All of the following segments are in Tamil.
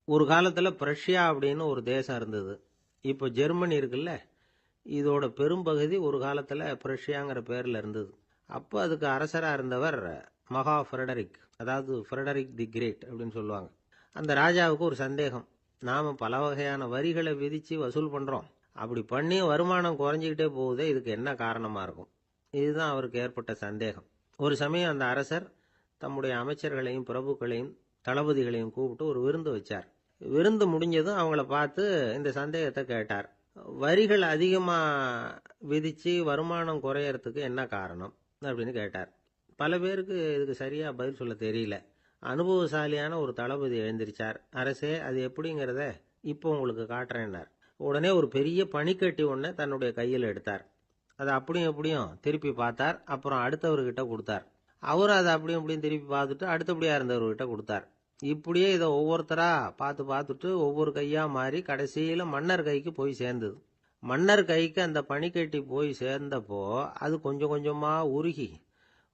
ஒரு காலத்துல பிரஷ்யா அப்படின்னு ஒரு தேசம் இருந்தது. இப்போ ஜெர்மனி இருக்குல்ல, இதோட பெரும்பகுதி ஒரு காலத்துல பிரஷ்யாங்கிற பேர்ல இருந்தது. அப்போ அதுக்கு அரசரா இருந்தவர் மகா ஃப்ரெடரிக், அதாவது ஃப்ரெடரிக் தி கிரேட் அப்படின்னு சொல்லுவாங்க. அந்த ராஜாவுக்கு ஒரு சந்தேகம். நாம பல வகையான வரிகளை விதிச்சு வசூல் பண்றோம், அப்படி பண்ணி வருமானம் குறைஞ்சிக்கிட்டே போகுதே, இதுக்கு என்ன காரணமா இருக்கும்? இதுதான் அவருக்கு ஏற்பட்ட சந்தேகம். ஒரு சமயம் அந்த அரசர் தம்முடைய அமைச்சர்களையும் பிரபுக்களையும் தளபதிகளையும் கூப்பிட்டு ஒரு விருந்து வச்சார். விருந்து முடிஞ்சதும் அவங்கள பார்த்து இந்த சந்தேகத்தை கேட்டார். வரிகள் அதிகமா விதிச்சு வருமானம் குறையறதுக்கு என்ன காரணம் அப்படின்னு கேட்டார். பல பேருக்கு இதுக்கு சரியா பதில் சொல்ல தெரியல. அனுபவசாலியான ஒரு தளபதி எழுந்திருச்சார். அரசே, அது எப்படிங்கிறத இப்போ உங்களுக்கு காட்டுறேன்னார். உடனே ஒரு பெரிய பனிக்கட்டி ஒன்றை தன்னுடைய கையில் எடுத்தார். அதை அப்படியும் எப்படியும் திருப்பி பார்த்தார். அப்புறம் அடுத்தவர்கிட்ட கொடுத்தார். அவரும் அதை அப்படியும் இப்படியும் திருப்பி பார்த்துட்டு அடுத்தபடியா இருந்தவர்கிட்ட கொடுத்தார். இப்படியே இதை ஒவ்வொருத்தரா பார்த்துட்டு ஒவ்வொரு கையா மாறி கடைசியில மன்னர் கைக்கு போய் சேர்ந்தது. மன்னர் கைக்கு அந்த பனிக்கட்டி போய் சேர்ந்தப்போ அது கொஞ்சம் கொஞ்சமா உருகி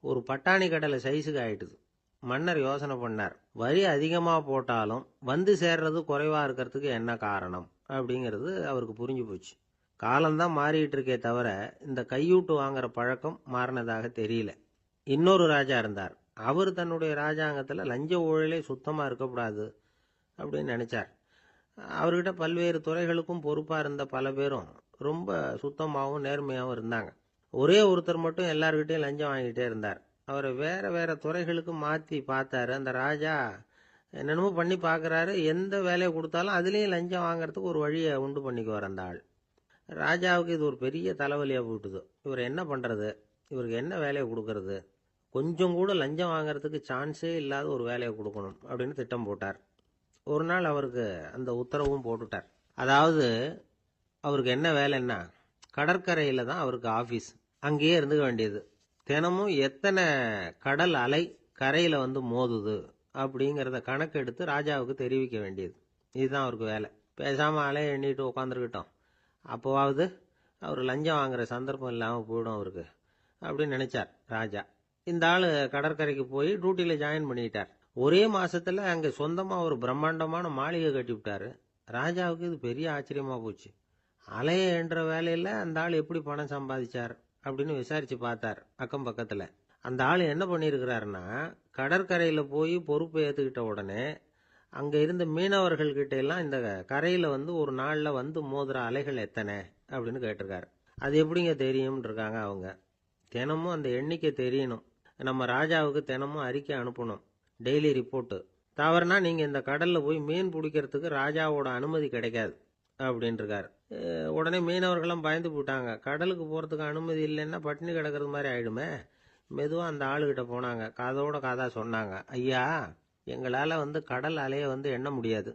ஒரு பட்டாணி கடலை சைஸுக்கு ஆயிட்டுது. மன்னர் யோசனை பண்ணார், வரி அதிகமா போட்டாலும் வந்து சேர்றது குறைவா இருக்கிறதுக்கு என்ன காரணம் அப்படிங்கிறது அவருக்கு புரிஞ்சு போச்சு. காலம்தான் மாறிட்டு இருக்கே தவிர இந்த கையூட்டு வாங்குற பழக்கம் மாறினதாக தெரியல. இன்னொரு ராஜா இருந்தார். அவர் தன்னுடைய ராஜாங்கத்துல லஞ்ச ஊழலே சுத்தமா இருக்கக்கூடாது அப்படின்னு நினைச்சார். அவர்கிட்ட பல்வேறு துறைகளுக்கும் பொறுப்பா இருந்த பல பேரும் ரொம்ப சுத்தமாகவும் நேர்மையாகவும் இருந்தாங்க. ஒரே ஒருத்தர் மட்டும் எல்லார்கிட்டையும் லஞ்சம் வாங்கிட்டே இருந்தார். அவரை வேற வேற துறைகளுக்கு மாத்தி பார்த்தாரு. அந்த ராஜா என்னென்னமோ பண்ணி பார்க்கறாரு. எந்த வேலையை கொடுத்தாலும் அதுலேயும் லஞ்சம் வாங்கறதுக்கு ஒரு வழியை உண்டு பண்ணிக்குவார் அந்த ஆள். ராஜாவுக்கு இது ஒரு பெரிய தலைவலியா போயிட்டுது. இவர் என்ன பண்றது, இவருக்கு என்ன வேலையை கொடுக்கறது, கொஞ்சம் கூட லஞ்சம் வாங்கறதுக்கு சான்ஸே இல்லாத ஒரு வேலையை கொடுக்கணும் அப்படின்னு திட்டம் போட்டார். ஒரு நாள் அவருக்கு அந்த உத்தரவும் போட்டுட்டார். அதாவது அவருக்கு என்ன வேலைன்னா, கடற்கரையில தான் அவருக்கு ஆபீஸ். அங்கேயே இருந்துக்க வேண்டியது. தினமும் எத்தனை கடல் அலை கரையில வந்து மோதுது அப்படிங்கிறத கணக்கெடுத்து ராஜாவுக்கு தெரிவிக்க வேண்டியது. இதுதான் அவருக்கு வேலை. பேசாம அலையை எண்ணிட்டு உட்காந்துருக்கிட்டோம், அப்போவாவது அவர் லஞ்சம் வாங்குற சந்தர்ப்பம் இல்லாமல் போயிடும் அவருக்கு அப்படின்னு நினைச்சார் ராஜா. இந்த ஆளு கடற்கரைக்கு போய் டியூட்டியில ஜாயின் பண்ணிட்டார். ஒரே மாசத்துல அங்க சொந்தமா ஒரு பிரம்மாண்டமான மாளிகை கட்டி விட்டாரு. ராஜாவுக்கு இது பெரிய ஆச்சரியமா போச்சு. அலைய என்ற வேலையில அந்த ஆள் எப்படி பணம் சம்பாதிச்சார் அப்படின்னு விசாரிச்சு பார்த்தார் அக்கம் பக்கத்துல. அந்த ஆள் என்ன பண்ணிருக்கிறாருன்னா, கடற்கரையில போய் பொறுப்பை ஏத்துக்கிட்ட உடனே அங்க இருந்த மீனவர்கள் கிட்ட எல்லாம் இந்த கரையில வந்து ஒரு நாள்ல வந்து மோதுற அலைகள் எத்தனை அப்படின்னு கேட்டிருக்காரு. அது எப்படிங்க தெரியும் இருக்காங்க அவங்க. தினமும் அந்த எண்ணிக்கை தெரியணும். நம்ம ராஜாவுக்கு தினமும் அறிக்கை அனுப்பணும், டெய்லி ரிப்போர்ட்டு. தவறுனா நீங்க இந்த கடல்ல போய் மீன் பிடிக்கிறதுக்கு ராஜாவோட அனுமதி கிடைக்காது அப்படின்னு இருக்காரு. உடனே மீனவர்களும் பயந்து போட்டாங்க. கடலுக்கு போறதுக்கு அனுமதி இல்லைன்னா பட்டினி கிடக்கிறது மாதிரி ஆயிடுமே. மெதுவா அந்த ஆளுகிட்ட போனாங்க. காதோட காதா சொன்னாங்க, ஐயா, எங்களால வந்து கடல் அலைய வந்து எண்ண முடியாது.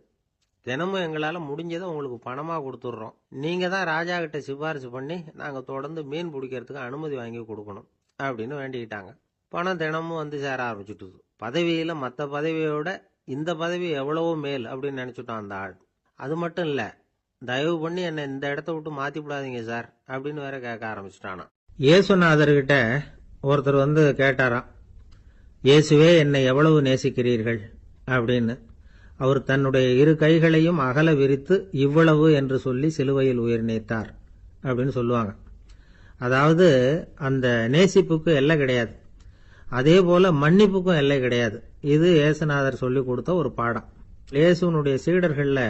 தினமும் எங்களால முடிஞ்சதை உங்களுக்கு பணமா கொடுத்துட்றோம். நீங்க தான் ராஜா கிட்ட சிபாரிசு பண்ணி நாங்க தொடர்ந்து மீன் பிடிக்கிறதுக்கு அனுமதி வாங்கி கொடுக்கணும் அப்படின்னு வேண்டிக்கிட்டாங்க. பணம் தினமும் வந்து சேர ஆரம்பிச்சுட்டுது. பதவியில மற்ற பதவியோட இந்த பதவி எவ்வளவோ மேல் அப்படின்னு நினைச்சுட்டான் அந்த ஆள். அது மட்டும் இல்ல, தயவு பண்ணி என்னை இந்த இடத்த விட்டு மாத்தி விடாதீங்க சார் அப்படின்னு வேற கேட்க ஆரம்பிச்சுட்டானா. இயேசுநாதர்கிட்ட ஒருத்தர் வந்து கேட்டாராம், இயேசுவே, என்னை எவ்வளவு நேசிக்கிறீர்கள் அப்படின்னு. அவர் தன்னுடைய இரு கைகளையும் அகல விரித்து இவ்வளவு என்று சொல்லி சிலுவையில் உயிர் நீத்தார் அப்படின்னு சொல்லுவாங்க. அதாவது அந்த நேசிப்புக்கு எல்லை கிடையாது, அதே போல மன்னிப்புக்கும் எல்லை கிடையாது. இது இயேசுநாதர் சொல்லி கொடுத்த ஒரு பாடம். இயேசுனுடைய சீடர்கள்ல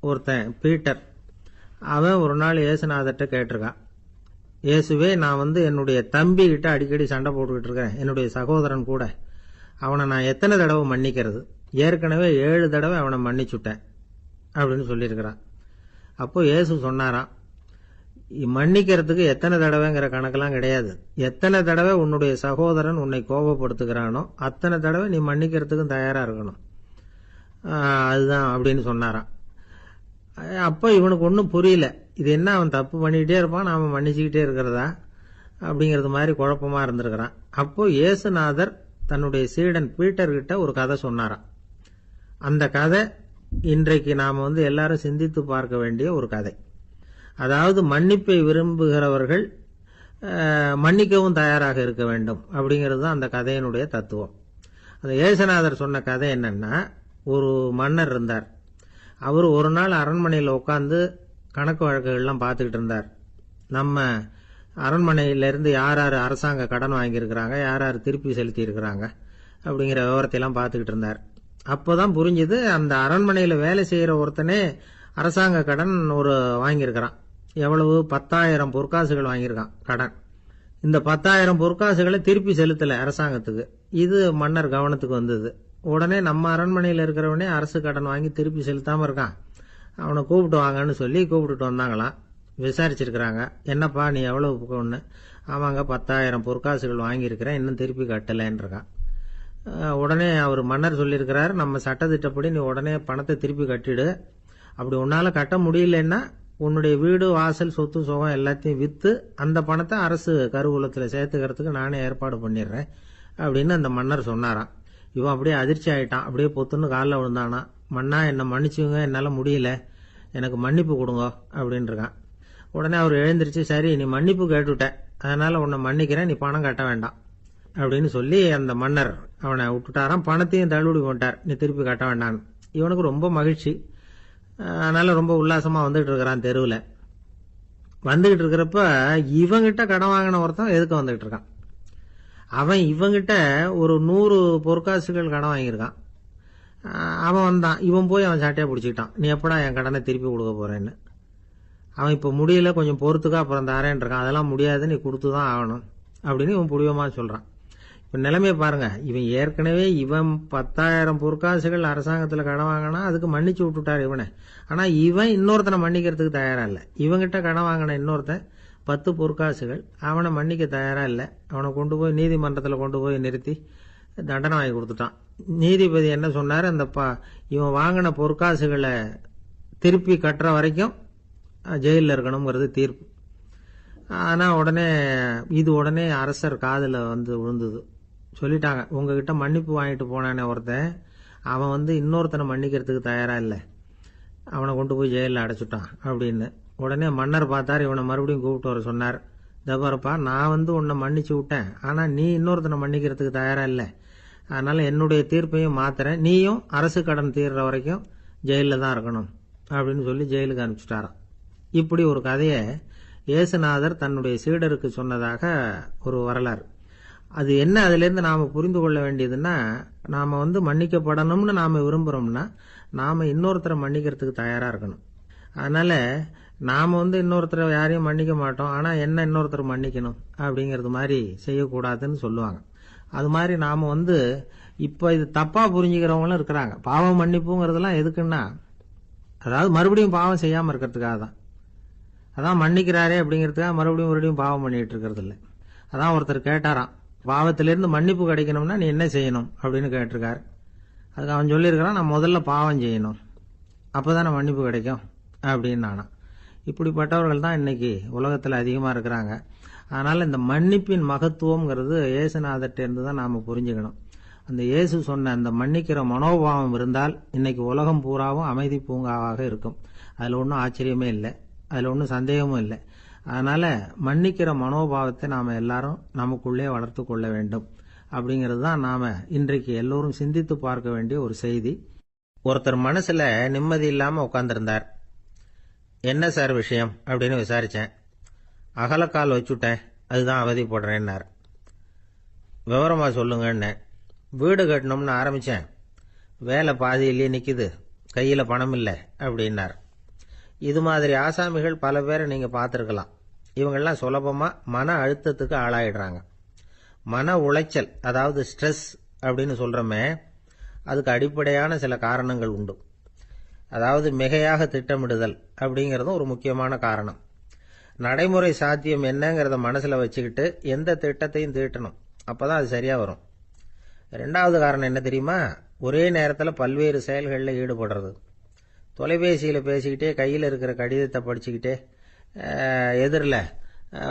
ஒருத்தன் பீட்டர், அவன் ஒரு நாள் இயேசுநாதர்கிட்ட கேட்டிருக்கான், இயேசுவே, நான் வந்து என்னுடைய தம்பி கிட்ட அடிக்கடி சண்டை போட்டுக்கிட்டு இருக்கிறேன், என்னுடைய சகோதரன் கூட. அவனை நான் எத்தனை தடவை மன்னிக்கிறது? ஏற்கனவே 7 தடவை அவனை மன்னிச்சுட்டேன் அப்படின்னு சொல்லியிருக்கிறான். அப்போ இயேசு சொன்னாராம், மன்னிக்கிறதுக்கு எத்தனை தடவைங்கிற கணக்கெல்லாம் கிடையாது. எத்தனை தடவை உன்னுடைய சகோதரன் உன்னை கோபப்படுத்துகிறானோ அத்தனை தடவை நீ மன்னிக்கிறதுக்கும் தயாரா இருக்கணும், அதுதான் அப்படின்னு சொன்னாராம். அப்போ இவனுக்கு ஒன்றும் புரியல. இது என்ன, அவன் தப்பு பண்ணிக்கிட்டே இருப்பான், நாம மன்னிச்சுக்கிட்டே இருக்கிறதா அப்படிங்கிறது மாதிரி குழப்பமா இருந்திருக்கிறான். அப்போ இயேசுநாதர் தன்னுடைய சீடன் பீட்டர் கிட்ட ஒரு கதை சொன்னாராம். அந்த கதை இன்றைக்கு நாம வந்து எல்லாரும் சிந்தித்து பார்க்க வேண்டிய ஒரு கதை. அதாவது மன்னிப்பை விரும்புகிறவர்கள் மன்னிக்கவும் தயாராக இருக்க வேண்டும் அப்படிங்கிறது தான் அந்த கதையினுடைய தத்துவம். அந்த இயேசுநாதர் சொன்ன கதை என்னன்னா, ஒரு மன்னர் இருந்தார். அவர் ஒரு நாள் அரண்மனையில் உட்காந்து கணக்கு வழக்குகள்லாம் பார்த்துக்கிட்டு இருந்தார். நம்ம அரண்மனையிலேருந்து யார் யார் அரசாங்க கடன் வாங்கியிருக்கிறாங்க, யார் யார் திருப்பி செலுத்தி இருக்கிறாங்க அப்படிங்கிற விவரத்தையெல்லாம் பார்த்துக்கிட்டு இருந்தார். அப்போதான் புரிஞ்சுது, அந்த அரண்மனையில் வேலை செய்கிற ஒருத்தனே அரசாங்க கடன் ஒரு வாங்கியிருக்கிறான். எவ்வளவு? 10,000 பொற்காசுகள் வாங்கியிருக்கான் கடன். இந்த 10,000 பொற்காசுகளை திருப்பி செலுத்தலை அரசாங்கத்துக்கு. இது மன்னர் கவனத்துக்கு வந்தது. உடனே நம்ம அரண்மனையில் இருக்கிறவனே அரசு கடன் வாங்கி திருப்பி செலுத்தாமல் இருக்கான், அவனை கூப்பிட்டு வாங்கன்னு சொல்லி கூப்பிட்டுட்டு வந்தாங்களாம். விசாரிச்சிருக்கிறாங்க, என்னப்பா நீ எவ்வளவு ஒன்று? ஆமாங்க 10,000 பொற்காசுகள் வாங்கியிருக்கிறேன், இன்னும் திருப்பி கட்டலைன்றான். உடனே அவர் மன்னர் சொல்லியிருக்கிறார், நம்ம சட்டத்திட்டப்படி நீ உடனே பணத்தை திருப்பி கட்டிடு. அப்படி உன்னால் கட்ட முடியலன்னா உன்னுடைய வீடு வாசல் சொத்து சுகம் எல்லாத்தையும் விற்று அந்த பணத்தை அரசு கருவூலத்தில் சேர்த்துக்கிறதுக்கு நானே ஏற்பாடு பண்ணிடுறேன் அப்படின்னு அந்த மன்னர் சொன்னாராம். இவன் அப்படியே அதிர்ச்சி ஆகிட்டான். அப்படியே பொத்துன்னு காலில் விழுந்தானா. மன்னா என்னை மன்னிச்சுங்க, என்னால் முடியல, எனக்கு மன்னிப்பு கொடுங்க அப்படின்றான். உடனே அவர் எழுந்திரிச்சு, சரி நீ மன்னிப்பு கேட்டுவிட்ட, அதனால் உன்னை மன்னிக்கிறேன், நீ பணம் கட்ட வேண்டாம் அப்படின்னு சொல்லி அந்த மன்னர் அவனை விட்டுட்டாராம். பணத்தையும் தள்ளுபடி பண்ணிட்டார், நீ திருப்பி கட்ட வேண்டான்னு. இவனுக்கு ரொம்ப மகிழ்ச்சி. அதனால ரொம்ப உல்லாசமாக வந்துகிட்டு இருக்கிறான். தெருவில் வந்துகிட்டு இருக்கிறப்ப இவங்கிட்ட கடன் வாங்கின ஒருத்தன் எதுக்கு வந்துகிட்டு இருக்கான். அவன் இவங்கிட்ட ஒரு 100 பொற்காசுகள் கடன் வாங்கியிருக்கான். அவன் வந்தான், இவன் போய் அவன் சாட்டையை பிடிச்சிக்கிட்டான், நீ எப்படா என் கடனை திருப்பி கொடுக்க போறேன்னு. அவன் இப்போ முடியல, கொஞ்சம் பொறுத்துக்கா, அப்புறம் தரேன் இருக்கான். அதெல்லாம் முடியாது, நீ கொடுத்து தான் ஆகணும் அப்படின்னு இவன் புடிவமாக சொல்கிறான். இப்போ நிலைமையை பாருங்க, இவன் ஏற்கனவே இவன் 10,000 பொற்காசுகள் அரசாங்கத்தில் கடன் வாங்கினா அதுக்கு மன்னிச்சு விட்டுட்டார் இவனை. ஆனால் இவன் இன்னொருத்தனை மன்னிக்கிறதுக்கு தயாரா இல்லை. இவங்கிட்ட கடன் வாங்கின இன்னொருத்தன் 10 பொற்காசுகள், அவனை மன்னிக்க தயாரா இல்லை. அவனை கொண்டு போய் நீதிமன்றத்தில் கொண்டு போய் நிறுத்தி தண்டனை வாங்கி கொடுத்துட்டான். நீதிபதி என்ன சொன்னார், அந்த இவன் வாங்கின பொற்காசுகளை திருப்பி கட்டுற வரைக்கும் ஜெயிலில் இருக்கணுங்கிறது தீர்ப்பு. ஆனால் உடனே அரசர் காதில் வந்து விழுந்தது. சொல்லிட்டாங்க, உங்ககிட்ட மன்னிப்பு வாங்கிட்டு போனானே ஒருத்தன், அவன் இன்னொருத்தனை மன்னிக்கிறதுக்கு தயாரா இல்லை, அவனை கொண்டு போய் ஜெயிலில் அடைச்சிட்டான் அப்படின்னு. உடனே மன்னர் பார்த்தார், இவனை மறுபடியும் கூப்பிட்டு வர சொன்னார். தபாரப்பா, நான் உன்னை மன்னிச்சு விட்டேன், ஆனால் நீ இன்னொருத்தனை மன்னிக்கிறதுக்கு தயாரா இல்லை, அதனால என்னுடைய தீர்ப்பையும் மாத்துறேன், நீயும் அரசு கடன் தீர்ற வரைக்கும் ஜெயிலில் தான் இருக்கணும் அப்படின்னு சொல்லி ஜெயிலுக்கு அனுப்பிச்சிட்டாராம். இப்படி ஒரு கதையை இயேசுநாதர் தன்னுடைய சீடருக்கு சொன்னதாக ஒரு வரலாறு. அது என்ன, அதிலிருந்து நாம் புரிந்து கொள்ள வேண்டியதுன்னா, நாம் மன்னிக்கப்படணும்னு நாம் விரும்புகிறோம்னா நாம் இன்னொருத்தரை மன்னிக்கிறதுக்கு தயாராக இருக்கணும். அதனால் நாம் இன்னொருத்தரை யாரையும் மன்னிக்க மாட்டோம், ஆனால் என்ன இன்னொருத்தர் மன்னிக்கணும் அப்படிங்கிறது மாதிரி செய்யக்கூடாதுன்னு சொல்லுவாங்க. அது மாதிரி நாம் இப்போ இது தப்பாக புரிஞ்சுக்கிறவங்களும் இருக்கிறாங்க. பாவம் மன்னிப்புங்கிறதுலாம் எதுக்குன்னா, அதாவது மறுபடியும் பாவம் செய்யாமல் இருக்கிறதுக்காக தான். அதான் மன்னிக்கிறாரே அப்படிங்கிறதுக்காக மறுபடியும் பாவம் பண்ணிட்டு இருக்கிறது இல்லை. அதான் ஒருத்தர் கேட்டாராம், பாவத்திலிருந்து மன்னிப்பு கிடைக்கணும்னா நீ என்ன செய்யணும் அப்படின்னு கேட்டிருக்காரு. அதுக்கு அவன் சொல்லியிருக்கிறான், நான் முதல்ல பாவம் செய்யணும், அப்போதானே மன்னிப்பு கிடைக்கும் அப்படின்னு நானா. இப்படிப்பட்டவர்கள் தான் இன்னைக்கு உலகத்தில் அதிகமாக இருக்கிறாங்க. அதனால் இந்த மன்னிப்பின் மகத்துவங்கிறது இயேசுநாதர்கிட்டேருந்து தான் நாம் புரிஞ்சுக்கணும். அந்த இயேசு சொன்ன அந்த மன்னிக்கிற மனோபாவம் இருந்தால் இன்னைக்கு உலகம் பூராவும் அமைதி பூங்காவாக இருக்கும். அதில் ஒன்றும் ஆச்சரியமே இல்லை, அதில் ஒன்றும் சந்தேகமும் இல்லை. அதனால் மன்னிக்கிற மனோபாவத்தை நாம் எல்லாரும் நமக்குள்ளே வளர்த்து கொள்ள வேண்டும் அப்படிங்கிறது தான் நாம் இன்றைக்கு எல்லோரும் சிந்தித்து பார்க்க வேண்டிய ஒரு செய்தி. ஒருத்தர் மனசில் நிம்மதி இல்லாமல் உட்காந்துருந்தார். என்ன சார் விஷயம் அப்படின்னு விசாரித்தேன். அகலக்கால் வச்சுட்டேன், அதுதான் அவதிப்படுறேன்னார். விவரமாக சொல்லுங்கன்னு. வீடு கட்டணும்னு ஆரம்பித்தேன், வேலை பாதியிலேயே நிற்கிது, கையில் பணம் இல்லை அப்படின்னார். இது மாதிரி ஆசாமிகள் பல பேரை நீங்கள் பார்த்துருக்கலாம். இவங்கெல்லாம் சுலபமாக மன அழுத்தத்துக்கு ஆளாயிடுறாங்க. மன உளைச்சல், அதாவது ஸ்ட்ரெஸ் அப்படின்னு சொல்கிறோமே, அதுக்கு அடிப்படையான சில காரணங்கள் உண்டு. அதாவது மிகையாக திட்டமிடுதல் அப்படிங்கிறதும் ஒரு முக்கியமான காரணம். நடைமுறை சாத்தியம் என்னங்கிறத மனசில் வச்சுக்கிட்டு எந்த திட்டத்தையும் தீட்டணும், அப்போ தான் அது சரியாக வரும். ரெண்டாவது காரணம் என்ன தெரியுமா, ஒரே நேரத்தில் பல்வேறு செயல்களில் ஈடுபடுறது. தொலைபேசியில் பேசிக்கிட்டே கையில் இருக்கிற கடிதத்தை படிச்சுக்கிட்டே எதிரில்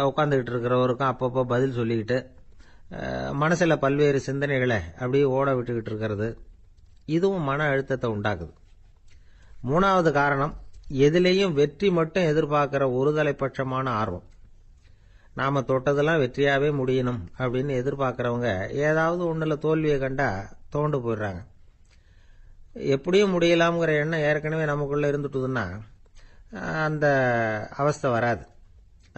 உட்காந்துக்கிட்டு இருக்கிறவருக்கும் அப்பப்போ பதில் சொல்லிக்கிட்டு மனசில் பல்வேறு சிந்தனைகளை அப்படியே ஓட விட்டுக்கிட்டு இருக்கிறது, இதுவும் மன அழுத்தத்தை உண்டாக்குது. மூணாவது காரணம், எதிலேயும் வெற்றி மட்டும் எதிர்பார்க்குற ஒருதலைப்பட்சமான ஆர்வம். நாம் தொட்டதெல்லாம் வெற்றியாகவே முடியணும் அப்படின்னு எதிர்பார்க்குறவங்க ஏதாவது ஒன்றில் தோல்வியை கண்டா தோண்டு போயிடுறாங்க. எப்படியும் முடியலாம்ங்கிற எண்ணம் ஏற்கனவே நமக்குள்ளே இருந்துட்டுதுன்னா அந்த அவஸ்தை வராது.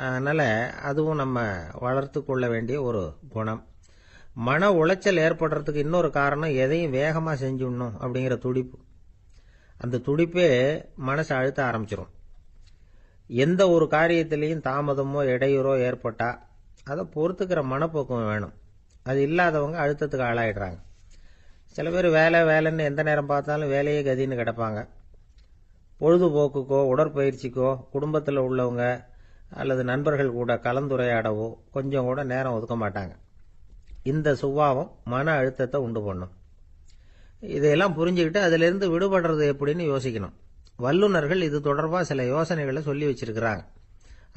அதனால் அதுவும் நம்ம வளர்த்து கொள்ள வேண்டிய ஒரு குணம். மன உளைச்சல் ஏற்படுறதுக்கு இன்னொரு காரணம் எதையும் வேகமாக செஞ்சுடணும் அப்படிங்கிற துடிப்பு. அந்த துடிப்பே மனசை அழுத்த ஆரம்பிச்சிடும். எந்த ஒரு காரியத்திலையும் தாமதமோ இடையூறோ ஏற்பட்டால் அதை பொறுத்துக்கிற மனப்போக்கம் வேணும். அது இல்லாதவங்க அழுத்தத்துக்கு ஆளாயிடுறாங்க. சில பேர் வேலைன்னு எந்த நேரம் பார்த்தாலும் வேலையே கதின்னு கிடப்பாங்க. பொழுதுபோக்குக்கோ உடற்பயிற்சிக்கோ குடும்பத்தில் உள்ளவங்க அல்லது நண்பர்கள் கூட கலந்துரையாடவோ கொஞ்சம் கூட நேரம் ஒதுக்க மாட்டாங்க. இந்த சுபாவம் மன அழுத்தத்தை உண்டு பண்ணும். இதையெல்லாம் புரிஞ்சுக்கிட்டு அதிலிருந்து விடுபடுறது எப்படின்னு யோசிக்கணும். வல்லுநர்கள் இது தொடர்பாக சில யோசனைகளை சொல்லி வச்சிருக்கிறாங்க.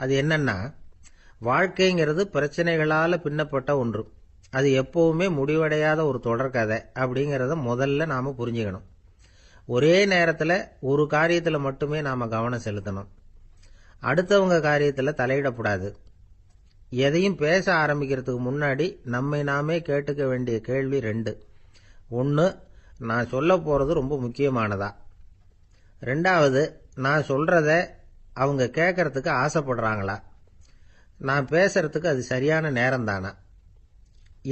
அது என்னன்னா, வாழ்க்கைங்கிறது பிரச்சனைகளால் பின்னப்பட்ட ஒன்று. அது எப்பவுமே முடிவடையாத ஒரு தொடர்கதை அப்படிங்கிறத முதல்ல நாம் புரிஞ்சுக்கணும். ஒரே நேரத்தில் ஒரு காரியத்தில் மட்டுமே நாம் கவனம் செலுத்தணும். அடுத்தவங்க காரியத்தில் தலையிடக்கூடாது. எதையும் பேச ஆரம்பிக்கிறதுக்கு முன்னாடி நம்மை நாமே கேட்டுக்க வேண்டிய கேள்வி 2. 1, நான் சொல்ல போகிறது ரொம்ப முக்கியமானதா? 2வது, நான் சொல்கிறத அவங்க கேட்கறதுக்கு ஆசைப்படுறாங்களா? நான் பேசுறதுக்கு அது சரியான நேரம் தானா?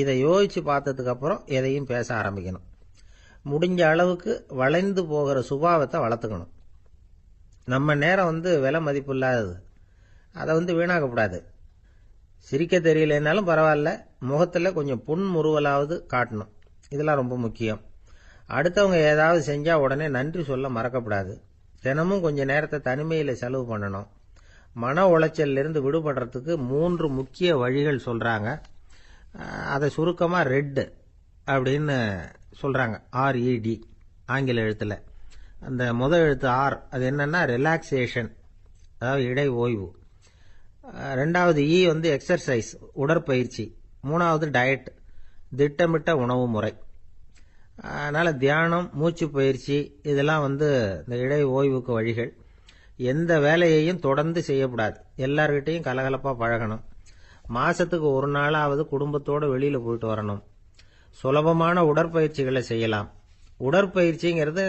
இதை யோசித்து பார்த்ததுக்கப்புறம் எதையும் பேச ஆரம்பிக்கணும். முடிஞ்ச அளவுக்கு வளைந்து போகிற சுபாவத்தை வளர்த்துக்கணும். நம்ம நேரம் விலை மதிப்பு இல்லாதது. அதை வீணாக்கக்கூடாது. சிரிக்க தெரியலனாலும் பரவாயில்ல, முகத்தில் கொஞ்சம் புன்முறுவலாவது காட்டணும். இதெல்லாம் ரொம்ப முக்கியம். அடுத்தவங்க ஏதாவது செஞ்சால் உடனே நன்றி சொல்ல மறக்கப்படாது. தினமும் கொஞ்சம் நேரத்தை தனிமையில் செலவு பண்ணணும். மன உளைச்சலிருந்து விடுபடுறதுக்கு 3 முக்கிய வழிகள் சொல்கிறாங்க. அதை சுருக்கமாக ரெட் அப்படின்னு சொல்கிறாங்க. RED ஆங்கில எழுத்தில். அந்த முதல் எழுத்து R, அது என்னன்னா ரிலாக்ஸேஷன், அதாவது இடை ஓய்வு. 2வது E எக்ஸர்சைஸ், உடற்பயிற்சி. 3வது டயட், திட்டமிட்ட உணவு முறை. அதனால் தியானம், மூச்சு பயிற்சி இதெல்லாம் இந்த இடை ஓய்வுக்கு வழிகள். எந்த வேலையையும் தொடர்ந்து செய்யக்கூடாது. எல்லார்கிட்டையும் கலகலப்பாக பழகணும். மாதத்துக்கு ஒரு நாளாவது குடும்பத்தோடு வெளியில் போயிட்டு வரணும். சுலபமான உடற்பயிற்சிகளை செய்யலாம். உடற்பயிற்சிங்கிறது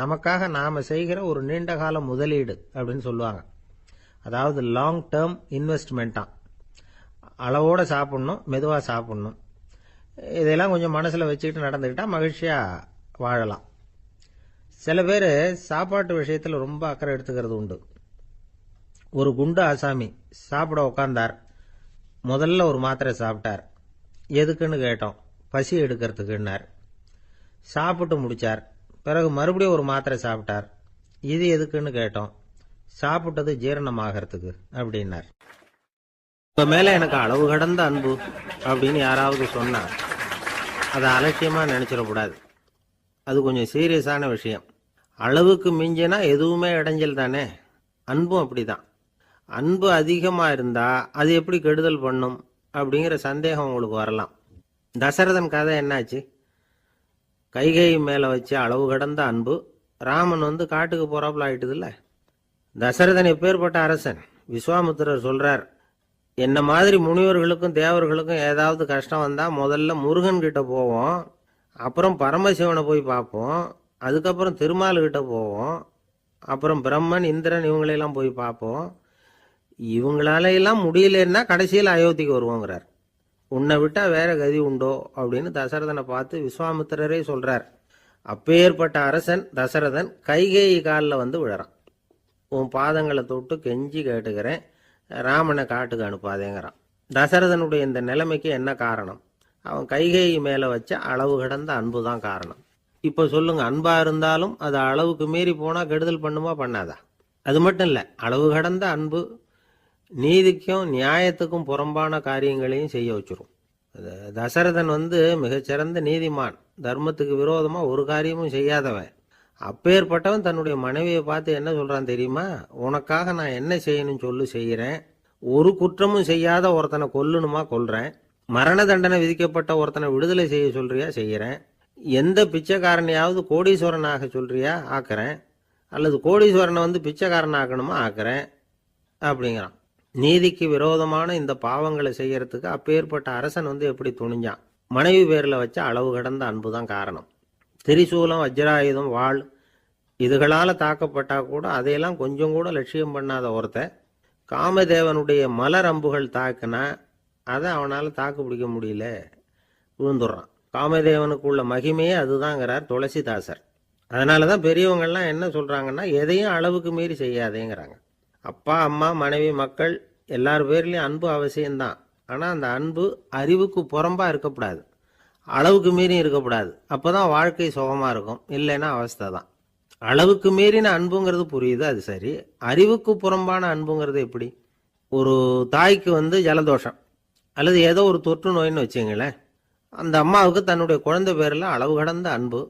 நமக்காக நாம் செய்கிற ஒரு நீண்டகால முதலீடு அப்படின்னு சொல்லுவாங்க. அதாவது லாங் டேர்ம் இன்வெஸ்ட்மெண்ட்டாம். அளவோடு சாப்பிட்ணும், மெதுவாக சாப்பிட்ணும். இதெல்லாம் கொஞ்சம் மனசில் வச்சுக்கிட்டு நடந்துக்கிட்டால் மகிழ்ச்சியாக வாழலாம். சில பேர் சாப்பாட்டு விஷயத்தில் ரொம்ப அக்கறை எடுத்துக்கிறது உண்டு. ஒரு குண்டு ஆசாமி சாப்பிட உட்கார்ந்தார். முதல்ல ஒரு மாத்திரை சாப்பிட்டார். எதுக்குன்னு கேட்டோம். பசி எடுக்கிறதுக்குன்னார். சாப்பிட்டு முடிச்சார். பிறகு மறுபடியும் ஒரு மாத்திரை சாப்பிட்டார். இது எதுக்குன்னு கேட்டோம். சாப்பிட்டது ஜீரணமாகறதுக்கு அப்படின்னார். இப்போ மேலே எனக்கு அளவு கடந்த அன்பு அப்படின்னு யாராவது சொன்னால் அதை அலட்சியமாக நினச்சிடக்கூடாது. அது கொஞ்சம் சீரியஸான விஷயம். அளவுக்கு மிஞ்சினா எதுவுமே இடைஞ்சல் தானே. அன்பும் அப்படி தான். அன்பு அதிகமாக இருந்தால் அது எப்படி கெடுதல் பண்ணும் அப்படிங்கிற சந்தேகம் உங்களுக்கு வரலாம். தசரதன் கதை என்னாச்சு? கைகை மேலே வச்ச அளவு கடந்த அன்பு ராமன் காட்டுக்கு போறாப்புல ஆயிட்டுதுல்ல. தசரதன் எப்பேற்பட்ட அரசன்? விஸ்வாமித்திரர் சொல்றார், என்ன மாதிரி முனிவர்களுக்கும் தேவர்களுக்கும் ஏதாவது கஷ்டம் வந்தால் முதல்ல முருகன் கிட்ட போவோம், அப்புறம் பரமசிவனை போய் பார்ப்போம், அதுக்கப்புறம் திருமால்கிட்ட போவோம், அப்புறம் பிரம்மன் இந்திரன் இவங்களையெல்லாம் போய் பார்ப்போம். இவங்களாலையெல்லாம் முடியலன்னா கடைசியில் அயோத்திக்கு வருவோங்கிறார். உன்னை விட்டா வேற கதி உண்டோ அப்படின்னு தசரதனை பார்த்து விஸ்வாமித்திரரே சொல்றார். அப்பேற்பட்ட அரசன் தசரதன் கைகேயி காலில் விழறான். உன் பாதங்களை தொட்டு கெஞ்சி கேட்டுக்கிறேன், ராமனை காட்டுக்கு அனுப்பாதேங்கிறான். தசரதனுடைய இந்த நிலைமைக்கு என்ன காரணம்? அவன் கைகேயி மேலே வச்ச அளவு கடந்த அன்பு தான் காரணம். இப்போ சொல்லுங்க, அன்பா இருந்தாலும் அது அளவுக்கு மீறி போனால் கெடுதல் பண்ணுமா பண்ணாதா? அது மட்டும் இல்லை, அளவு கடந்த அன்பு நீதிக்கும் நியாயத்துக்கும் புறம்பான காரியங்களையும் செய்ய வச்சிரும். தசரதன் மிகச்சிறந்த நீதிமான், தர்மத்துக்கு விரோதமாக ஒரு காரியமும் செய்யாதவன். அப்பேற்பட்டவன் தன்னுடைய மனைவியை பார்த்து என்ன சொல்றான் தெரியுமா? உனக்காக நான் என்ன செய்யணும்னு சொல்லு, செய்கிறேன். ஒரு குற்றமும் செய்யாத ஒருத்தனை கொல்லணுமா கொல்றேன். மரண தண்டனை விதிக்கப்பட்ட ஒருத்தனை விடுதலை செய்ய சொல்றியா செய்கிறேன். எந்த பிச்சைக்காரனையாவது கோடீஸ்வரனாக சொல்றியா ஆக்குறேன், அல்லது கோடீஸ்வரனை பிச்சைக்காரன் ஆக்கணுமா ஆக்குறேன் அப்படிங்கிறான். நீதிக்கு விரோதமான இந்த பாவங்களை செய்யறதுக்கு அப்பேற்பட்ட அரசன் எப்படி துணிஞ்சான்? மனைவி பேரில் வச்ச அளவு கடந்த அன்பு தான் காரணம். திரிசூலம், வஜ்ராயுதம், வாள் இதுகளால் தாக்கப்பட்டா கூட அதையெல்லாம் கொஞ்சம் கூட லட்சியம் பண்ணாத ஒருத்தன் காமதேவனுடைய மலர் அம்புகள் தாக்குனா அதை அவனால் தாக்கு பிடிக்க முடியல, விழுந்துடுறான். காமதேவனுக்குள்ள மகிமையே அதுதாங்கிறார் துளசிதாசர். அதனால தான் பெரியவங்கள்லாம் என்ன சொல்கிறாங்கன்னா, எதையும் அளவுக்கு மீறி செய்யாதேங்கிறாங்க. அப்பா, அம்மா, மனைவி, மக்கள் எல்லார் பேர்லேயும் அன்பு அவசியம்தான். ஆனால் அந்த அன்பு அறிவுக்கு புறம்பாக இருக்கக்கூடாது, அளவுக்கு மீறி இருக்கக்கூடாது. அப்போ தான் வாழ்க்கை சுகமாக இருக்கும், இல்லைன்னா அவஸ்தை தான். அளவுக்கு மீறின அன்புங்கிறது புரியுது, அது சரி. அறிவுக்கு புறம்பான அன்புங்கிறது எப்படி? ஒரு தாய்க்கு ஜலதோஷம் அல்லது ஏதோ ஒரு தொற்று நோயின்னு வச்சுங்களேன். அந்த அம்மாவுக்கு தன்னுடைய குழந்தை பேரில் அளவு கடந்த அன்பு.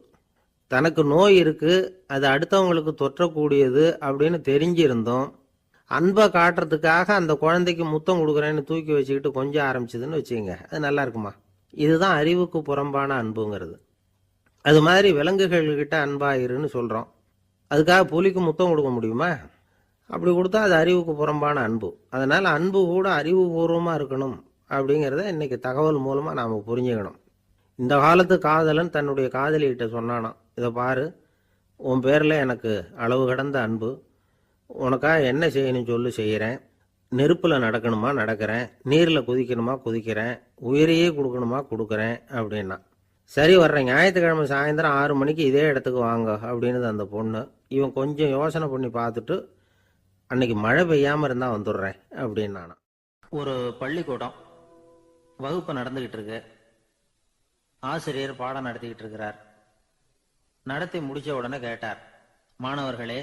தனக்கு நோய் இருக்குது, அது அடுத்தவங்களுக்கு தொற்றக்கூடியது அப்படின்னு தெரிஞ்சிருந்தோம் அன்பை காட்டுறதுக்காக அந்த குழந்தைக்கு முத்தம் கொடுக்குறேன்னு தூக்கி வச்சுக்கிட்டு கொஞ்சம் ஆரம்பிச்சதுன்னு வச்சுக்கோங்க, அது நல்லா இருக்குமா? இதுதான் அறிவுக்கு புறம்பான அன்புங்கிறது. அது மாதிரி விலங்குகள்கிட்ட அன்பாயிருன்னு சொல்கிறோம். அதுக்காக புலிக்கு முத்தம் கொடுக்க முடியுமா? அப்படி கொடுத்தா அது அறிவுக்கு புறம்பான அன்பு. அதனால் அன்பு கூட அறிவுபூர்வமாக இருக்கணும் அப்படிங்கிறத இன்றைக்கி தகவல் மூலமாக நாம் புரிஞ்சுக்கணும். இந்த காலத்து காதலன் தன்னுடைய காதலிகிட்ட சொன்னானாம், இதை பாரு, உன் பேரில் எனக்கு அளவு கடந்த அன்பு, உனக்காக என்ன செய்யணும்னு சொல்லி செய்கிறேன், நெருப்பில் நடக்கணுமா நடக்கிறேன், நீரில் குதிக்கணுமா குதிக்கிறேன், உயிரையே கொடுக்கணுமா கொடுக்குறேன் அப்படின்னா. சரி, வர்றேன் ஞாயிற்றுக்கிழமை சாயந்தரம் 6 மணிக்கு இதே இடத்துக்கு வாங்க அப்படின்னுது அந்த பொண்ணு. இவன் கொஞ்சம் யோசனை பண்ணி பார்த்துட்டு, அன்னைக்கு மழை பெய்யாமல் இருந்தால் வந்துடுறேன் அப்படின்னானா. ஒரு பள்ளிக்கூடம் வகுப்பு நடந்துக்கிட்டு இருக்கு. ஆசிரியர் பாடம் நடத்திக்கிட்டு இருக்கிறார். நடத்தி முடிச்ச உடனே கேட்டார், மாணவர்களே,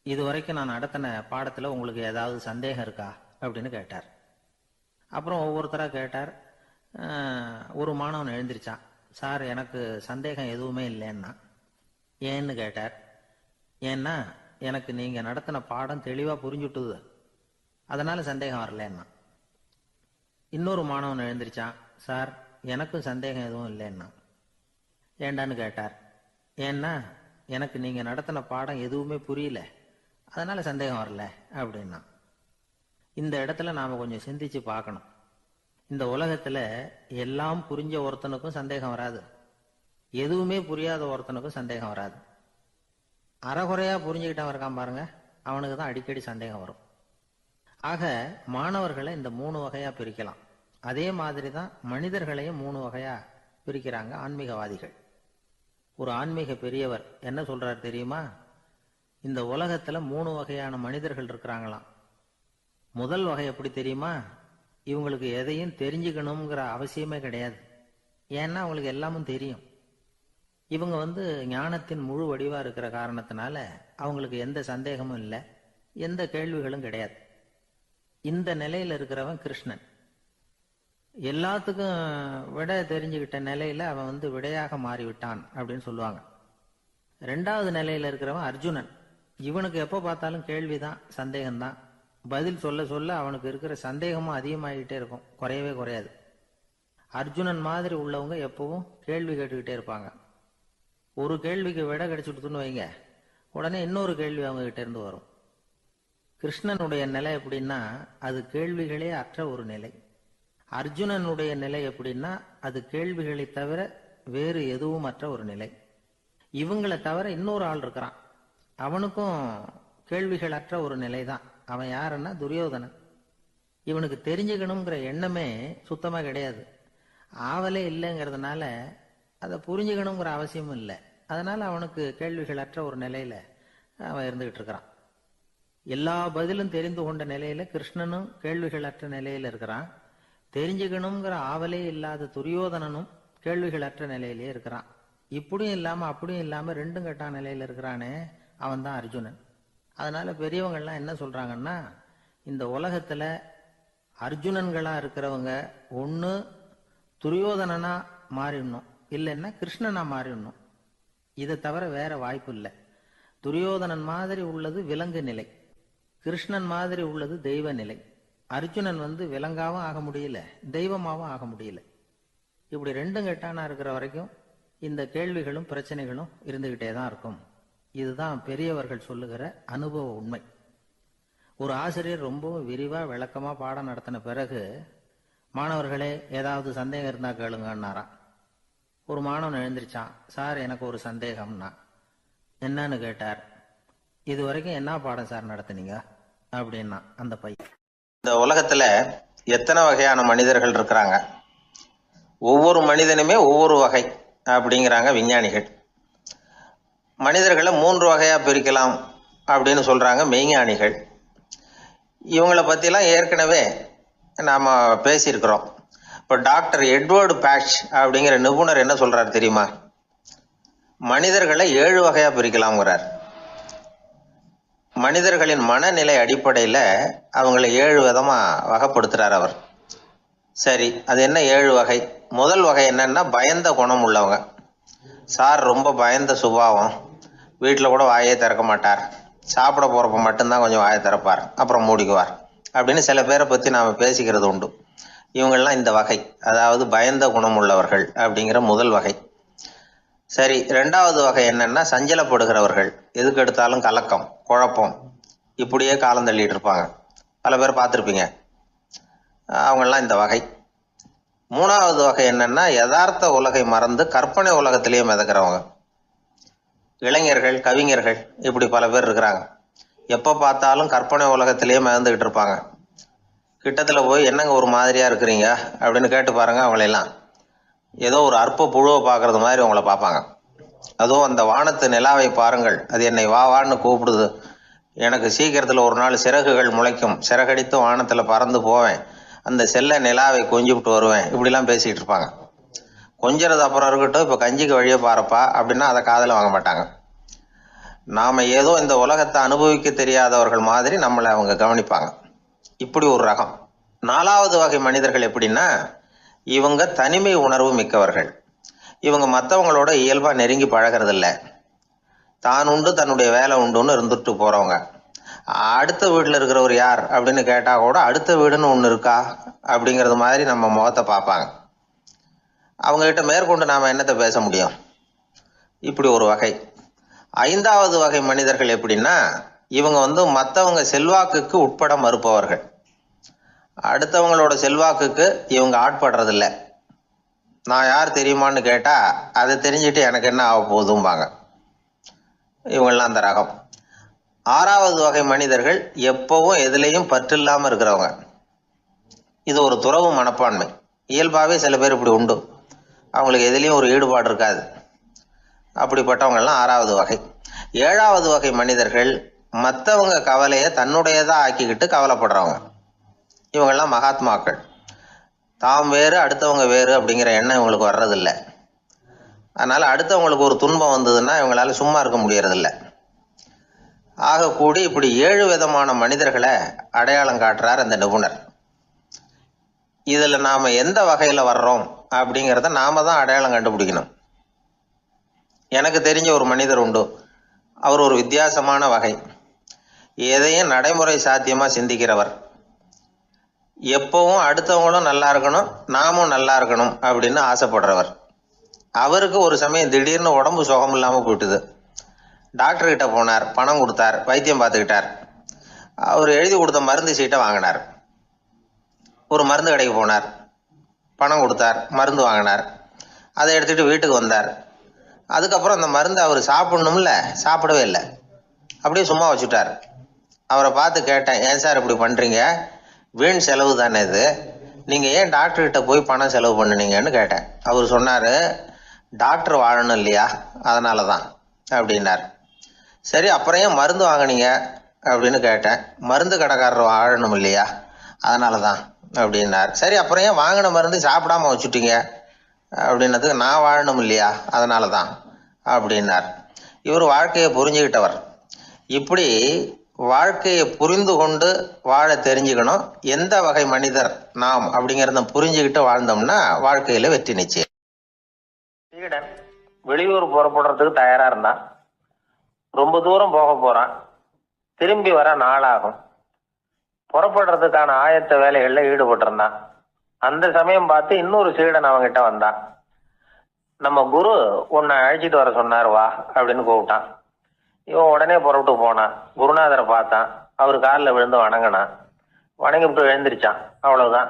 இதுவரைக்கும் நான் நடத்தின பாடத்தில் உங்களுக்கு ஏதாவது சந்தேகம் இருக்கா அப்படின்னு கேட்டார். அப்புறம் ஒவ்வொருத்தராக கேட்டார். ஒரு மாணவன் எழுந்திருச்சான். சார், எனக்கு சந்தேகம் எதுவுமே இல்லைன்னா. ஏன்னு கேட்டார். ஏன்னா எனக்கு நீங்கள் நடத்தின பாடம் தெளிவாக புரிஞ்சுட்டுது, அதனால சந்தேகம் வரலன்னா. இன்னொரு மாணவன் எழுந்திருச்சான். சார், எனக்கும் சந்தேகம் எதுவும் இல்லைன்னா. ஏண்டான்னு கேட்டார். ஏன்னா எனக்கு நீங்கள் நடத்தின பாடம் எதுவுமே புரியல, அதனால சந்தேகம் வரல அப்படின்னா. இந்த இடத்துல நாம் கொஞ்சம் சிந்திச்சு பார்க்கணும். இந்த உலகத்தில் எல்லாம் புரிஞ்ச ஒருத்தனுக்கும் சந்தேகம் வராது, எதுவுமே புரியாத ஒருத்தனுக்கும் சந்தேகம் வராது. அறகுறையாக புரிஞ்சுக்கிட்டவன் இருக்கான் பாருங்க, அவனுக்கு தான் அடிக்கடி சந்தேகம் வரும். ஆக மாணவர்களை இந்த 3 வகையாக பிரிக்கலாம். அதே மாதிரி தான் மனிதர்களையும் 3 வகையாக பிரிக்கிறாங்க ஆன்மீகவாதிகள். ஒரு ஆன்மீக பெரியவர் என்ன சொல்றார் தெரியுமா? இந்த உலகத்தில் 3 வகையான மனிதர்கள் இருக்கிறாங்களாம். முதல் வகை எப்படி தெரியுமா? இவங்களுக்கு எதையும் தெரிஞ்சுக்கணுங்கிற அவசியமே கிடையாது. ஏன்னா அவங்களுக்கு எல்லாமும் தெரியும். இவங்க ஞானத்தின் முழு வடிவா இருக்கிற காரணத்தினால அவங்களுக்கு எந்த சந்தேகமும் இல்லை, எந்த கேள்விகளும் கிடையாது. இந்த நிலையில இருக்கிறவன் கிருஷ்ணன். எல்லாத்துக்கும் விட தெரிஞ்சுக்கிட்ட நிலையில அவன் விடையாக மாறிவிட்டான் அப்படின்னு சொல்லுவாங்க. 2வது நிலையில இருக்கிறவன் அர்ஜுனன். இவனுக்கு எப்போ பார்த்தாலும் கேள்விதான், சந்தேகம்தான். பதில் சொல்ல சொல்ல அவனுக்கு இருக்கிற சந்தேகமும் அதிகமாகிட்டே இருக்கும், குறையவே குறையாது. அர்ஜுனன் மாதிரி உள்ளவங்க எப்பவும் கேள்வி கேட்டுக்கிட்டே இருப்பாங்க. ஒரு கேள்விக்கு விட கிடைச்சுட்டுன்னு வைங்க, உடனே இன்னொரு கேள்வி அவங்க கிட்ட இருந்து வரும். கிருஷ்ணனுடைய நிலை எப்படின்னா, அது கேள்விகளே அற்ற ஒரு நிலை. அர்ஜுனனுடைய நிலை எப்படின்னா, அது கேள்விகளை தவிர வேறு எதுவும் அற்ற ஒரு நிலை. இவங்களை தவிர இன்னொரு ஆள் இருக்கிறான், அவனுக்கும் கேள்விகள் அற்ற ஒரு நிலை தான். அவன் யாருன்னா துரியோதனன். இவனுக்கு தெரிஞ்சுக்கணுங்கிற எண்ணமே சுத்தமாக கிடையாது. ஆவலே இல்லைங்கிறதுனால அதை புரிஞ்சுக்கணுங்கிற அவசியமும் இல்லை. அதனால அவனுக்கு கேள்விகள் அற்ற ஒரு நிலையில அவன் இருந்துகிட்டு இருக்கிறான். எல்லா பதிலும் தெரிந்து கொண்ட நிலையில கிருஷ்ணனும் கேள்விகள் அற்ற நிலையில இருக்கிறான். தெரிஞ்சுக்கணுங்கிற ஆவலே இல்லாத துரியோதனனும் கேள்விகள் அற்ற நிலையிலே இருக்கிறான். இப்படியும் இல்லாம அப்படியும் இல்லாம 2ம் கெட்டான் நிலையில இருக்கிறானே, அவன் தான் அர்ஜுனன். அதனால பெரியவங்கள்லாம் என்ன சொல்றாங்கன்னா, இந்த உலகத்துல அர்ஜுனன்களா இருக்கிறவங்க ஒன்று துரியோதனனா மாறிடணும், இல்லைன்னா கிருஷ்ணனா மாறிடணும். இதை தவிர வேற வாய்ப்பு இல்லை. துரியோதனன் மாதிரி உள்ளது விலங்கு நிலை, கிருஷ்ணன் மாதிரி உள்ளது தெய்வ நிலை. அர்ஜுனன் விலங்காவும் ஆக முடியல, தெய்வமாவும் ஆக முடியல. இப்படி 2ம் கெட்டானா இருக்கிற வரைக்கும் இந்த கேள்விகளும் பிரச்சனைகளும் இருந்துகிட்டே தான் இருக்கும். இதுதான் பெரியவர்கள் சொல்லுகிற அனுபவ உண்மை. ஒரு ஆசிரியர் ரொம்பவும் விரிவா விளக்கமா பாடம் நடத்தின பிறகு, மாணவர்களே ஏதாவது சந்தேகம் இருந்தா கேளுங்கன்னாராம். ஒரு மாணவன் எழுந்திருச்சான். சார், எனக்கு ஒரு சந்தேகம்னா. என்னன்னு கேட்டார். இது வரைக்கும் என்ன பாடம் சார் நடத்துனீங்க அப்படின்னா அந்த பையன். இந்த உலகத்துல எத்தனை வகையான மனிதர்கள் இருக்கிறாங்க, ஒவ்வொரு மனிதனுமே ஒவ்வொரு வகை அப்படிங்கிறாங்க விஞ்ஞானிகள். மனிதர்களை 3 வகையா பிரிக்கலாம் அப்படின்னு சொல்றாங்க மெய்ஞானிகள். இவங்களை பத்திலாம் ஏற்கனவே நாம பேசியிருக்கிறோம். இப்போ டாக்டர் எட்வர்டு பேட்ச் அப்படிங்கிற நிபுணர் என்ன சொல்றாரு தெரியுமா? மனிதர்களை 7 வகையா பிரிக்கலாம்ங்கிறார். மனிதர்களின் மனநிலை அடிப்படையில அவங்களை 7 விதமா வகைப்படுத்துறார் அவர். சரி, அது என்ன 7 வகை? முதல் வகை என்னன்னா, பயந்த குணம் உள்ளவங்க. சார் ரொம்ப பயந்த சுபாவம், வீட்டில் கூட வாயே திறக்க மாட்டார், சாப்பிட போறப்ப மட்டும்தான் கொஞ்சம் வாயை திறப்பார், அப்புறம் மூடிக்குவார் அப்படின்னு சில பேரை பத்தி நாம பேசிக்கிறது உண்டு. இவங்கெல்லாம் இந்த வகை, அதாவது பயந்த குணம் உள்ளவர்கள் அப்படிங்கிற முதல் வகை. சரி, 2வது வகை என்னன்னா, சஞ்சலப்படுகிறவர்கள். எதுக்கு எடுத்தாலும் கலக்கம், குழப்பம், இப்படியே காலம் தள்ளிட்டு இருப்பாங்க. பல பேர் பார்த்துருப்பீங்க. அவங்கெல்லாம் இந்த வகை. 3வது வகை என்னன்னா, யதார்த்த உலகை மறந்து கற்பனை உலகத்திலேயே மிதக்கிறவங்க. இளைஞர்கள், கவிஞர்கள், இப்படி பல பேர் இருக்கிறாங்க. எப்போ பார்த்தாலும் கற்பனை உலகத்திலேயே மிதந்துக்கிட்டு இருப்பாங்க. கிட்டத்தில் போய் என்னங்க ஒரு மாதிரியா இருக்கிறீங்க அப்படின்னு கேட்டு பாருங்க, அவங்களெல்லாம் ஏதோ ஒரு அற்ப புழுவை பார்க்கறது மாதிரி அவங்கள பார்ப்பாங்க. அதுவும் அந்த வானத்து நிலாவை பாருங்கள், அது என்னை வா வான்னு கூப்பிடுது, எனக்கு சீக்கிரத்தில் ஒரு நாள் சிறகுகள் முளைக்கும், சிறகடித்து வானத்தில் பறந்து போவேன், அந்த செல்ல நிலாவை கொஞ்சிவிட்டு வருவேன், இப்படிலாம் பேசிக்கிட்டு இருப்பாங்க. கொஞ்சிறது அப்புறம் இருக்கட்டும், இப்போ கஞ்சிக்கு வழியே பாருப்பா அப்படின்னா அதை காதில் வாங்க மாட்டாங்க. நாம் ஏதோ இந்த உலகத்தை அனுபவிக்க தெரியாதவர்கள் மாதிரி நம்மளை அவங்க கவனிப்பாங்க. இப்படி ஒரு ரகம். 4வது வகை மனிதர்கள் எப்படின்னா, இவங்க தனிமை உணர்வு மிக்கவர்கள். இவங்க மற்றவங்களோட இயல்பா நெருங்கி பழகிறதில்ல, தான் உண்டு தன்னுடைய வேலை உண்டுன்னு இருந்துட்டு போறவங்க. அடுத்த வீட்டில் இருக்கிறவர் யார் அப்படின்னு கேட்டா கூட அடுத்த வீடுன்னு ஒன்று இருக்கா அப்படிங்கிறது மாதிரி நம்ம முகத்தை பார்ப்பாங்க. அவங்க கிட்ட மேற்கொண்டு நாம என்னத்தை பேச முடியும்? இப்படி ஒரு வகை. 5வது வகை மனிதர்கள் எப்படின்னா, இவங்க மற்றவங்க செல்வாக்குக்கு உட்பட மறுப்பவர்கள். அடுத்தவங்களோட செல்வாக்குக்கு இவங்க ஆட்படுறதில்ல. நான் யார் தெரியுமான்னு கேட்டா அதை தெரிஞ்சுட்டு எனக்கு என்ன ஆக போகுதும்பாங்க. இவங்கெல்லாம் அந்த ரகம். 6வது வகை மனிதர்கள் எப்பவும் எதுலேயும் பற்றில்லாம இருக்கிறவங்க. இது ஒரு துறவு மனப்பான்மை. இயல்பாகவே சில பேர் இப்படி உண்டு, அவங்களுக்கு எதுலேயும் ஒரு ஈடுபாடு இருக்காது. அப்படிப்பட்டவங்கெல்லாம் 6வது வகை. 7வது வகை மனிதர்கள் மற்றவங்க கவலையை தன்னுடையதா ஆக்கிக்கிட்டு கவலைப்படுறவங்க. இவங்கெல்லாம் மகாத்மாக்கள். தாம் வேறு அடுத்தவங்க வேறு அப்படிங்கிற எண்ணம் இவங்களுக்கு வர்றதில்லை. அதனால அடுத்தவங்களுக்கு ஒரு துன்பம் வந்ததுன்னா இவங்களால சும்மா இருக்க முடியறதில்ல. ஆக கூடி இப்படி 7 விதமான மனிதர்களை அடையாளம் காட்டுறார் அந்த நிபுணர். இதுல நாம எந்த வகையில வர்றோம் அப்படிங்கிறத நாம தான் அடையாளம் கண்டுபிடிக்கணும். எனக்கு தெரிஞ்ச ஒரு மனிதர் உண்டு. அவர் ஒரு வித்தியாசமான வகை. எதையும் நடைமுறை சாத்தியமா சிந்திக்கிறவர். எப்பவும் அடுத்தவங்களும் நல்லா இருக்கணும், நாமும் நல்லா இருக்கணும் அப்படின்னு ஆசைப்படுறவர். அவருக்கு ஒரு சமயம் திடீர்னு உடம்பு சுகம் இல்லாம போயிட்டுது. டாக்டர் கிட்ட போனார், பணம் கொடுத்தார், வைத்தியம் பார்த்துக்கிட்டார். அவர் எழுதி கொடுத்த மருந்து சீட்டை வாங்கினார். ஒரு மருந்து கடைக்கு போனார், பணம் கொடுத்தார், மருந்து வாங்கினார். அதை எடுத்துட்டு வீட்டுக்கு வந்தார். அதுக்கப்புறம் அந்த மருந்து அவர் சாப்பிடணும்ல, சாப்பிடவே இல்லை, அப்படியே சும்மா வச்சுட்டார். அவரை பார்த்து கேட்டேன், ஏன் சார் இப்படி பண்றீங்க, வீண் செலவு தானே இது, நீங்க ஏன் டாக்டர்கிட்ட போய் பணம் செலவு பண்ணுனீங்கன்னு கேட்டேன். அவர் சொன்னாரு, டாக்டர் வாழணும் இல்லையா, அதனாலதான் அப்படின்னார். சரி, அப்புறம் ஏன் மருந்து வாங்கினீங்க அப்படின்னு கேட்டேன். மருந்து கடைக்காரர் வாழணும் இல்லையா, அதனாலதான் அப்படின்னார். சரி, அப்புறம் ஏன் வாங்கின மருந்து சாப்பிடாம வச்சுட்டீங்க அப்படின்னதுக்கு, நான் வாழணும் இல்லையா அதனாலதான் அப்படின்னார். இவர் வாழ்க்கையை புரிஞ்சுக்கிட்டவர். இப்படி வாழ்க்கையை புரிந்து கொண்டு வாழ தெரிஞ்சுக்கணும். எந்த வகை மனிதர் நாம் அப்படிங்கிறத புரிஞ்சுக்கிட்டு வாழ்ந்தோம்னா வாழ்க்கையில வெற்றி நிச்சயம். சீடன் வெளியூர் புறப்படுறதுக்கு தயாரா இருந்தான். ரொம்ப தூரம் போக போறான். திரும்பி வர நாளாகும். புறப்படுறதுக்கான ஆயத்த வேலைகள்ல ஈடுபட்டிருந்தான். அந்த சமயம் பார்த்து இன்னொரு சீடன் அவங்கிட்ட வந்தான். நம்ம குரு உன்னை அழைச்சிட்டு வர சொன்னார், வா அப்படின்னு கூப்பிட்டான். இவன் உடனே புறப்பட்டு போனான். குருநாதரை பார்த்தான். அவர் காலில் விழுந்து வணங்கினான். வணங்கிவிட்டு எழுந்திரிச்சான். அவ்வளவுதான்.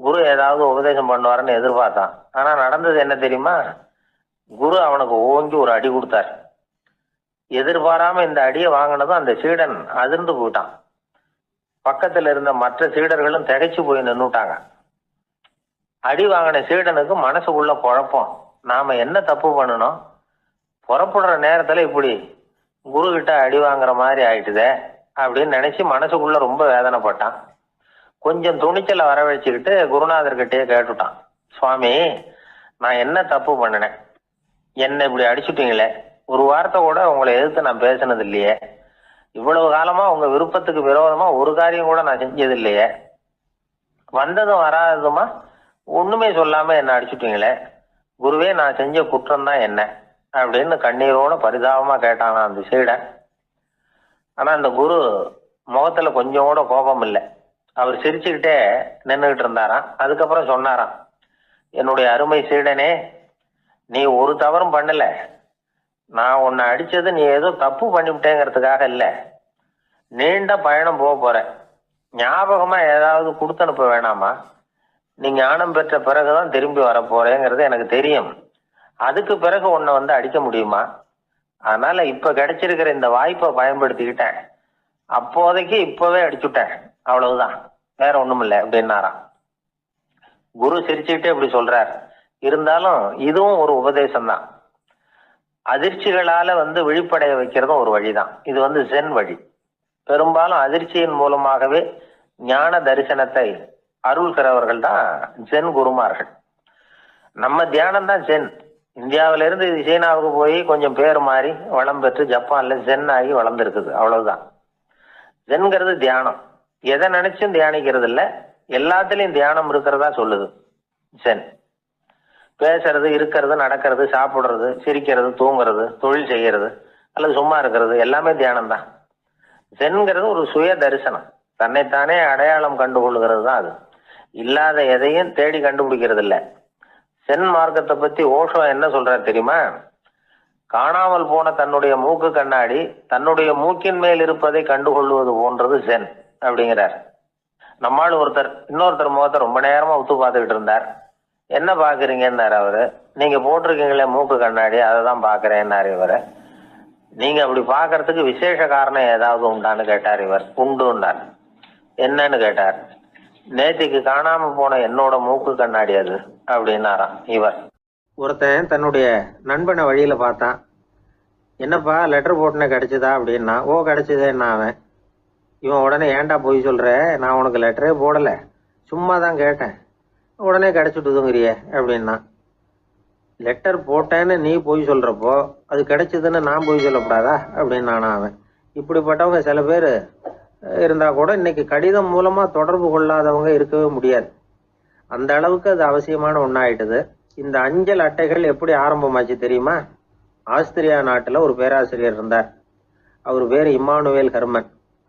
குரு ஏதாவது உபதேசம் பண்ணுவாருன்னு எதிர்பார்த்தான். ஆனா நடந்தது என்ன தெரியுமா? குரு அவனுக்கு ஓங்கி ஒரு அடி கொடுத்தார். எதிர்பாராம இந்த அடியை வாங்கினதும் அந்த சீடன் அதிர்ந்து போயிட்டான். பக்கத்துல இருந்த மற்ற சீடர்களும் திகைச்சு போய் நின்னுட்டாங்க. அடி வாங்கின சீடனுக்கு மனசுக்குள்ள குழப்பம். நாம என்ன தப்பு பண்ணணும், புறப்படுற நேரத்துல இப்படி குரு கிட்ட அடி வாங்குற மாதிரி ஆயிட்டுதே அப்படின்னு நினைச்சு மனசுக்குள்ள ரொம்ப வேதனைப்பட்டான். கொஞ்சம் துணிச்சலை வரவழைச்சுக்கிட்டு குருநாதர்கிட்டயே கேட்டுட்டான், சுவாமி நான் என்ன தப்பு பண்ணினேன், என்ன இப்படி அடிச்சுட்டீங்களே, ஒரு வார்த்தை கூட உங்களை எதிர்த்து நான் பேசினது இல்லையே, இவ்வளவு காலமா உங்க விருப்பத்துக்கு விரோதமா ஒரு காரியம் கூட நான் செஞ்சது இல்லையே, வந்ததும் வராததுமா ஒண்ணுமே சொல்லாம என்ன அடிச்சுட்டீங்களே, குருவே நான் செஞ்ச குற்றம் தான் என்ன அப்படின்னு கண்ணீரோட பரிதாபமா கேட்டானா அந்த சீடன். ஆனா அந்த குரு முகத்துல கொஞ்சம் கூட கோபம் இல்லை. அவர் சிரிச்சுக்கிட்டே நின்றுகிட்டு இருந்தாராம். அதுக்கப்புறம் சொன்னாராம், என்னுடைய அருமை சீடனே, நீ ஒரு தவறும் பண்ணல, நான் உன்னை அடிச்சது நீ ஏதோ தப்பு பண்ணிவிட்டேங்கிறதுக்காக இல்லை, நீண்ட பயணம் போக போற, ஞாபகமா ஏதாவது கொடுத்து அனுப்ப வேணாமா, நீ ஞானம் பெற்ற பிறகுதான் திரும்பி வர போறேங்கிறது எனக்கு தெரியும், அதுக்கு பிறகு உன்னை வந்து அடிக்க முடியுமா, அதனால இப்ப கிடைச்சிருக்கிற இந்த வாய்ப்பை பயன்படுத்திக்கிட்டேன், அப்போதைக்கு இப்பவே அடிச்சுட்டேன், அவ்வளவுதான், வேற ஒண்ணும் இல்லை அப்படின்னாராம். குரு சிரிச்சுக்கிட்டே இப்படி சொல்றார். இருந்தாலும் இதுவும் ஒரு உபதேசம் தான். அதிர்ச்சிகளால வந்து விழிப்படைய வைக்கிறதும் ஒரு வழிதான். இது வந்து ஜென் வழி. பெரும்பாலும் அதிர்ச்சியின் மூலமாகவே ஞான தரிசனத்தை அருள்கிறவர்கள் தான் ஜென் குருமார்கள். நம்ம தியானம் தான் ஜென். இந்தியாவில இருந்து இது சீனாவுக்கு போய் கொஞ்சம் பேர் மாறி வளம் பெற்று ஜப்பான்ல ஜென் ஆகி வளர்ந்துருக்குது, அவ்வளவுதான். ஜென்கிறது தியானம். எதை நினைச்சும் தியானிக்கிறது இல்லை, எல்லாத்துலயும் தியானம் இருக்கிறதா சொல்லுது ஜென். பேசுறது, இருக்கிறது, நடக்கிறது, சாப்பிடுறது, சிரிக்கிறது, தூங்குறது, தொழில் செய்யறது அல்லது சும்மா இருக்கிறது எல்லாமே தியானம் தான். ஜென்கிறது ஒரு சுய தரிசனம், தன்னைத்தானே அடையாளம் கண்டுகொள்ளுகிறது தான் அது. இல்லாத எதையும் தேடி கண்டுபிடிக்கிறது இல்லை. சென் மார்க்கத்தை பத்தி ஓஷோ என்ன சொல்றாரு தெரியுமா? காணாமல் போன தன்னுடைய மூக்கு கண்ணாடி தன்னுடைய மூக்கின் மேல் இருப்பதை கண்டுகொள்வது போன்றது சென் அப்படிங்கிறார். நம்மால் இன்னொருத்தர் முகத்தை ரொம்ப நேரமா உத்து பார்த்துக்கிட்டு இருந்தார். என்ன பாக்குறீங்கன்னாரு அவரு. நீங்க போட்டிருக்கீங்களே மூக்கு கண்ணாடி, அதை தான் பாக்குறேன்னாரு இவரு. நீங்க அப்படி பாக்குறதுக்கு விசேஷ காரணம் ஏதாவது உண்டான்னு கேட்டார் இவர். உண்டுன்னார். என்னன்னு கேட்டார். நேத்திக்கு காணாம போன என்னோட மூக்கு கண்ணாடி அது அப்படின்னாராம் இவர். ஒருத்தன் தன்னுடைய நண்பனை வழியில பார்த்தான். என்னப்பா லெட்டர் போட்டுனே கிடைச்சதா அப்படின்னா. ஓ கிடைச்சதேன்னா அவன். இவன் உடனே ஏன்டா போய் சொல்ற, நான் உனக்கு லெட்டரே போடல, சும்மா தான் கேட்டேன், உடனே கிடைச்சிட்டுதுங்கிறிய அப்படின்னா. லெட்டர் போட்டேன்னு நீ போய் சொல்றப்போ அது கிடைச்சதுன்னு நான் போய் சொல்லக்கூடாதா அப்படின்னானா அவன். இப்படிப்பட்டவங்க சில பேர் இருந்தா கூட இன்னைக்கு கடிதம் மூலமா தொடர்பு கொள்ளாதவங்க இருக்கவே முடியாது. அந்த அளவுக்கு அது அவசியமான ஒன்னாயிட்டுது. இந்த அஞ்சல் அட்டைகள் எப்படி ஆரம்பமாச்சு தெரியுமா? ஆஸ்திரியா நாட்டுல ஒரு பேராசிரியர் இருந்தார். அவர் பேர் இம்மானுவேல் ஹெர்மன்.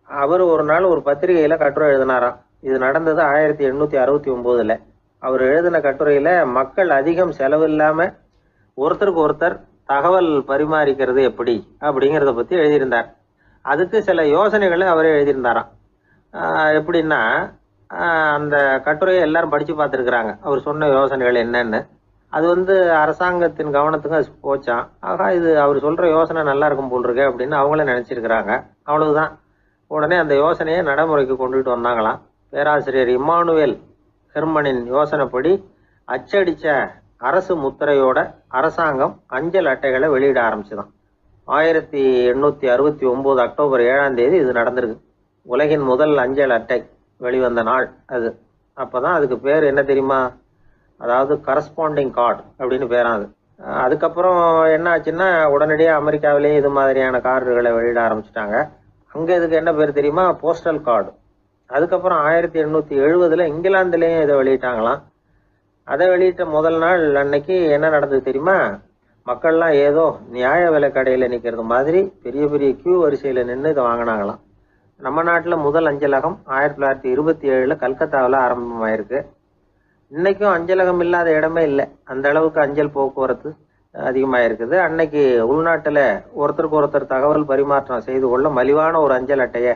அவர் ஒரு நாள் ஒரு பத்திரிகையில கட்டுரை எழுதினாராம். இது நடந்தது 1869. அவர் எழுதின கட்டுரையில மக்கள் அதிகம் செலவில்லாம ஒருத்தருக்கு ஒருத்தர் தகவல் பரிமாறிக்கிறது எப்படி அப்படிங்கிறத பத்தி எழுதியிருந்தார். அதுக்கு சில யோசனைகளை அவரே எழுதியிருந்தாராம். எப்படின்னா, அந்த கட்டுரையை எல்லாரும் படிச்சு பார்த்துருக்குறாங்க. அவர் சொன்ன யோசனைகள் என்னன்னு. அது அரசாங்கத்தின் கவனத்துக்கு அது போச்சான். ஆகா, இது அவர் சொல்ற யோசனை நல்லா இருக்கும் போல் இருக்கு அப்படின்னு அவங்களே நினைச்சிருக்கிறாங்க. அவ்வளவுதான். உடனே அந்த யோசனையை நடைமுறைக்கு கொண்டுட்டு வந்தாங்களாம். பேராசிரியர் இம்மானுவேல் ஹெர்மனின் யோசனைப்படி அச்சடிச்ச அரசு முத்திரையோட அரசாங்கம் அஞ்சல் அட்டைகளை வெளியிட ஆரம்பிச்சுதான். 1869 அக்டோபர் 7ஆம் தேதி இது நடந்திருக்கு. உலகின் முதல் அஞ்சல் அட்டை வெளிவந்த நாள் அது. அப்பதான் அதுக்கு பேர் என்ன தெரியுமா? அதாவது கரஸ்பாண்டிங் கார்டு அப்படின்னு பேராது. அதுக்கப்புறம் என்ன ஆச்சுன்னா, உடனடியாக அமெரிக்காவிலேயே இது மாதிரியான கார்டுகளை வெளியிட ஆரம்பிச்சிட்டாங்க. அங்க இதுக்கு என்ன பேர் தெரியுமா? Postal card. அதுக்கப்புறம் 1870 இங்கிலாந்துலேயும் இதை வெளியிட்டாங்களாம். அதை வெளியிட்ட முதல் நாள் அன்னைக்கு என்ன நடந்தது தெரியுமா? மக்கள்லாம் ஏதோ நியாய விலை கடையில் நிற்கிறது மாதிரி பெரிய பெரிய கியூ வரிசையில் நின்று இதை வாங்கினாங்களாம். நம்ம நாட்டில் முதல் அஞ்சலகம் 1927 கல்கத்தாவில் ஆரம்பமாயிருக்கு. இன்னைக்கும் அஞ்சலகம் இல்லாத இடமே இல்லை. அந்த அளவுக்கு அஞ்சல் போக்குவரத்து அதிகமாயிருக்குது. அன்னைக்கு உள்நாட்டில் ஒருத்தருக்கு ஒருத்தர் தகவல் பரிமாற்றம் செய்து கொள்ள மலிவான ஒரு அஞ்சல் அட்டையை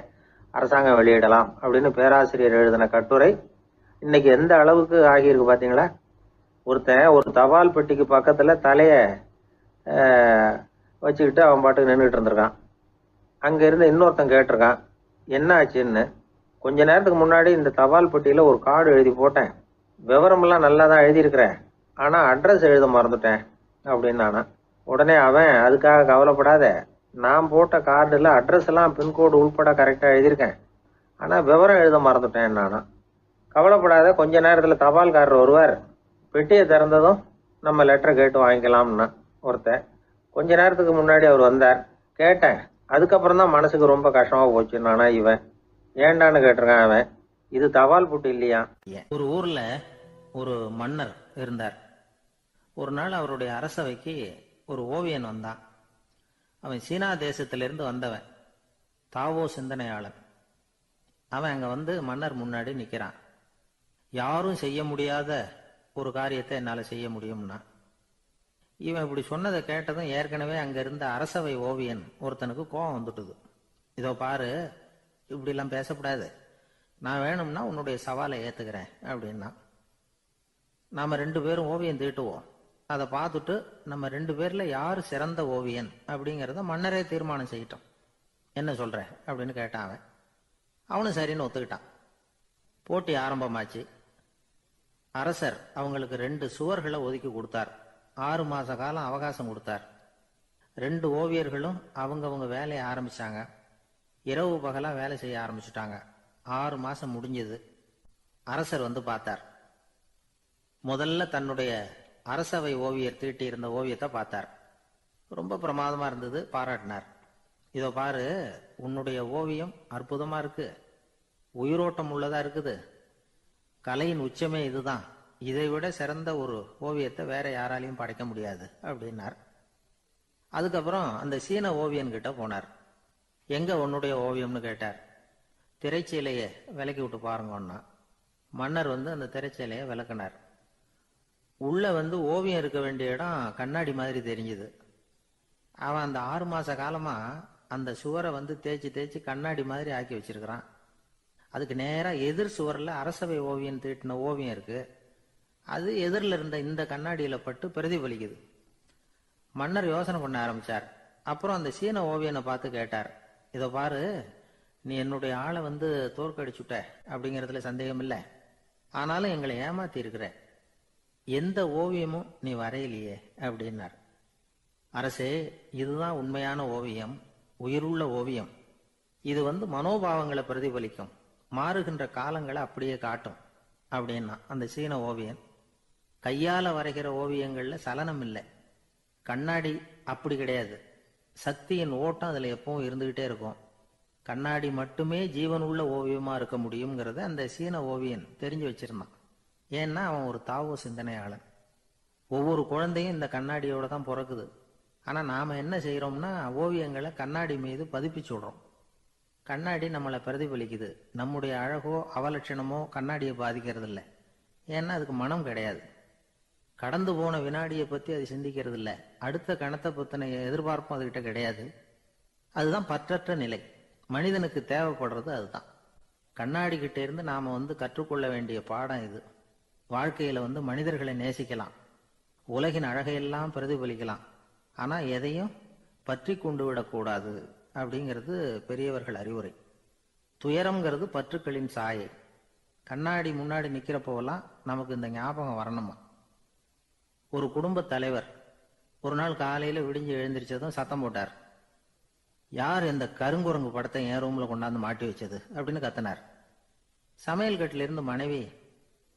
அரசாங்கம் வெளியிடலாம் அப்படின்னு பேராசிரியர் எழுதின கட்டுரை இன்னைக்கு எந்த அளவுக்கு ஆகியிருக்கு பாத்தீங்களா? ஒருத்தன் ஒரு தபால் பெட்டிக்கு பக்கத்துல தலைய வச்சுக்கிட்டு அவன் பாட்டுக்கு நின்றுட்டு இருந்திருக்கான். அங்கே இருந்த இன்னொருத்தன் கேட்டிருக்கான், என்ன ஆச்சுன்னு. கொஞ்ச நேரத்துக்கு முன்னாடி இந்த தபால் பெட்டியில் ஒரு கார்டு எழுதி போட்டேன், விவரமெல்லாம் நல்லா தான் எழுதியிருக்கிறேன், ஆனால் அட்ரஸ் எழுத மறந்துட்டேன் அப்படின்னு நானா. உடனே அவன், அதுக்காக கவலைப்படாத, நான் போட்ட கார்டில் அட்ரஸ் எல்லாம் பின்கோடு உள்பட கரெக்டாக எழுதியிருக்கேன், ஆனால் விவரம் எழுத மறந்துட்டேன் நானா. கவலைப்படாத, கொஞ்ச நேரத்தில் தபால்காரர் வருவார், பெட்டியை திறந்ததும் நம்ம லெட்டரை கேட்டு வாங்கிக்கலாம்னா ஒருத்தன். கொஞ்ச நேரத்துக்கு முன்னாடி அவர் வந்தார், கேட்டேன், அதுக்கப்புறம் தான் மனசுக்கு ரொம்ப கஷ்டமாக போச்சு நானா. இவன் ஏண்டான்னு கேட்டிருக்கான். அவன், இது தபால் புட்டு இல்லையா. ஒரு ஊர்ல ஒரு மன்னர் இருந்தார். ஒரு நாள் அவருடைய அரசவைக்கு ஒரு ஓவியன் வந்தான். அவன் சீனா தேசத்திலிருந்து வந்தவன், தாவோ சிந்தனையாளன். அவன் அங்க வந்து மன்னர் முன்னாடி நிக்கிறான். யாரும் செய்ய முடியாத ஒரு காரியத்தை என்னால செய்ய முடியும்னா. இவன் இப்படி சொன்னதை கேட்டதும் ஏற்கனவே அங்க இருந்த அரசவை ஓவியன் ஒருத்தனுக்கு கோபம் வந்துட்டுது. இதோ பாரு, இப்படி எல்லாம் பேசக்கூடாது, நான் வேணும்னா உன்னுடைய சவாலை ஏத்துக்கிறேன் அப்படின்னா. நாம 2 பேரும் ஓவியம் தீட்டுவோம், அதை பார்த்துட்டு நம்ம 2 பேர்ல யாரு சிறந்த ஓவியன் அப்படிங்கிறத மன்னரே தீர்மானம் செய்யட்டும், என்ன சொல்ற அப்படின்னு கேட்டான் அவன். அவனும் சரின்னு ஒத்துக்கிட்டான். போட்டி ஆரம்பமாச்சு. அரசர் அவங்களுக்கு 2 சுவர்களை ஒதுக்கி கொடுத்தார். 6 மாச காலம் அவகாசம் கொடுத்தார். 2 ஓவியர்களும் அவங்கவங்க வேலையை ஆரம்பிச்சாங்க. இரவு பகலா வேலை செய்ய ஆரம்பிச்சுட்டாங்க. 6 மாசம் முடிஞ்சது. அரசர் வந்து பார்த்தார். முதல்ல தன்னுடைய அரசவை ஓவியர் தீட்டி இருந்த ஓவியத்தை பார்த்தார். ரொம்ப பிரமாதமா இருந்தது, பாராட்டினார். இதோ பாரு, உன்னுடைய ஓவியம் அற்புதமா இருக்கு, உயிரோட்டம் உள்ளதா இருக்குது, கலையின் உச்சமே இதுதான், இதை விட சிறந்த ஒரு ஓவியத்தை வேற யாராலையும் படைக்க முடியாது அப்படின்னார். அதுக்கப்புறம் அந்த சீன ஓவியன் கிட்ட போனார். எங்க உன்னுடைய ஓவியம்னு கேட்டார். திரைச்சீலையை விலக்கி விட்டு பாருங்கன்னா. மன்னர் வந்து அந்த திரைச்சீலையை விளக்குனார். உள்ள வந்து ஓவியம் இருக்க வேண்டிய இடம் கண்ணாடி மாதிரி தெரிஞ்சுது. அவன் அந்த 6 மாச காலமா அந்த சுவரை வந்து தேய்ச்சி தேய்ச்சி கண்ணாடி மாதிரி ஆக்கி வச்சிருக்கிறான். அதுக்கு நேரா எதிர் சுவரில் அரசவை ஓவியன் தீட்டின ஓவியம் இருக்கு. அது எதிரில் இருந்த இந்த கண்ணாடியில பட்டு பிரதிபலிக்குது. மன்னர் யோசனை பண்ண ஆரம்பிச்சார். அப்புறம் அந்த சீன ஓவியனை பார்த்து கேட்டார், இதை பாரு, நீ என்னுடைய ஆளை வந்து தோற்கடிச்சுட்ட அப்படிங்கிறதுல சந்தேகம் இல்லை, ஆனாலும் எங்களை ஏமாத்தி இருக்கிற, எந்த ஓவியமும் நீ வரையிலையே அப்படின்னார். அரசே, இதுதான் உண்மையான ஓவியம், உயிருள்ள ஓவியம். இது வந்து மனோபாவங்களை பிரதிபலிக்கும், மாறுகின்ற காலங்களை அப்படியே காட்டும் அப்படின்னா அந்த சீன ஓவியன். கையால வரைகிற ஓவியங்கள்ல சலனம் இல்லை, கண்ணாடி அப்படி கிடையாது, சக்தியின் ஓட்டம் அதுல எப்பவும் இருந்துகிட்டே இருக்கும். கண்ணாடி மட்டுமே ஜீவனுள்ள ஓவியமா இருக்க முடியுங்கிறத அந்த சீன ஓவியன் தெரிஞ்சு வச்சிருந்தான். ஏன்னா அவன் ஒரு தாவோ சிந்தனையாளன். ஒவ்வொரு குழந்தையும் இந்த கண்ணாடியோட தான் பிறக்குது. ஆனா நாம என்ன செய்யறோம்னா ஓவியங்களை கண்ணாடி மீது பதிப்பிச்சு விடுறோம். கண்ணாடி நம்மளை பிரதிபலிக்குது. நம்முடைய அழகோ அவலட்சணமோ கண்ணாடியை பாதிக்கிறது இல்லை. ஏன்னா அதுக்கு மனம் கிடையாது. கடந்து போன வினாடியை பத்தி அது சிந்திக்கிறது இல்லை. அடுத்த கணத்தை பத்தின எதிர்பார்ப்பும் அதுகிட்ட கிடையாது. அதுதான் பற்றற்ற நிலை. மனிதனுக்கு தேவைப்படுறது அதுதான். கண்ணாடி கிட்ட இருந்து நாம வந்து கற்றுக்கொள்ள வேண்டிய பாடம் இது. வாழ்க்கையில வந்து மனிதர்களை நேசிக்கலாம், உலகின் அழகையெல்லாம் பிரதிபலிக்கலாம், ஆனா எதையும் பற்றி கொண்டு விடக்கூடாது அப்படிங்கிறது பெரியவர்கள் அறிவுரை. துயரம்ங்கிறது பற்றுக்களின் சாயை. கண்ணாடி முன்னாடி நிக்கிறப்போவெல்லாம் நமக்கு இந்த ஞாபகம் வரணுமா. ஒரு குடும்ப தலைவர் ஒரு நாள் காலையில விடிஞ்சு எழுந்திரிச்சதும் சத்தம் போட்டார். யார் இந்த கருங்குரங்கு படத்தை என் ரூம்ல கொண்டாந்து மாட்டி வச்சது அப்படின்னு கத்தினார். சமையல் கட்டில இருந்து மனைவி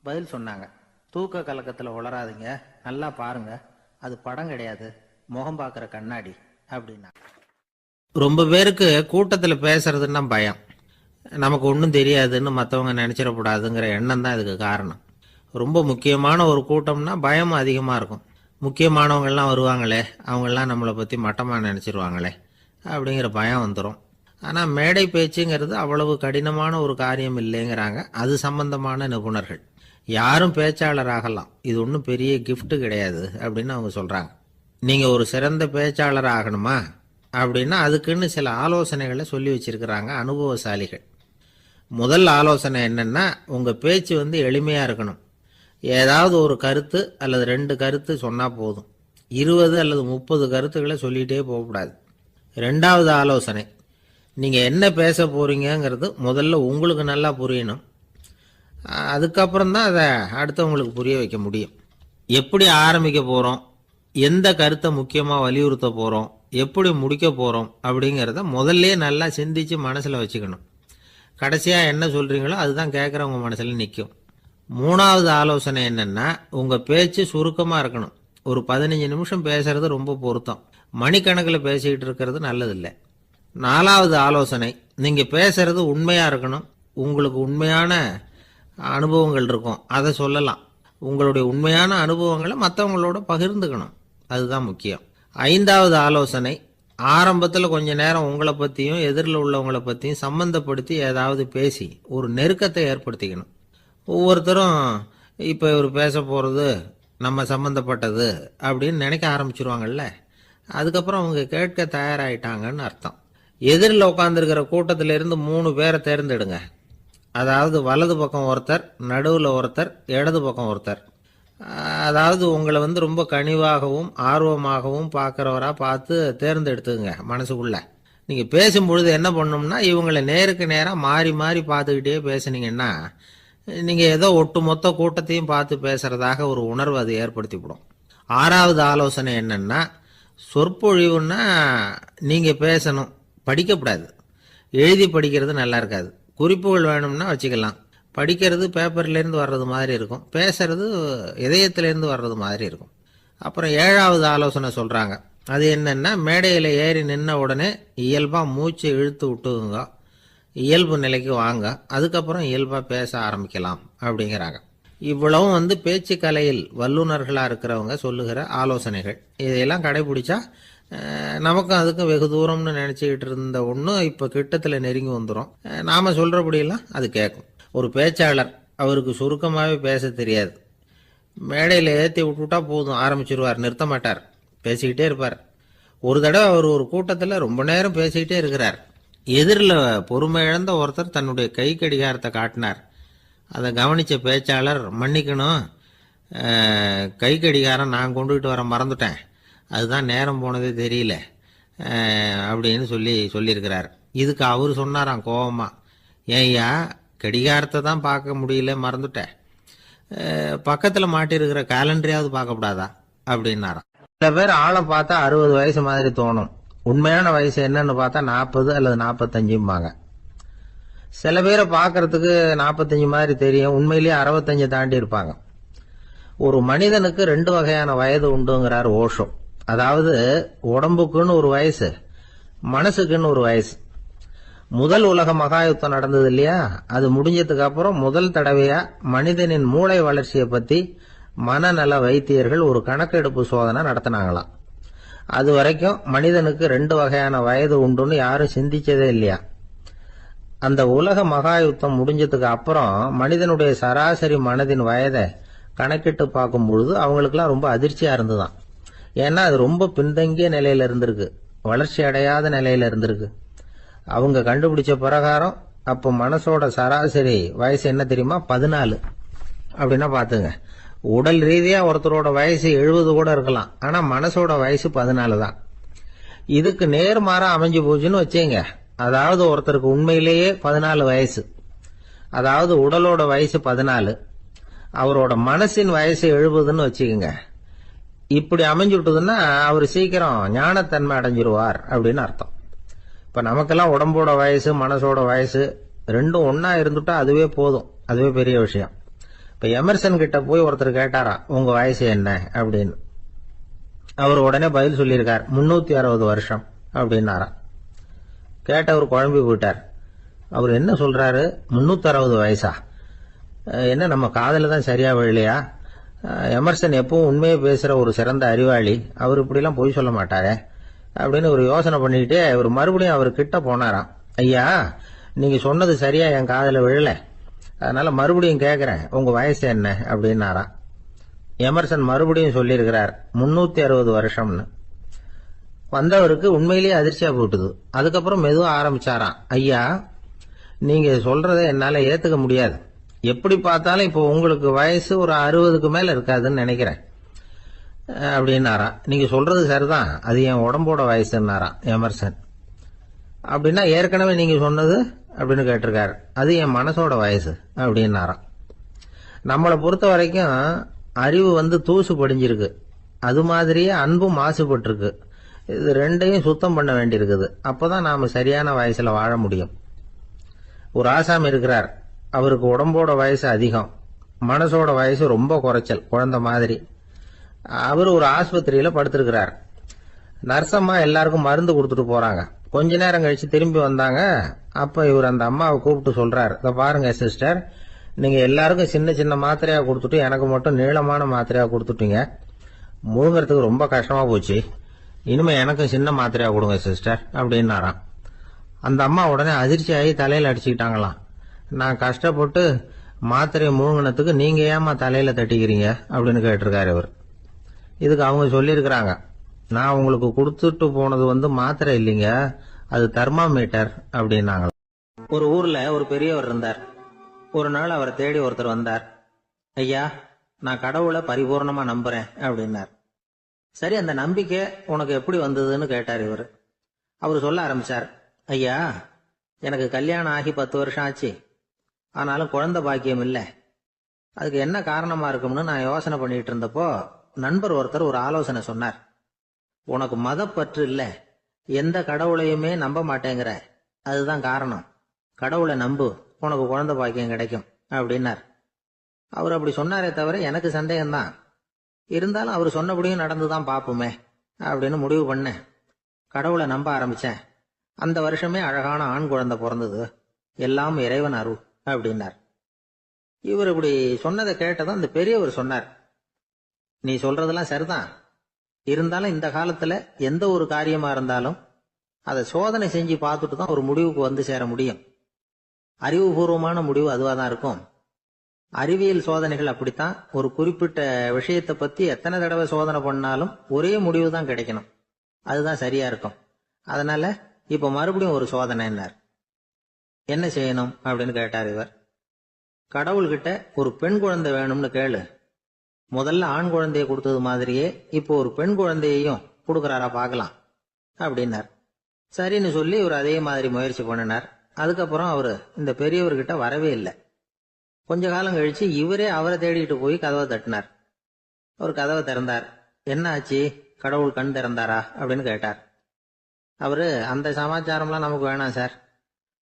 பதில் சொன்னாங்க, தூக்க கலக்கத்துல உளராதிங்க, நல்லா பாருங்க, அது படம் கிடையாது, முகம் பார்க்கிற கண்ணாடி அப்படின்னா. ரொம்ப பேருக்கு கூட்டத்துல பேசுறதுன்னா பயம். நமக்கு ஒன்றும் தெரியாதுன்னு மற்றவங்க நினைச்சிடக்கூடாதுங்கிற எண்ணம் தான் இதுக்கு காரணம். ரொம்ப முக்கியமான ஒரு கூட்டம்னா பயம் அதிகமாக இருக்கும். முக்கியமானவங்கள்லாம் வருவாங்களே, அவங்கெல்லாம் நம்மளை பற்றி மட்டமாக நினச்சிருவாங்களே அப்படிங்கிற பயம் வந்துடும். ஆனால் மேடை பேச்சுங்கிறது அவ்வளவு கடினமான ஒரு காரியம் இல்லைங்கிறாங்க அது சம்பந்தமான நிபுணர்கள். யாரும் பேச்சாளர் ஆகலாம், இது ஒன்றும் பெரிய கிஃப்ட் கிடையாது அப்படின்னு அவங்க சொல்கிறாங்க. நீங்கள் ஒரு சிறந்த பேச்சாளர் ஆகணுமா அப்படின்னா அதுக்குன்னு சில ஆலோசனைகளை சொல்லி வச்சிருக்கிறாங்க அனுபவசாலிகள். முதல் ஆலோசனை என்னன்னா, உங்கள் பேச்சு எளிமையாக இருக்கணும். ஏதாவது ஒரு கருத்து அல்லது 2 கருத்து சொன்னால் போதும். 20 அல்லது 30 கருத்துக்களை சொல்லிகிட்டே போகக்கூடாது. 2வது ஆலோசனை, நீங்கள் என்ன பேச போகிறீங்கிறது முதல்ல உங்களுக்கு நல்லா புரியணும். அதுக்கப்புறம் தான் அதை அடுத்தவங்களுக்கு புரிய வைக்க முடியும். எப்படி ஆரம்பிக்க போகிறோம், எந்த கருத்தை முக்கியமாக வலியுறுத்த போகிறோம், எப்படி முடிக்க போகிறோம் அப்படிங்கிறத முதல்ல நல்லா சிந்திச்சு மனசில் வச்சுக்கணும். கடைசியாக என்ன சொல்கிறீங்களோ அதுதான் கேட்குறவங்க மனசில் நிற்கும். 3வது ஆலோசனை என்னென்னா, உங்கள் பேச்சு சுருக்கமாக இருக்கணும். ஒரு 15 நிமிஷம் பேசுறது ரொம்ப பொருத்தம். மணிக்கணக்கில் பேசிக்கிட்டு இருக்கிறது நல்லதில்லை. 4வது ஆலோசனை, நீங்கள் பேசுறது உண்மையாக இருக்கணும். உங்களுக்கு உண்மையான அனுபவங்கள் இருக்கும், அதை சொல்லலாம். உங்களுடைய உண்மையான அனுபவங்களை மற்றவங்களோட பகிர்ந்துக்கணும், அதுதான் முக்கியம். 5வது ஆலோசனை, ஆரம்பத்தில் கொஞ்ச நேரம் உங்களை பற்றியும் எதிரில் உள்ளவங்களை பற்றியும் சம்பந்தப்படுத்தி ஏதாவது பேசி ஒரு நெருக்கத்தை ஏற்படுத்திக்கணும். ஒவ்வொருத்தரும் இப்போ இவர் பேச போகிறது நம்ம சம்மந்தப்பட்டது அப்படின்னு நினைக்க ஆரம்பிச்சிருவாங்கல்ல, அதுக்கப்புறம் அவங்க கேட்க தயாராகிட்டாங்கன்னு அர்த்தம். எதிரில் உட்காந்துருக்கிற கூட்டத்திலிருந்து 3 பேரை தேர்ந்தெடுங்க. அதாவது வலது பக்கம் ஒருத்தர், நடுவில் ஒருத்தர், இடது பக்கம் ஒருத்தர். அதாவது உங்களை ரொம்ப கனிவாகவும் ஆர்வமாகவும் பார்க்குறவராக பார்த்து தேர்ந்தெடுத்துங்க மனசுக்குள்ள. நீங்கள் பேசும்பொழுது என்ன பண்ணணும்னா, இவங்களை நேருக்கு நேராக மாறி மாறி பார்த்துக்கிட்டே பேசுனீங்கன்னா நீங்கள் ஏதோ ஒட்டுமொத்த கூட்டத்தையும் பார்த்து பேசுகிறதாக ஒரு உணர்வு அது ஏற்படுத்திவிடும். 6வது ஆலோசனை என்னென்னா, சொற்பொழிவுன்னா நீங்கள் பேசணும், படிக்கக்கூடாது. எழுதி படிக்கிறது நல்லா இருக்காது. குறிப்புகள் வேணும்னா வச்சுக்கலாம். படிக்கிறது பேப்பர்லேருந்து வர்றது மாதிரி இருக்கும், பேசுறது இதயத்திலேருந்து வர்றது மாதிரி இருக்கும். அப்புறம் 7வது ஆலோசனை சொல்கிறாங்க. அது என்னென்னா, மேடையில் ஏறி நின்ன உடனே இயல்பாக மூச்சு இழுத்து விட்டுங்க, இயல்பு நிலைக்கு வாங்க, அதுக்கப்புறம் இயல்பாக பேச ஆரம்பிக்கலாம் அப்படிங்கிறாங்க. இவ்வளவும் பேச்சு கலையில் வல்லுநர்களாக இருக்கிறவங்க சொல்லுகிற ஆலோசனைகள். இதையெல்லாம் கடைபிடிச்சா நமக்கும் அதுக்கும் வெகு தூரம்னு நினச்சிக்கிட்டு இருந்த ஒன்று இப்போ கிட்டத்தில் நெருங்கி வந்துடும். நாம் சொல்கிறபடியெல்லாம் அது கேட்கும். ஒரு பேச்சாளர், அவருக்கு சுருக்கமாகவே பேச தெரியாது. மேடையில் ஏற்றி விட்டுவிட்டா போதும், ஆரம்பிச்சிருவார், நிறுத்த மாட்டார், பேசிக்கிட்டே இருப்பார். ஒரு தடவை அவர் ஒரு கூட்டத்தில் ரொம்ப நேரம் பேசிக்கிட்டே இருக்கிறார். எதிரில் பொறுமை இழந்த ஒருத்தர் தன்னுடைய கை கடிகாரத்தை காட்டினார். அதை கவனித்த பேச்சாளர், மன்னிக்கணும், கை கடிகாரம் நான் கொண்டுகிட்டு வர மறந்துட்டேன், அதுதான் நேரம் போனதே தெரியல அப்படின்னு சொல்லியிருக்கிறார். இதுக்கு அவர் சொன்னாராம் கோபமா, ஏய்யா கடிகாரத்தை தான் பார்க்க முடியல, மறந்துட்டேன், பக்கத்தில் மாட்டிருக்கிற கேலண்டரையாவது பார்க்கக்கூடாதா அப்படின்னாராம். சில பேர் ஆளை பார்த்தா 60 வயசு மாதிரி தோணும், உண்மையான வயசு என்னன்னு பார்த்தா 40 அல்லது 45. சில பேரை பார்க்கறதுக்கு 45 மாதிரி தெரியும், உண்மையிலேயே 65 தாண்டி இருப்பாங்க. ஒரு மனிதனுக்கு 2 வகையான வயது உண்டுங்கிறார் ஓஷோ. அதாவது உடம்புக்குன்னு ஒரு வயசு, மனசுக்குன்னு ஒரு வயசு. முதல் உலக மகாயுத்தம் நடந்தது இல்லையா, அது முடிஞ்சதுக்கு அப்புறம் முதல் தடவையா மனிதனின் மூளை வளர்ச்சியை பத்தி மனநல வைத்தியர்கள் ஒரு கணக்கெடுப்பு சோதனை நடத்தினாங்களாம். அது வரைக்கும் மனிதனுக்கு 2 வகையான வயது உண்டுன்னு யாரும் சிந்திச்சதே இல்லையா. அந்த உலக மகாயுத்தம் முடிஞ்சதுக்கு அப்புறம் மனிதனுடைய சராசரி மனதின் வயதை கணக்கிட்டு பார்க்கும் பொழுது அவங்களுக்குலாம் ரொம்ப அதிர்ச்சியா இருந்துதான். ஏன்னா அது ரொம்ப பின்தங்கிய நிலையில இருந்திருக்கு, வளர்ச்சி அடையாத நிலையில இருந்திருக்கு. அவங்க கண்டுபிடிச்ச பிரகாரம் அப்போ மனசோட சராசரி வயசு என்ன தெரியுமா, 14. அப்படின்னா பாத்துங்க, உடல் ரீதியா ஒருத்தரோட வயசு 70 கூட இருக்கலாம், ஆனா மனசோட வயசு 14 தான். இதுக்கு நேர்மாறா அமைஞ்சு போச்சுன்னு வச்சுங்க. அதாவது ஒருத்தருக்கு உண்மையிலேயே 14 வயசு, அதாவது உடலோட வயசு 14, அவரோட மனசின் வயசு 70ன்னு வச்சுக்கோங்க. இப்படி அமைஞ்சுட்டுதுன்னா அவர் சீக்கிரம் ஞானத்தன்மை அடைஞ்சிருவார் அப்படின்னு அர்த்தம். இப்ப நமக்கெல்லாம் உடம்போட வயசு மனசோட வயசு ரெண்டும் ஒன்னா இருந்துட்டா அதுவே போதும், அதுவே பெரிய விஷயம். இப்ப எமர்சன் கிட்ட போய் ஒருத்தர் கேட்டாராம், உங்க வயசு என்ன அப்படின்னு. அவர் உடனே பதில் சொல்லியிருக்கார், 360 வருஷம் அப்படின்னாராம். கேட்டவர் குழம்பி போயிட்டார். அவர் என்ன சொல்றாரு, 360 வயசா, என்ன நம்ம காதல தான் சரியா விழலையா? எமர்சன் எப்பவும் உண்மையை பேசுற ஒரு சிறந்த அறிவாளி, அவர் இப்படிலாம் பொய் சொல்ல மாட்டாரே அப்படின்னு ஒரு யோசனை பண்ணிக்கிட்டே இவர் மறுபடியும் அவர் கிட்ட போனாராம். ஐயா, நீங்க சொன்னது சரியா என் காதல விழல, அதனால மறுபடியும் கேட்கிறேன், உங்க வயசு என்ன அப்படின்னாராம். எமர்சன் மறுபடியும் சொல்லியிருக்கிறார், 360 வருஷம்னு. வந்தவருக்கு உண்மையிலேயே அதிர்ச்சியா போட்டுது. அதுக்கப்புறம் மெதுவா ஆரம்பிச்சாராம், ஐயா நீங்க சொல்றதை என்னால ஏத்துக்க முடியாது, எப்படி பார்த்தாலும் இப்போ உங்களுக்கு வயசு ஒரு 60க்கு மேல இருக்காதுன்னு நினைக்கிறேன். அப்படின்னாராம். நீங்க சொல்றது சரிதான், அது என் உடம்போட வயசுன்னாராம் எமர்சன். அப்படின்னா ஏற்கனவே நீங்க சொன்னது அப்படின்னு கேட்டிருக்காரு, அது என் மனசோட வயசு அப்படின்னாராம். நம்மளை பொறுத்த வரைக்கும் அறிவு தூசு படிஞ்சிருக்கு, அது மாதிரியே அன்பும் மாசுபட்டிருக்கு. இது ரெண்டையும் சுத்தம் பண்ண வேண்டியிருக்குது. அப்பதான் நாம சரியான வயசுல வாழ முடியும். ஒரு ஆசாமி இருக்கிறார், அவருக்கு உடம்போட வயசு அதிகம், மனசோட வயசு ரொம்ப குறைச்சல், குழந்தை மாதிரி. அவர் ஒரு ஆஸ்பத்திரியில படுத்திருக்கிறார். நர்சம்மா எல்லாருக்கும் மருந்து கொடுத்துட்டு போறாங்க. கொஞ்ச நேரம் கழிச்சு திரும்பி வந்தாங்க. அப்ப இவர் அந்த அம்மாவை கூப்பிட்டு சொல்றார், இதை பாருங்க சிஸ்டர், நீங்க எல்லாருக்கும் சின்ன சின்ன மாத்திரையா கொடுத்துட்டு எனக்கு மட்டும் நீளமான மாத்திரையா கொடுத்துட்டீங்க. முழுங்கிறதுக்கு ரொம்ப கஷ்டமா போச்சு. இனிமே எனக்கும் சின்ன மாத்திரையா கொடுங்க சிஸ்டர் அப்படின்னாராம். அந்த அம்மா உடனே அதிர்ச்சியாகி தலையில அடிச்சுக்கிட்டாங்களாம். நான் கஷ்டப்பட்டு மாத்திரையை முழுங்கினத்துக்கு நீங்க ஏமா தலையில தட்டிக்கிறீங்க அப்படின்னு கேட்டிருக்காரு இவர். இதுக்கு அவங்க சொல்லியிருக்கிறாங்க, நான் உங்களுக்கு கொடுத்துட்டு போனது மாத்திரை இல்லைங்க, அது தெர்மாமீட்டர் அப்படின்னாங்க. ஒரு ஊர்ல ஒரு பெரியவர் இருந்தார். ஒரு நாள் அவரை தேடி ஒருத்தர் வந்தார். ஐயா, நான் கடவுளை பரிபூர்ணமா நம்புறேன் அப்படின்னார். சரி, அந்த நம்பிக்கை உனக்கு எப்படி வந்ததுன்னு கேட்டார் இவர். அவர் சொல்ல ஆரம்பிச்சார், ஐயா, எனக்கு கல்யாணம் ஆகி 10 வருஷம் ஆச்சு, ஆனாலும் குழந்தை பாக்கியம் இல்லை. அதுக்கு என்ன காரணமா இருக்கும்னு நான் யோசனை பண்ணிட்டு இருந்தப்போ நண்பர் ஒருத்தர் ஒரு ஆலோசனை சொன்னார். உனக்கு மதப்பற்று இல்ல, எந்த கடவுளையுமே நம்ப மாட்டேங்கிற, அதுதான் காரணம். கடவுளை நம்பு, உனக்கு குழந்தை பாக்கியம் கிடைக்கும் அப்படின்னார். அவர் அப்படி சொன்னாரே தவிர எனக்கு சந்தேகம்தான். இருந்தாலும் அவர் சொன்னபடியும் நடந்துதான் பார்ப்போமே அப்படின்னு முடிவு பண்ணேன். கடவுளை நம்ப ஆரம்பிச்சேன். அந்த வருஷமே அழகான ஆண் குழந்தை பிறந்தது. எல்லாம் இறைவன் அருள் அப்படின்னார். இவர் இப்படி சொன்னதை கேட்டதும் அந்த பெரியவர் சொன்னார், நீ சொல்றதெல்லாம் சரிதான், இருந்தாலும் இந்த காலத்துல எந்த ஒரு காரியமா இருந்தாலும் அதை சோதனை செஞ்சு பார்த்துட்டு தான் ஒரு முடிவுக்கு சேர முடியும். அறிவுபூர்வமான முடிவு அதுவா தான் இருக்கும். அறிவியல் சோதனைகள் அப்படித்தான். ஒரு குறிப்பிட்ட விஷயத்தை பத்தி எத்தனை தடவை சோதனை பண்ணாலும் ஒரே முடிவு தான் கிடைக்கணும். அதுதான் சரியா இருக்கும். அதனால இப்ப மறுபடியும் ஒரு சோதனைன்னார். என்ன செய்யணும் அப்படின்னு கேட்டார் இவர். கடவுள்கிட்ட ஒரு பெண் குழந்தை வேணும்னு கேளு. முதல்ல ஆண் குழந்தைய கொடுத்தது மாதிரியே இப்போ ஒரு பெண் குழந்தையையும் கொடுக்கறாரா பார்க்கலாம் அப்படின்னார். சரின்னு சொல்லி இவர் அதே மாதிரி முயற்சி பண்ணினார். அதுக்கப்புறம் அவரு இந்த பெரியவர்கிட்ட வரவே இல்லை. கொஞ்ச காலம் கழிச்சு இவரே அவரை தேடிட்டு போய் கதவை தட்டினார். அவர் கதவை திறந்தார். என்ன ஆச்சு, கடவுள் கண் திறந்தாரா அப்படின்னு கேட்டார். அவரு, அந்த சமாச்சாரம்லாம் நமக்கு வேணாம் சார்.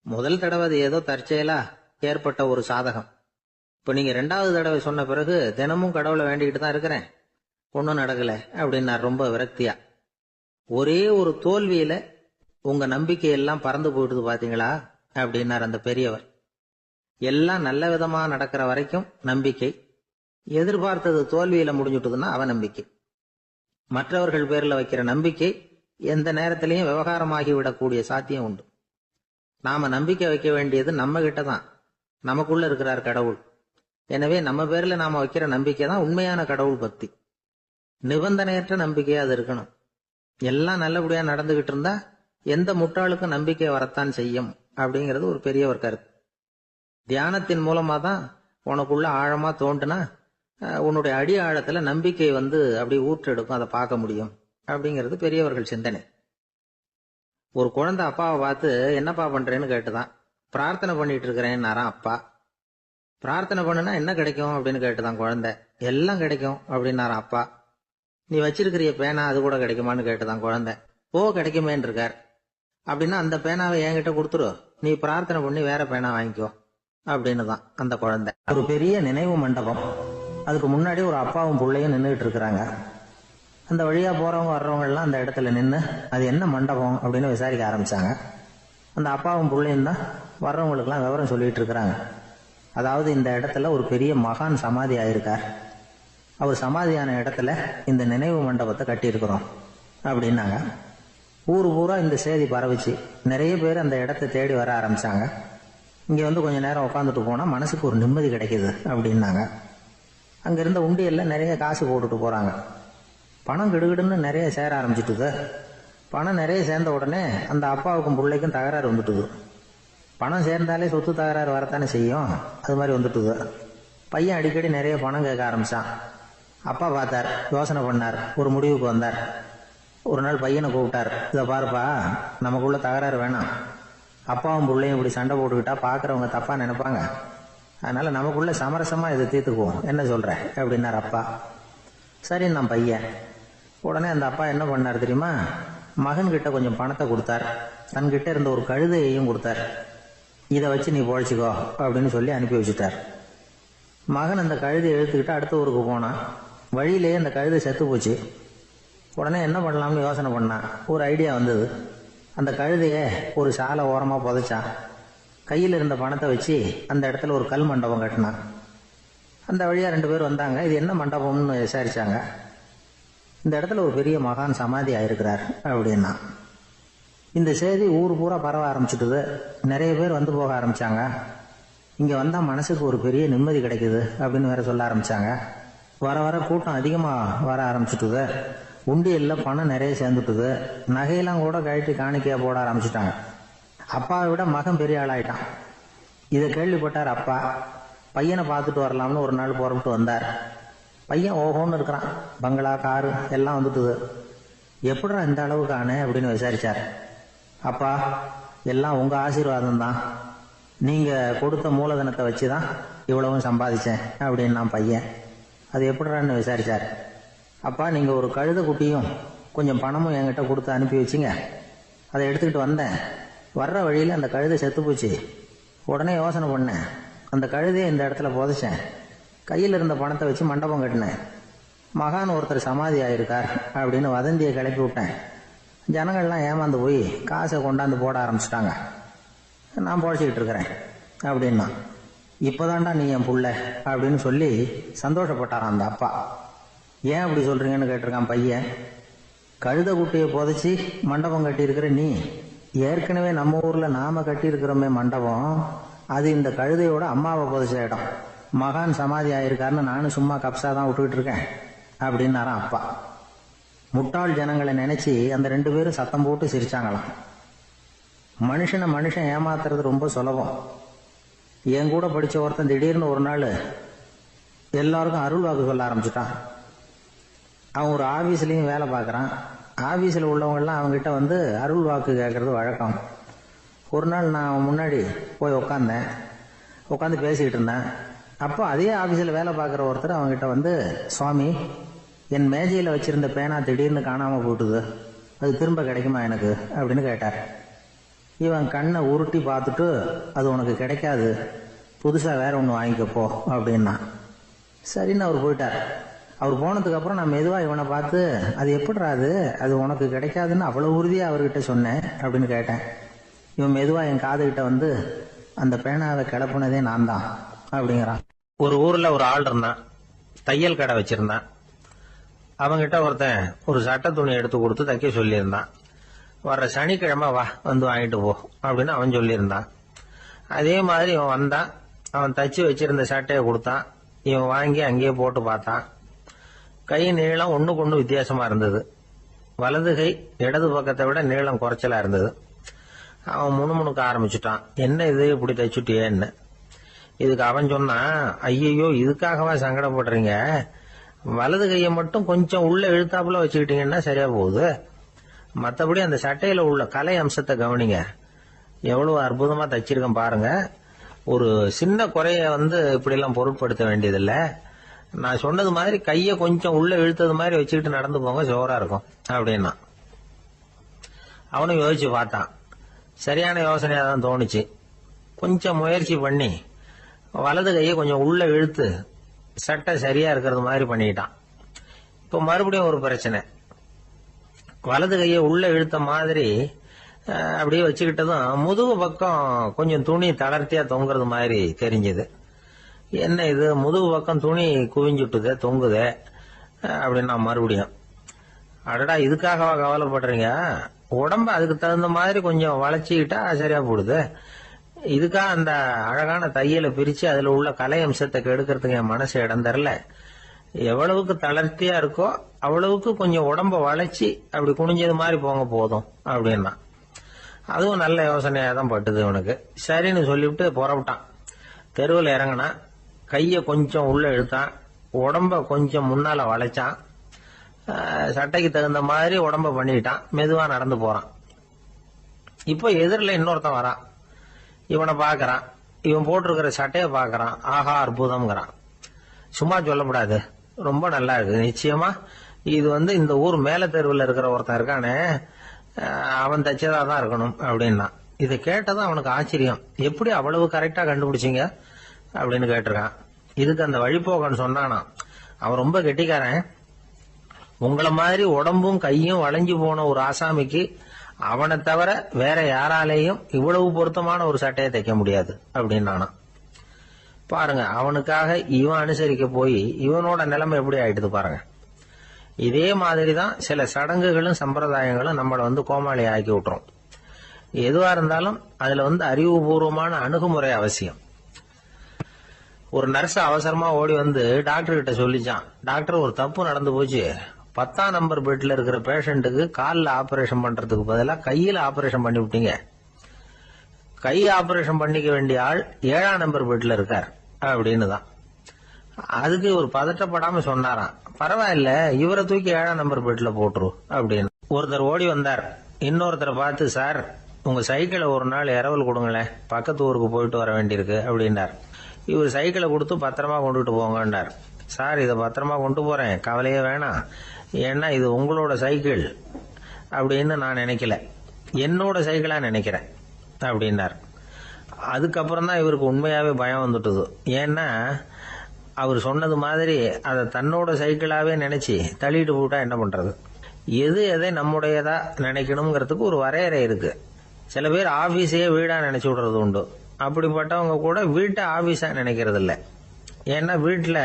முதல் தடவை அது ஏதோ தற்செயலா ஏற்பட்ட ஒரு சாதகம். இப்ப நீங்க 2வது தடவை சொன்ன பிறகு தினமும் கடவுளை வேண்டிக்கிட்டு தான் இருக்கிறேன், ஒன்னும் நடக்கல அப்படின்னார் ரொம்ப விரக்தியா. ஒரே ஒரு தோல்வியில உங்க நம்பிக்கையெல்லாம் பறந்து போயிடுது பாத்தீங்களா அப்படின்னார் அந்த பெரியவர். எல்லாம் நல்ல விதமா நடக்கிற வரைக்கும் நம்பிக்கை, எதிர்பார்த்தது தோல்வியில முடிஞ்சுட்டுதுன்னா அவநம்பிக்கை. மற்றவர்கள் பேர்ல வைக்கிற நம்பிக்கை எந்த நேரத்திலையும் விவகாரமாகி விடக்கூடிய சாத்தியம் உண்டு. நாம நம்பிக்கை வைக்க வேண்டியது நம்ம கிட்ட தான். நமக்குள்ள இருக்கிறார் கடவுள். எனவே நம்ம பேர்ல நாம வைக்கிற நம்பிக்கை தான் உண்மையான கடவுள் பக்தி. நிபந்தனையற்ற நம்பிக்கையா அது இருக்கணும். எல்லாம் நல்லபடியா நடந்துகிட்டு இருந்தா எந்த முட்டாளுக்கும் நம்பிக்கை வரத்தான் செய்யும் அப்படிங்கிறது ஒரு பெரியவர் கருத்து. தியானத்தின் மூலமா தான் உனக்குள்ள ஆழமா தோண்டுனா உன்னுடைய அடி ஆழத்துல நம்பிக்கை அப்படி ஊற்றெடுக்கும், அதை பார்க்க முடியும் அப்படிங்கிறது பெரியவர்கள் சிந்தனை. ஒரு குழந்தை அப்பாவை பார்த்து என்னப்பா பண்றேன்னு கேட்டுதான். பிரார்த்தனை பண்ணிட்டு இருக்கிறேன்னாராம் அப்பா. பிரார்த்தனை பண்ணுனா என்ன கிடைக்கும் அப்படின்னு கேட்டுதான் குழந்தை. எல்லாம் கிடைக்கும் அப்படின்னாராம் அப்பா. நீ வச்சிருக்கிறிய பேனா அது கூட கிடைக்குமான்னு கேட்டுதான் குழந்தை. கிடைக்குமேன்னு இருக்கார். அப்படின்னா அந்த பேனாவை என்கிட்ட கொடுத்துரு, நீ பிரார்த்தனை பண்ணி வேற பேனா வாங்கிக்கோ அப்படின்னு தான் அந்த குழந்தை. ஒரு பெரிய நினைவு மண்டபம், அதுக்கு முன்னாடி ஒரு அப்பாவும் பிள்ளையும் நின்றுட்டு இருக்கிறாங்க. அந்த வழியா போறவங்க வர்றவங்க எல்லாம் அந்த இடத்துல நின்று அது என்ன மண்டபம் அப்படின்னு விசாரிக்க ஆரம்பிச்சாங்க. அந்த அப்பாவும் பிள்ளையும் தான் வர்றவங்களுக்கெல்லாம் விவரம் சொல்லிட்டு இருக்கிறாங்க. அதாவது இந்த இடத்துல ஒரு பெரிய மகான் சமாதி ஆயிருக்கார், அவர் சமாதியான இடத்துல இந்த நினைவு மண்டபத்தை கட்டியிருக்கிறோம் அப்படின்னாங்க. ஊர் பூரா இந்த செய்தி பரவிச்சு. நிறைய பேர் அந்த இடத்தை தேடி வர ஆரம்பிச்சாங்க. இங்க கொஞ்ச நேரம் உட்காந்துட்டு போனா மனசுக்கு ஒரு நிம்மதி கிடைக்குது அப்படின்னாங்க. அங்க இருந்த உண்டியல்ல நிறைய காசு போட்டுட்டு போறாங்க. பணம் கிடுகிடுன்னு நிறைய சேர ஆரம்பிச்சுட்டுது. பணம் நிறைய சேர்ந்த உடனே அந்த அப்பாவுக்கும் பிள்ளைக்கும் தகராறு வந்துட்டுது. பணம் சேர்ந்தாலே சொத்து தகராறு வரத்தானே செய்யும், அது மாதிரி வந்துட்டுது. பையன் அடிக்கடி நிறைய பணம் கேட்க ஆரம்பிச்சான். அப்பா பார்த்தார், யோசனை பண்ணார், ஒரு முடிவுக்கு வந்தார். ஒரு நாள் பையனை கூப்பிட்டார். இதை பாருப்பா, நமக்குள்ள தகராறு வேணாம். அப்பாவும் பிள்ளையும் இப்படி சண்டை போட்டுக்கிட்டா பார்க்குறவங்க தப்பா நினைப்பாங்க. அதனால நமக்குள்ள சமரசமா இதை தீர்த்துக்குவோம், என்ன சொல்ற அப்படின்னார் அப்பா. சரி நான் பையன். உடனே அந்த அப்பா என்ன பண்ணார் தெரியுமா? மகன்கிட்ட கொஞ்சம் பணத்தை கொடுத்தார். தன்கிட்ட இருந்த ஒரு கழுதையையும் கொடுத்தார். இதை வச்சு நீ பொழைச்சிக்கோ அப்படின்னு சொல்லி அனுப்பி வச்சுட்டார். மகன் அந்த கழுதையை இழுத்துக்கிட்டு அடுத்த ஊருக்கு போனான். வழியிலேயே அந்த கழுதை செத்து போச்சு. உடனே என்ன பண்ணலாம்னு யோசனை பண்ணான். ஒரு ஐடியா வந்தது. அந்த கழுதையை ஒரு சாலை ஓரமாக புதைச்சான். கையில் இருந்த பணத்தை வச்சு அந்த இடத்துல ஒரு கல் மண்டபம் கட்டினான். அந்த வழியாக 2 பேர் வந்தாங்க. இது என்ன மண்டபம்னு விசாரிச்சாங்க. இந்த இடத்துல ஒரு பெரிய மகான் சமாதி ஆயிருக்கிறார் அப்படின்னா. இந்த செய்தி ஊர் பூரா பரவ ஆரம்பிச்சுட்டுது. நிறைய பேர் வந்து போக ஆரம்பிச்சாங்க. இங்கே வந்தால் மனசுக்கு ஒரு பெரிய நிம்மதி கிடைக்குது அப்படின்னு வேற சொல்ல ஆரம்பிச்சாங்க. வர வர கூட்டம் அதிகமாக வர ஆரம்பிச்சுட்டுது. உண்டியலில் பணம் நிறைய சேர்ந்துட்டுது. நகையெல்லாம் கூட கழட்டி காணிக்கையாக போட ஆரம்பிச்சுட்டாங்க. அப்பாவை விட மகன் பெரிய ஆளாயிட்டான். இதை கேள்விப்பட்டார் அப்பா. பையனை பார்த்துட்டு வரலாம்னு ஒரு நாள் புறப்பட்டு வந்தார். பையன் ஓஹோன்னு இருக்கிறான். பங்களா, காரு எல்லாம் வந்துட்டுது. எப்படிடா இந்த அளவுக்கு ஆனே அப்படின்னு விசாரிச்சார். அப்பா, எல்லாம் உங்கள் ஆசீர்வாதம் தான். நீங்கள் கொடுத்த மூலதனத்தை வச்சு தான் இவ்வளவும் சம்பாதிச்சேன் அப்படின்னு நான் பையன். அது எப்படிறான்னு விசாரிச்சார். அப்பா, நீங்கள் ஒரு கழுதை குட்டியும் கொஞ்சம் பணமும் என்கிட்ட கொடுத்து அனுப்பி வச்சிங்க. அதை எடுத்துக்கிட்டு வந்தேன். வர்ற வழியில் அந்த கழுதை செத்து போச்சு. உடனே யோசனை பண்ணேன். அந்த கழுதையை இந்த இடத்துல புதைச்சேன். கையில் இருந்த பணத்தை வச்சு மண்டபம் கட்டினேன். மகான் ஒருத்தர் சமாதி ஆயிருக்கார் அப்படின்னு வதந்தியை கிளப்பி விட்டேன். ஜனங்கள்லாம் ஏமாந்து போய் காசை கொண்டாந்து போட ஆரம்பிச்சிட்டாங்க. நான் பொழைச்சிக்கிட்டு இருக்கிறேன் அப்படின்னா. இப்போதான்டா நீ என் புள்ள அப்படின்னு சொல்லி சந்தோஷப்பட்டாரான் அந்த அப்பா. ஏன் அப்படி சொல்றீங்கன்னு கேட்டிருக்கான் பையன். கழுத குட்டியை புதைச்சி மண்டபம் கட்டியிருக்கிற நீ, ஏற்கனவே நம்ம ஊரில் நாம கட்டியிருக்கிறோமே மண்டபம், அது இந்த கழுதையோட அம்மாவை புதைச்ச இடம். மகான் சமாதி ஆயிருக்காருன்னு நானும் சும்மா கப்ஸா தான் விட்டுக்கிட்டு இருக்கேன் அப்படின்னாரான் அப்பா. முட்டாள் ஜனங்களை நினைச்சு அந்த 2 பேரும் சத்தம் போட்டு சிரிச்சாங்களாம். மனுஷன் ஏமாத்துறது ரொம்ப சுலபம். என் கூட படிச்ச ஒருத்தன் திடீர்னு ஒரு நாள் எல்லாருக்கும் அருள் வாக்கு சொல்ல ஆரம்பிச்சுட்டான். அவன் ஒரு ஆபீஸ்லயும் வேலை பார்க்கறான். ஆபீஸ்ல உள்ளவங்கெல்லாம் அவங்ககிட்ட வந்து அருள் வாக்கு கேட்கறது வழக்கம். ஒரு நாள் நான் அவன் முன்னாடி போய் உட்காந்து பேசிக்கிட்டு இருந்தேன். அப்போ அதே ஆபீஸ்ல வேலை பார்க்குற ஒருத்தர் அவங்ககிட்ட வந்து, சுவாமி, என் மேஜையில் வச்சிருந்த பேனா திடீர்னு காணாமல் போட்டுது, அது திரும்ப கிடைக்குமா எனக்கு அப்படின்னு கேட்டார். இவன் கண்ணை உருட்டி பார்த்துட்டு, அது உனக்கு கிடைக்காது, புதுசாக வேற ஒன்று வாங்கிக்கப்போ அப்படின்னா. சரின்னு அவர் போயிட்டார். அவர் போனதுக்கு அப்புறம் நான் மெதுவாக இவனை பார்த்து, அது எப்படிடா அது உனக்கு கிடைக்காதுன்னு அவ்வளோ உறுதியாக அவர்கிட்ட சொன்னேன் அப்படின்னு கேட்டேன். இவன் மெதுவாக என் காதுகிட்ட வந்து, அந்த பேனாவை கிளப்புனதே நான் தான் அப்படிங்கிறான். ஒரு ஊரில் ஒரு ஆள் இருந்தான். தையல் கடை வச்சிருந்தான். அவங்கிட்ட ஒருத்தன் ஒரு சட்டை துணி எடுத்து கொடுத்து தைக்க சொல்லியிருந்தான். வர்ற சனிக்கிழமை வா, வந்து வாங்கிட்டு போ அப்படின்னு அவன் சொல்லியிருந்தான். அதே மாதிரி இவன் வந்தான். அவன் தச்சு வச்சிருந்த சட்டையை கொடுத்தான். இவன் வாங்கி அங்கேயே போட்டு பார்த்தான். கை நீளம் ஒண்ணுக்கு ஒண்ணு வித்தியாசமா இருந்தது. வலது கை இடது பக்கத்தை விட நீளம் குறைச்சலா இருந்தது. அவன் முணுமுணுக்க ஆரம்பிச்சுட்டான். என்ன இது இப்படி தைச்சுட்டியேன்னு. இதுக்கு அவன் சொன்னான், ஐயையோ, இதுக்காகவா சங்கடப்படுறீங்க? வலது கையை மட்டும் கொஞ்சம் உள்ள இழுத்தாப்புல வச்சுக்கிட்டீங்கன்னா சரியா போகுது. மற்றபடி அந்த சட்டையில உள்ள கலை அம்சத்தை கவனிங்க. எவ்வளவு அற்புதமா தைச்சிருக்கேன் பாருங்க. ஒரு சின்ன குறைய இப்படி எல்லாம் பொருட்படுத்த வேண்டியதில்லை. நான் சொன்னது மாதிரி கையை கொஞ்சம் உள்ள இழுத்தது மாதிரி வச்சுக்கிட்டு நடந்து போங்க, ஜோரா இருக்கும் அப்படின்னா. அவனும் யோசிச்சு பார்த்தான். சரியான யோசனையா தான் தோணுச்சு. கொஞ்சம் முயற்சி பண்ணி வலது கையை கொஞ்சம் உள்ள இழுத்து சட்டை சரியா இருக்கிறது மாதிரி பண்ணிக்கிட்டான். இப்ப மறுபடியும் ஒரு பிரச்சனை. வலது கையை உள்ள இழுத்த மாதிரி அப்படியே வச்சுக்கிட்டதும் முதுகு பக்கம் கொஞ்சம் துணி தளர்த்தியா தொங்குறது மாதிரி தெரிஞ்சது. என்ன இது, முதுகு பக்கம் துணி குவிஞ்சுட்டுதே, தொங்குதே அப்படின்னா மறுபடியும், அடடா, இதுக்காகவா கவலைப்படுறீங்க? உடம்ப அதுக்கு தகுந்த மாதிரி கொஞ்சம் வளைச்சிக்கிட்டா சரியா போடுது. இதுக்காக அந்த அழகான தையலை பிரிச்சு அதுல உள்ள கலை அம்சத்தை கெடுக்கிறதுக்கு என் மனசு இடம் தரல. எவ்வளவுக்கு தளர்த்தியா இருக்கோ அவ்வளவுக்கு கொஞ்சம் உடம்ப வளைச்சி அப்படி குனிஞ்சது மாதிரி போங்க போதும் அப்படின்னா. அதுவும் நல்ல யோசனையா தான் பட்டுது இவனுக்கு. சரின்னு சொல்லிவிட்டு புறப்பட்டான். தெருவில் இறங்கினான். கையை கொஞ்சம் உள்ள இழுத்தான். உடம்ப கொஞ்சம் முன்னால வளைச்சான். சட்டைக்கு தகுந்த மாதிரி உடம்ப பண்ணிட்டான். மெதுவா நடந்து போறான். இப்போ எதிரில் இன்னொருத்தன் வரான். இவனை பாக்குறான். இவன் போட்டிருக்கிற சட்டையை பாக்குறான். ஆஹா அற்புதம்ங்கிறான். சும்மா சொல்லக்கூடாது, ரொம்ப நல்லா இருக்கு. நிச்சயமா இது இந்த ஊர் மேல தெருவில் இருக்கிற ஒருத்தன் இருக்கானே, அவன் தச்சதா தான் இருக்கணும் அப்படின்னா. இதை கேட்டதும் அவனுக்கு ஆச்சரியம். எப்படி அவ்வளவு கரெக்டா கண்டுபிடிச்சிங்க அப்படின்னு கேட்டிருக்கான். இதுக்கு அந்த வழிபோக்கன்னு சொன்னானா, அவன் ரொம்ப கெட்டிக்காரன். உங்களை மாதிரி உடம்பும் கையும் வளைஞ்சு போன ஒரு ஆசாமிக்கு அவனை தவிர வேற யாராலேயும் இவ்வளவு பொருத்தமான ஒரு சட்டையை தைக்க முடியாது அப்படின்னானா. பாருங்க, அவனுக்காக இவன் அனுசரிக்க போய் இவனோட நிலைமை எப்படி ஆயிடுது பாருங்க. இதே மாதிரிதான் சில சடங்குகளும் சம்பிரதாயங்களும் நம்மளை கோமாளி ஆக்கி விட்டுரும். எதுவா இருந்தாலும் அதுல அறிவுபூர்வமான அணுகுமுறை அவசியம். ஒரு நர்ஸ் அவசரமா ஓடி டாக்டர் கிட்ட சொல்லிச்சான், டாக்டர் ஒரு தப்பு நடந்து போச்சு. 10ஆம் நம்பர் பெட்ல இருக்கிற பேஷண்ட்டுக்கு காலில் ஆபரேஷன் பண்றதுக்கு பதிலாக கையில ஆபரேஷன் பண்ணி விட்டீங்க. கை ஆபரேஷன் பண்ணிக்க வேண்டிய ஆள் 7ஆம் நம்பர் பெட்ல இருக்கார் அப்படின்னு தான். அதுக்கு ஒரு பதட்டப்படாம சொன்னாராம், பரவாயில்ல இவரை தூக்கி 7ஆம் நம்பர் பெட்ல போட்டுரு அப்படின்னு. ஒருத்தர் ஓடி வந்தார். இன்னொருத்தரை பார்த்து, சார் உங்க சைக்கிளை ஒரு நாள் இரவல் கொடுங்களேன், பக்கத்து ஊருக்கு போயிட்டு வர வேண்டியிருக்கு அப்படின்னார். இவர் சைக்கிளை கொடுத்து பத்திரமா கொண்டுட்டு போங்கன்னார். சார் இதை பத்திரமா கொண்டு போறேன், கவலையே வேணாம், ஏன்னா இது உங்களோட சைக்கிள் அப்படின்னு நான் நினைக்கல, என்னோட சைக்கிளா நினைக்கிறேன் அப்படின்னார். அதுக்கப்புறம் தான் இவருக்கு உண்மையாவே பயம் வந்துட்டுது. ஏன்னா அவர் சொன்னது மாதிரி அதை தன்னோட சைக்கிளாவே நினைச்சு தள்ளிட்டு போட்டா என்ன பண்றது. எது எதை நம்முடையதா நினைக்கணுங்கிறதுக்கு ஒரு வரையறை இருக்கு. சில பேர் ஆபீஸையே வீடா நினைச்சு விடுறது உண்டு. அப்படிப்பட்டவங்க கூட வீட்டை ஆபீஸா நினைக்கிறது இல்லை. ஏன்னா வீட்டில்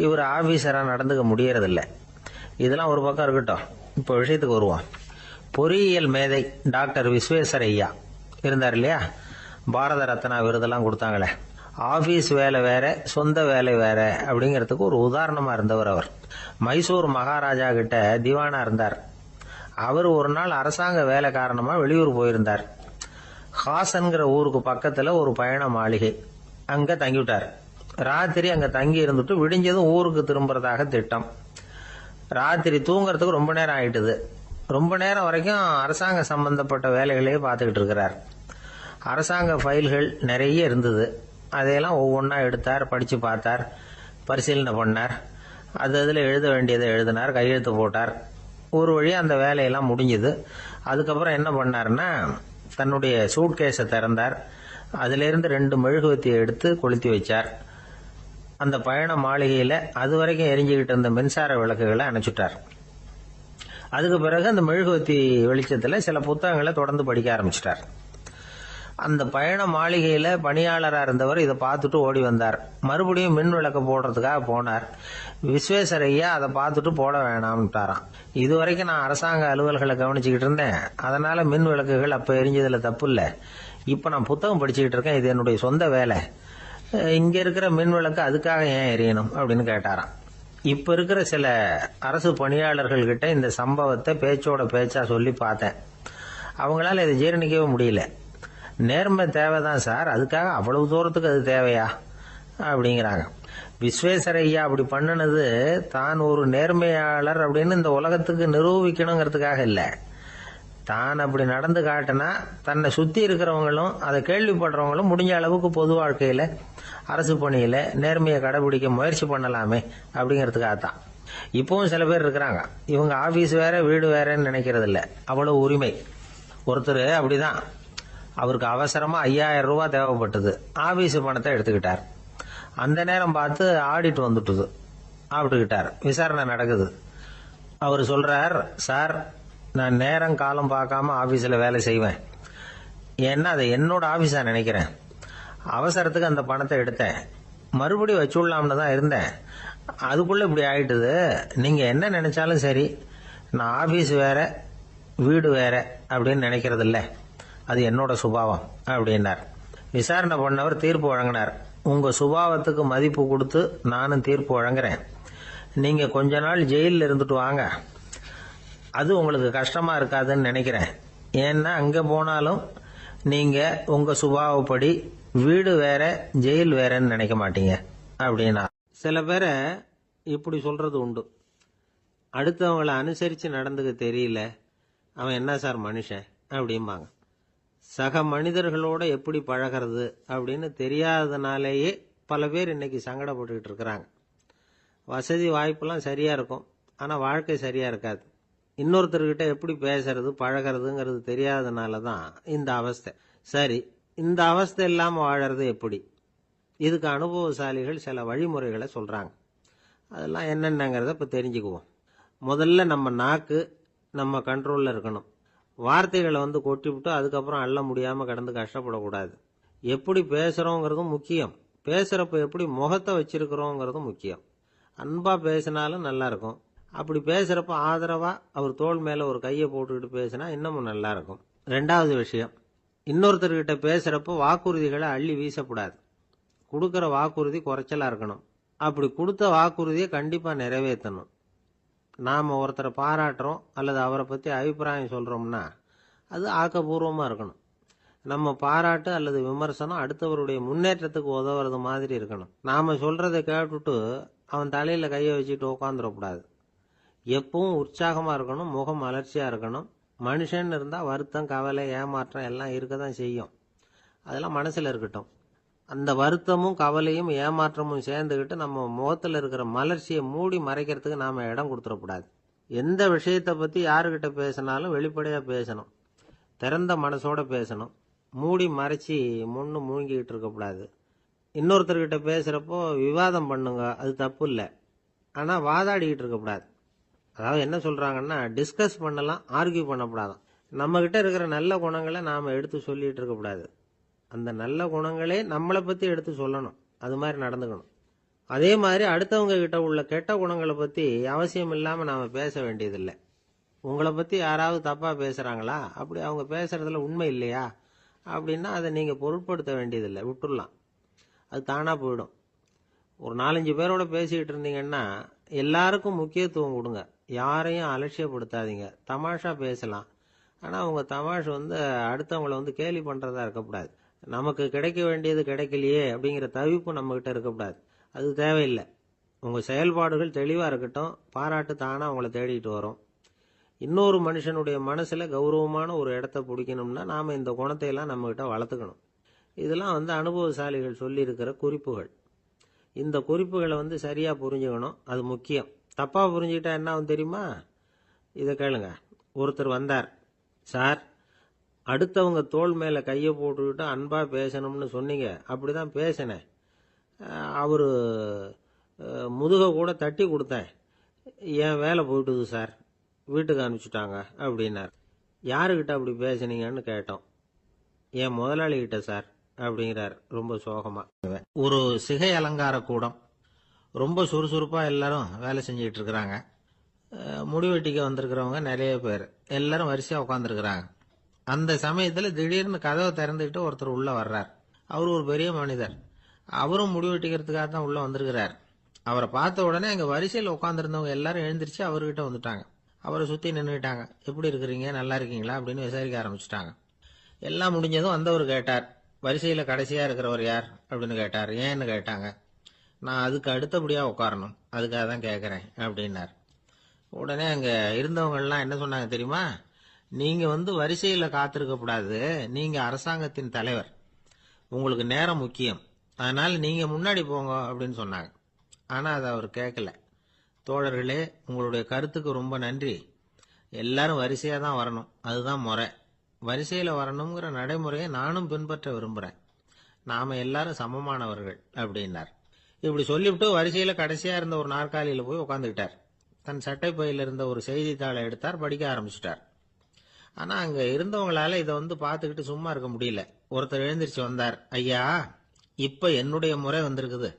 இவர் ஆபீசரா நடந்துக்க முடியறதில்லை. இதெல்லாம் ஒரு பக்கம் இருக்கட்டும், இப்போ விஷயத்துக்கு வருவோம். பொறியியல் மேதை டாக்டர் விஸ்வேஸ்வரய்யா இருந்தார் இல்லையா, பாரத ரத்னா விருதெல்லாம் கொடுத்தாங்களே. ஆபீஸ் வேலை வேற, சொந்த வேலை வேற அப்படிங்கிறதுக்கு ஒரு உதாரணமா இருந்தவர் அவர். மைசூர் மகாராஜா கிட்ட திவானா இருந்தார். அவர் ஒரு நாள் அரசாங்க வேலை காரணமா வெளியூர் போயிருந்தார். ஹாசன்கிற ஊருக்கு பக்கத்துல ஒரு பயண மாளிகை, அங்க தங்கிவிட்டார். ராத்திரி அங்க தங்கி இருந்துட்டு விடிஞ்சதும் ஊருக்கு திரும்புறதாக திட்டம். ராத்திரி தூங்கறதுக்கு ரொம்ப நேரம் ஆயிட்டுது. ரொம்ப நேரம் வரைக்கும் அரசாங்க சம்பந்தப்பட்ட வேலைகளையே பார்த்துக்கிட்டு இருக்கிறார். அரசாங்க ஃபைல்கள் நிறைய இருந்தது. அதையெல்லாம் ஒவ்வொன்றா எடுத்தார், படிச்சு பார்த்தார், பரிசீலனை பண்ணார். அதில் எழுத வேண்டியதை எழுதினார், கையெழுத்து போட்டார். ஒரு வழியாக அந்த வேலையெல்லாம் முடிஞ்சுது. அதுக்கப்புறம் என்ன பண்ணார்னா, தன்னுடைய சூட்கேஸை திறந்தார். அதிலிருந்து 2 மெழுகுவத்தியை எடுத்து கொளுத்தி வச்சார். அந்த பயண மாளிகையில் அது வரைக்கும் எரிஞ்சுக்கிட்டு இருந்த மின்சார விளக்குகளை அணைச்சுட்டார். அதுக்கு பிறகு அந்த மெழுகுவத்தி வெளிச்சத்தில் சில புத்தகங்களை தொடர்ந்து படிக்க ஆரம்பிச்சிட்டார். அந்த பயண மாளிகையில் பணியாளராக இருந்தவர் இதை பார்த்துட்டு ஓடி வந்தார். மறுபடியும் மின் விளக்கு போடுறதுக்காக போனார். விஸ்வேஸ்வரய்யா அதை பார்த்துட்டு போட வேணாம்ட்டாராம். இது வரைக்கும் நான் அரசாங்க அலுவல்களை கவனிச்சுக்கிட்டு இருந்தேன், அதனால மின் விளக்குகள் அப்போ எரிஞ்சதில் தப்பு இல்லை. இப்போ நான் புத்தகம் படிச்சுக்கிட்டு இருக்கேன், இது என்னுடைய சொந்த வேலை. இங்க இருக்கிற மின் விளக்கு அதுக்காக ஏன் எரியணும் அப்படின்னு கேட்டாராம். இப்ப இருக்கிற சில அரசு பணியாளர்கள் கிட்ட இந்த சம்பவத்தை பேச்சோட பேச்சா சொல்லி பார்த்தேன். அவங்களால இதை ஜீரணிக்கவே முடியல. நேர்மை தேவைதான் சார், அதுக்காக அவ்வளவு தூரத்துக்கு அது தேவையா அப்படிங்கிறாங்க. விஸ்வேஸ்வரய்யா அப்படி பண்ணினது தான் ஒரு நேர்மையாளர் அப்படின்னு இந்த உலகத்துக்கு நிரூபிக்கணுங்கிறதுக்காக இல்லை. தான் அப்படி நடந்து காட்டினா தன்னை சுத்தி இருக்கிறவங்களும் அதை கேள்விப்படுறவங்களும் முடிஞ்ச அளவுக்கு பொது வாழ்க்கையில அரசு பணியில நேர்மையை கடைபிடிக்க முயற்சி பண்ணலாமே அப்படிங்கிறதுக்காகத்தான். இப்பவும் சில பேர் இருக்கிறாங்க, இவங்க ஆபீஸ் வேற வீடு வேறன்னு நினைக்கிறது இல்லை, அவ்வளவு உரிமை. ஒருத்தர் அப்படிதான், அவருக்கு அவசரமா 5000 ரூபாய் தேவைப்பட்டது. ஆபீஸ் பணத்தை எடுத்துக்கிட்டார். அந்த நேரம் பார்த்து ஆடிட் வந்துட்டுது. ஆப்பிட்டுக்கிட்டார். விசாரணை நடக்குது. அவர் சொல்றார், சார் நான் நேரம் காலம் பார்க்காம ஆபீஸில் வேலை செய்வேன், ஏன்னா அதை என்னோட ஆபீஸா நினைக்கிறேன். அவசரத்துக்கு அந்த பணத்தை எடுத்தேன், மறுபடியும் வச்சுடலாம்னு தான் இருந்தேன், அதுக்குள்ள இப்படி ஆயிட்டுது. நீங்க என்ன நினைச்சாலும் சரி, நான் ஆபீஸ் வேற வீடு வேற அப்படின்னு நினைக்கிறது இல்லை, அது என்னோட சுபாவம் அப்படின்னார். விசாரணை பண்ணவர் தீர்ப்பு வழங்கினார். உங்க சுபாவத்துக்கு மதிப்பு கொடுத்து நானும் தீர்ப்பு வழங்குறேன். நீங்க கொஞ்ச நாள் ஜெயிலில் இருந்துட்டு வாங்க, அது உங்களுக்கு கஷ்டமா இருக்காதுன்னு நினைக்கிறேன். ஏன்னா அங்க போனாலும் நீங்க உங்க சுபாவப்படி வீடு வேற ஜெயில் வேறன்னு நினைக்க மாட்டீங்க அப்படின்னா. சில பேரை இப்படி சொல்றது உண்டு. அடுத்தவங்களை அனுசரித்து நடந்துக்க தெரியல, அவன் என்ன சார் மனுஷன் அப்படிம்பாங்க. சக மனிதர்களோட எப்படி பழகிறது அப்படின்னு தெரியாததுனாலேயே பல பேர் இன்னைக்கு சங்கடப்பட்டுக்கிட்டு இருக்கிறாங்க. வசதி வாய்ப்பெல்லாம் சரியா இருக்கும், ஆனால் வாழ்க்கை சரியா இருக்காது. இன்னொருத்தர்கிட்ட எப்படி பேசுறது பழகிறதுங்கிறது தெரியாததுனால தான் இந்த அவஸ்தை. சரி, இந்த அவஸ்தை இல்லாமல் வாழறது எப்படி? இதுக்கு அனுபவசாலிகள் சில வழிமுறைகளை சொல்றாங்க. அதெல்லாம் என்னென்னங்கிறத இப்போ தெரிஞ்சுக்குவோம். முதல்ல நம்ம நாக்கு நம்ம கண்ட்ரோலில் இருக்கணும். வார்த்தைகளை கொட்டிவிட்டு அதுக்கப்புறம் அள்ள முடியாமல் கடந்து கஷ்டப்படக்கூடாது. எப்படி பேசுகிறோங்கிறதும் முக்கியம், பேசுகிறப்ப எப்படி முகத்தை வச்சிருக்கிறோங்கிறதும் முக்கியம். அன்பாக பேசினாலும் நல்லா இருக்கும். அப்படி பேசுகிறப்ப ஆதரவாக அவர் தோள் மேலே ஒரு கையை போட்டுக்கிட்டு பேசினா இன்னமும் நல்லா இருக்கும். ரெண்டாவது விஷயம், இன்னொருத்தர்கிட்ட பேசுகிறப்ப வாக்குறுதிகளை அள்ளி வீசக்கூடாது. கொடுக்குற வாக்குறுதி குறைச்சலாக இருக்கணும். அப்படி கொடுத்த வாக்குறுதியை கண்டிப்பாக நிறைவேற்றணும். நாம் ஒருத்தரை பாராட்டுறோம் அல்லது அவரை பற்றி அபிப்பிராயம் சொல்கிறோம்னா அது ஆக்கப்பூர்வமாக இருக்கணும். நம்ம பாராட்டு அல்லது விமர்சனம் அடுத்தவருடைய முன்னேற்றத்துக்கு உதவுறது மாதிரி இருக்கணும். நாம் சொல்கிறத கேட்டுட்டு அவன் தலையில் கையை வச்சுட்டு உட்காந்துடக்கூடாது. எப்பவும் உற்சாகமாக இருக்கணும், முகம் மலர்ச்சியாக இருக்கணும். மனுஷன் இருந்தால் வருத்தம், கவலை, ஏமாற்றம் எல்லாம் இருக்க தான் செய்யும். அதெல்லாம் மனசில் இருக்கட்டும். அந்த வருத்தமும் கவலையும் ஏமாற்றமும் சேர்ந்துக்கிட்டு நம்ம முகத்தில் இருக்கிற மலர்ச்சியை மூடி மறைக்கிறதுக்கு நாம் இடம் கொடுத்துடக்கூடாது. எந்த விஷயத்தை பற்றி யாருக்கிட்ட பேசினாலும் வெளிப்படையாக பேசணும், திறந்த மனசோட பேசணும். மூடி மறைச்சி முன்னு மூழ்கிக்கிட்டு இருக்கக்கூடாது. இன்னொருத்தர்கிட்ட பேசுகிறப்போ விவாதம் பண்ணுங்க, அது தப்பு இல்லை. ஆனால் வாதாடிக்கிட்டு இருக்கக்கூடாது. அதாவது என்ன சொல்கிறாங்கன்னா, டிஸ்கஸ் பண்ணலாம், ஆர்கியூ பண்ணக்கூடாதான். நம்மக்கிட்ட இருக்கிற நல்ல குணங்களை நாம் எடுத்து சொல்லிகிட்டு இருக்கக்கூடாது. அந்த நல்ல குணங்களே நம்மளை பற்றி எடுத்து சொல்லணும், அது மாதிரி நடந்துக்கணும். அதே மாதிரி அடுத்தவங்க கிட்ட உள்ள கெட்ட குணங்களை பற்றி அவசியம் இல்லாமல் நாம் பேச வேண்டியதில்லை. உங்களை பற்றி யாராவது தப்பாக பேசுகிறாங்களா, அப்படி அவங்க பேசுகிறதுல உண்மை இல்லையா அப்படின்னா அதை நீங்கள் பொருட்படுத்த வேண்டியதில்லை, விட்டுடலாம். அது தானாக போயிடும். ஒரு 4-5 பேரோட பேசிக்கிட்டு இருந்தீங்கன்னா எல்லாருக்கும் முக்கியத்துவம் கொடுங்க, யாரையும் அலட்சியப்படுத்தாதீங்க. தமாஷா பேசலாம், ஆனால் அவங்க தமாஷ் அடுத்தவங்களை கேலி பண்ணுறதா இருக்கக்கூடாது. நமக்கு கிடைக்க வேண்டியது கிடைக்கலையே அப்படிங்கிற தவிப்பு நம்மகிட்ட இருக்கக்கூடாது, அது தேவையில்லை. உங்கள் செயல்பாடுகள் தெளிவாக இருக்கட்டும், பாராட்டு தானாக அவங்கள தேடிட்டு வரும். இன்னொரு மனுஷனுடைய மனசில் கௌரவமான ஒரு இடத்த பிடிக்கணும்னா நாம் இந்த குணத்தையெல்லாம் நம்மகிட்ட வளர்த்துக்கணும். இதெல்லாம் அனுபவசாலிகள் சொல்லியிருக்கிற குறிப்புகள். இந்த குறிப்புகளை சரியாக புரிஞ்சுக்கணும், அது முக்கியம். தப்பாக புரிஞ்சுக்கிட்டா என்ன ஆகும் தெரியுமா? இதை கேளுங்க. ஒருத்தர் வந்தார், சார் அடுத்தவங்க தோள் மேலே கையை போட்டுக்கிட்டு அன்பாக பேசணும்னு சொன்னீங்க, அப்படி தான் பேசினேன். அவர் முதுகை கூட தட்டி கொடுத்தேன், என் வேலை போயிட்டுது சார், வீட்டுக்கு அனுப்பிச்சிட்டாங்க அப்படின்னார். யாருக்கிட்ட அப்படி பேசுனீங்கன்னு கேட்டோம். என் முதலாளிகிட்ட சார் அப்படிங்கிறார் ரொம்ப சோகமா. ஒரு சிகை அலங்கார கூடம், ரொம்ப சுறுசுறுப்பாக எல்லாரும் வேலை செஞ்சுக்கிட்டு இருக்கிறாங்க. முடிவெட்டிக்க வந்திருக்கிறவங்க நிறைய பேர், எல்லாரும் வரிசையாக உட்காந்துருக்கிறாங்க. அந்த சமயத்தில் திடீர்னு கதவை திறந்துக்கிட்டு ஒருத்தர் உள்ளே வர்றார். அவர் ஒரு பெரிய மனிதர், அவரும் முடிவெட்டிக்கிறதுக்காக தான் உள்ளே வந்திருக்கிறார். அவரை பார்த்த உடனே அங்கே வரிசையில் உட்காந்துருந்தவங்க எல்லாரும் எழுந்திரிச்சு அவர்கிட்ட வந்துட்டாங்க. அவரை சுற்றி நின்றுட்டாங்க. எப்படி இருக்கிறீங்க, நல்லா இருக்கீங்களா அப்படின்னு விசாரிக்க ஆரம்பிச்சிட்டாங்க. எல்லாம் முடிஞ்சதும் வந்தவர் கேட்டார், வரிசையில் கடைசியாக இருக்கிறவர் யார் அப்படின்னு கேட்டார். ஏன்னு கேட்டாங்க. நான் அதுக்கு அடுத்தபடியாக உட்காரணும், அதுக்காக தான் கேட்குறேன் அப்படின்னார். உடனே அங்கே இருந்தவங்கெல்லாம் என்ன சொன்னாங்க தெரியுமா? நீங்கள் வரிசையில் காத்திருக்கக்கூடாது, நீங்கள் அரசாங்கத்தின் தலைவர், உங்களுக்கு நேரம் முக்கியம், அதனால் நீங்கள் முன்னாடி போங்க அப்படின்னு சொன்னாங்க. ஆனால் அதை அவர் கேட்கல. தோழர்களே, உங்களுடைய கருத்துக்கு ரொம்ப நன்றி. எல்லாரும் வரிசையாக தான் வரணும், அதுதான் முறை. வரிசையில் வரணுங்கிற நடைமுறையை நானும் பின்பற்ற விரும்புகிறேன். நாம் எல்லாரும் சமமானவர்கள் அப்படின்னார். இப்படி சொல்லிவிட்டு வரிசையில் கடைசியாக இருந்த ஒரு நாற்காலியில் போய் உட்காந்துக்கிட்டார். தன் சட்டை பையில் இருந்த ஒரு செய்தித்தாளை எடுத்தார், படிக்க ஆரம்பிச்சிட்டார். ஆனால் அங்கே இருந்தவங்களால இதை பார்த்துக்கிட்டு சும்மா இருக்க முடியல. ஒருத்தர் எழுந்திரிச்சு வந்தார். ஐயா, இப்போ என்னுடைய முறை வந்திருக்குது,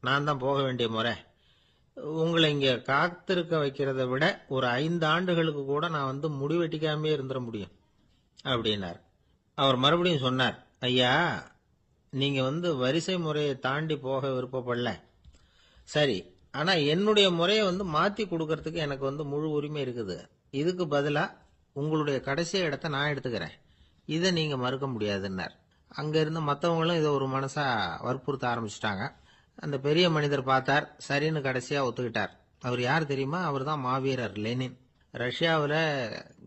நான் தான் போக வேண்டிய முறை. உங்களை இங்கே காத்திருக்க வைக்கிறத விட ஒரு 5 ஆண்டுகளுக்கு கூட நான் முடிவெட்டிக்காமே இருந்துட முடியும் அப்படின்னார். அவர் மறுபடியும் சொன்னார், ஐயா, நீங்கள் வரிசை முறையை தாண்டி போக விருப்பப்படல, சரி, ஆனால் என்னுடைய முறையை மாற்றி கொடுக்கறதுக்கு எனக்கு முழு உரிமை இருக்குது. இதுக்கு பதிலாக உங்களுடைய கடைசி இடத்த நான் எடுத்துக்கிறேன், இதை நீங்கள் மறுக்க முடியாதுன்னார். அங்கே இருந்த மற்றவங்களும் இதை ஒரு மனசாக வற்புறுத்த ஆரம்பிச்சிட்டாங்க. அந்த பெரிய மனிதர் பார்த்தார், சரின்னு கடைசியா ஒத்துக்கிட்டார். அவர் யார் தெரியுமா? அவர் தான் மாவீரர் லெனின். ரஷ்யாவில்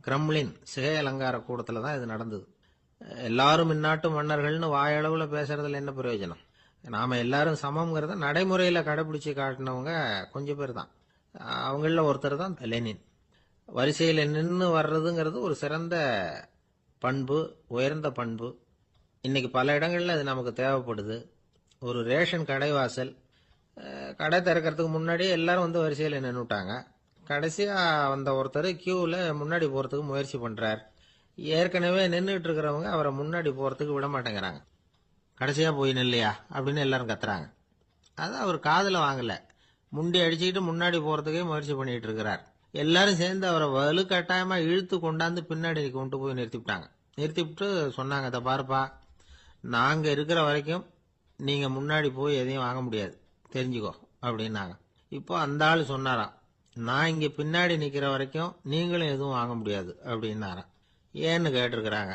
கிரெம்ளின் சிகை அலங்கார கூடத்தில் தான் இது நடந்தது. எல்லாரும் இந்நாட்டு மன்னர்கள்னு வாயளவுல பேசுறதுல என்ன பிரயோஜனம்? நாம எல்லாரும் சமம்ங்கிறத நடைமுறையில கடைபிடிச்சு காட்டினவங்க கொஞ்சம் பேர் தான். அவங்கள ஒருத்தர் தான் லெனின். வரிசையில் நின்று வர்றதுங்கிறது ஒரு சிறந்த பண்பு, உயர்ந்த பண்பு. இன்னைக்கு பல இடங்கள்ல அது நமக்கு தேவைப்படுது. ஒரு ரேஷன் கடைவாசல், கடை திறக்கிறதுக்கு முன்னாடியே எல்லாரும் வந்து வரிசையில் நின்றுட்டாங்க. கடைசியா வந்த ஒருத்தர் கியூவில் முன்னாடி போறதுக்கு முயற்சி பண்றார். ஏற்கனவே நின்றுட்டு இருக்கிறவங்க அவரை முன்னாடி போறதுக்கு விட மாட்டேங்கிறாங்க. கடைசியா போய் நில்லையா அப்படின்னு எல்லாரும் கத்துறாங்க. அது அவர் காதுல வாங்கல. முண்டி அடிச்சுக்கிட்டு முன்னாடி போறதுக்கே முயற்சி பண்ணிட்டு இருக்கிறார். எல்லாரும் சேர்ந்து அவரை வலுக்கட்டாயமா இழுத்து கொண்டாந்து பின்னாடி கொண்டு போய் நிறுத்திவிட்டாங்க. நிறுத்திவிட்டு சொன்னாங்க, இதை பாருப்பா, நாங்க இருக்கிற வரைக்கும் நீங்க முன்னாடி போய் எதையும் வாங்க முடியாது, தெரிஞ்சுக்கோ அப்படின்னாங்க. இப்போ அந்த ஆள் சொன்னாராம், நான் இங்க பின்னாடி நிக்கிற வரைக்கும் நீங்களும் எதுவும் வாங்க முடியாது அப்படின்னாராம். ஏன்னு கேட்டிருக்கிறாங்க.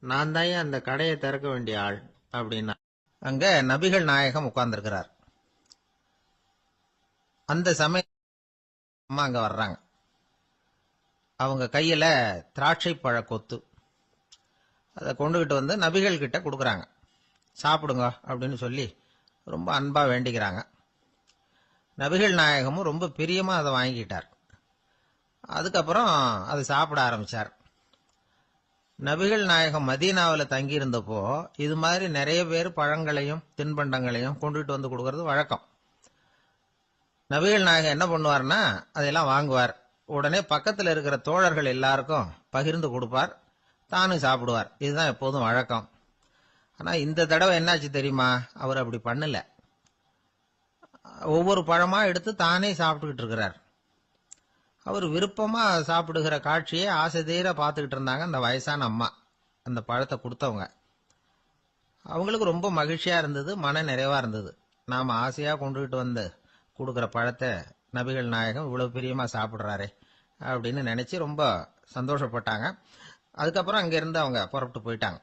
நான் தான் அந்த கடையை திறக்க வேண்டிய ஆள் அப்படின்னா. அங்க நபிகள் நாயகம் உட்கார்ந்துருக்கிறார். அந்த சமயம் அம்மா அங்க வர்றாங்க. அவங்க கையில திராட்சை பழ கொத்து, அதை கொண்டுகிட்டு வந்து நபிகள் கிட்ட கொடுக்குறாங்க. சாப்பிடுங்க அப்படின்னு சொல்லி ரொம்ப அன்பா வேண்டிக்கிறாங்க. நபிகள் நாயகமும் ரொம்ப பிரியமா அதை வாங்கிட்டார். அதுக்கப்புறம் அதை சாப்பிட ஆரம்பிச்சார். நபிகள் நாயகம் மதீனாவில் தங்கியிருந்தப்போ இது மாதிரி நிறைய பேர் பழங்களையும் தின்பண்டங்களையும் கொண்டுட்டு வந்து கொடுக்கறது வழக்கம். நபிகள் நாயகம் என்ன பண்ணுவார்னா அதையெல்லாம் வாங்குவார். உடனே பக்கத்தில் இருக்கிற தோழர்கள் எல்லாருக்கும் பகிர்ந்து கொடுப்பார், தானும் சாப்பிடுவார். இதுதான் எப்போதும் வழக்கம். ஆனா இந்த தடவை என்னாச்சு தெரியுமா? அவர் அப்படி பண்ணல. ஒவ்வொரு பழமா எடுத்து தானே சாப்பிட்டுக்கிட்டு இருக்கிறார். அவர் விருப்பமா சாப்பிடுகிற காட்சியை ஆசை தீர பார்த்துக்கிட்டு இருந்தாங்க அந்த வயசான அம்மா, அந்த பழத்தை கொடுத்தவங்க. அவங்களுக்கு ரொம்ப மகிழ்ச்சியா இருந்தது, மன நிறைவா இருந்தது. நாம ஆசையா கொண்டுகிட்டு வந்து கொடுக்குற பழத்தை நபிகள் நாயகம் இவ்வளவு பிரியமா சாப்பிடுறாரே அப்படின்னு நினைச்சு ரொம்ப சந்தோஷப்பட்டாங்க. அதுக்கப்புறம் அங்கிருந்து அவங்க புறப்பட்டு போயிட்டாங்க.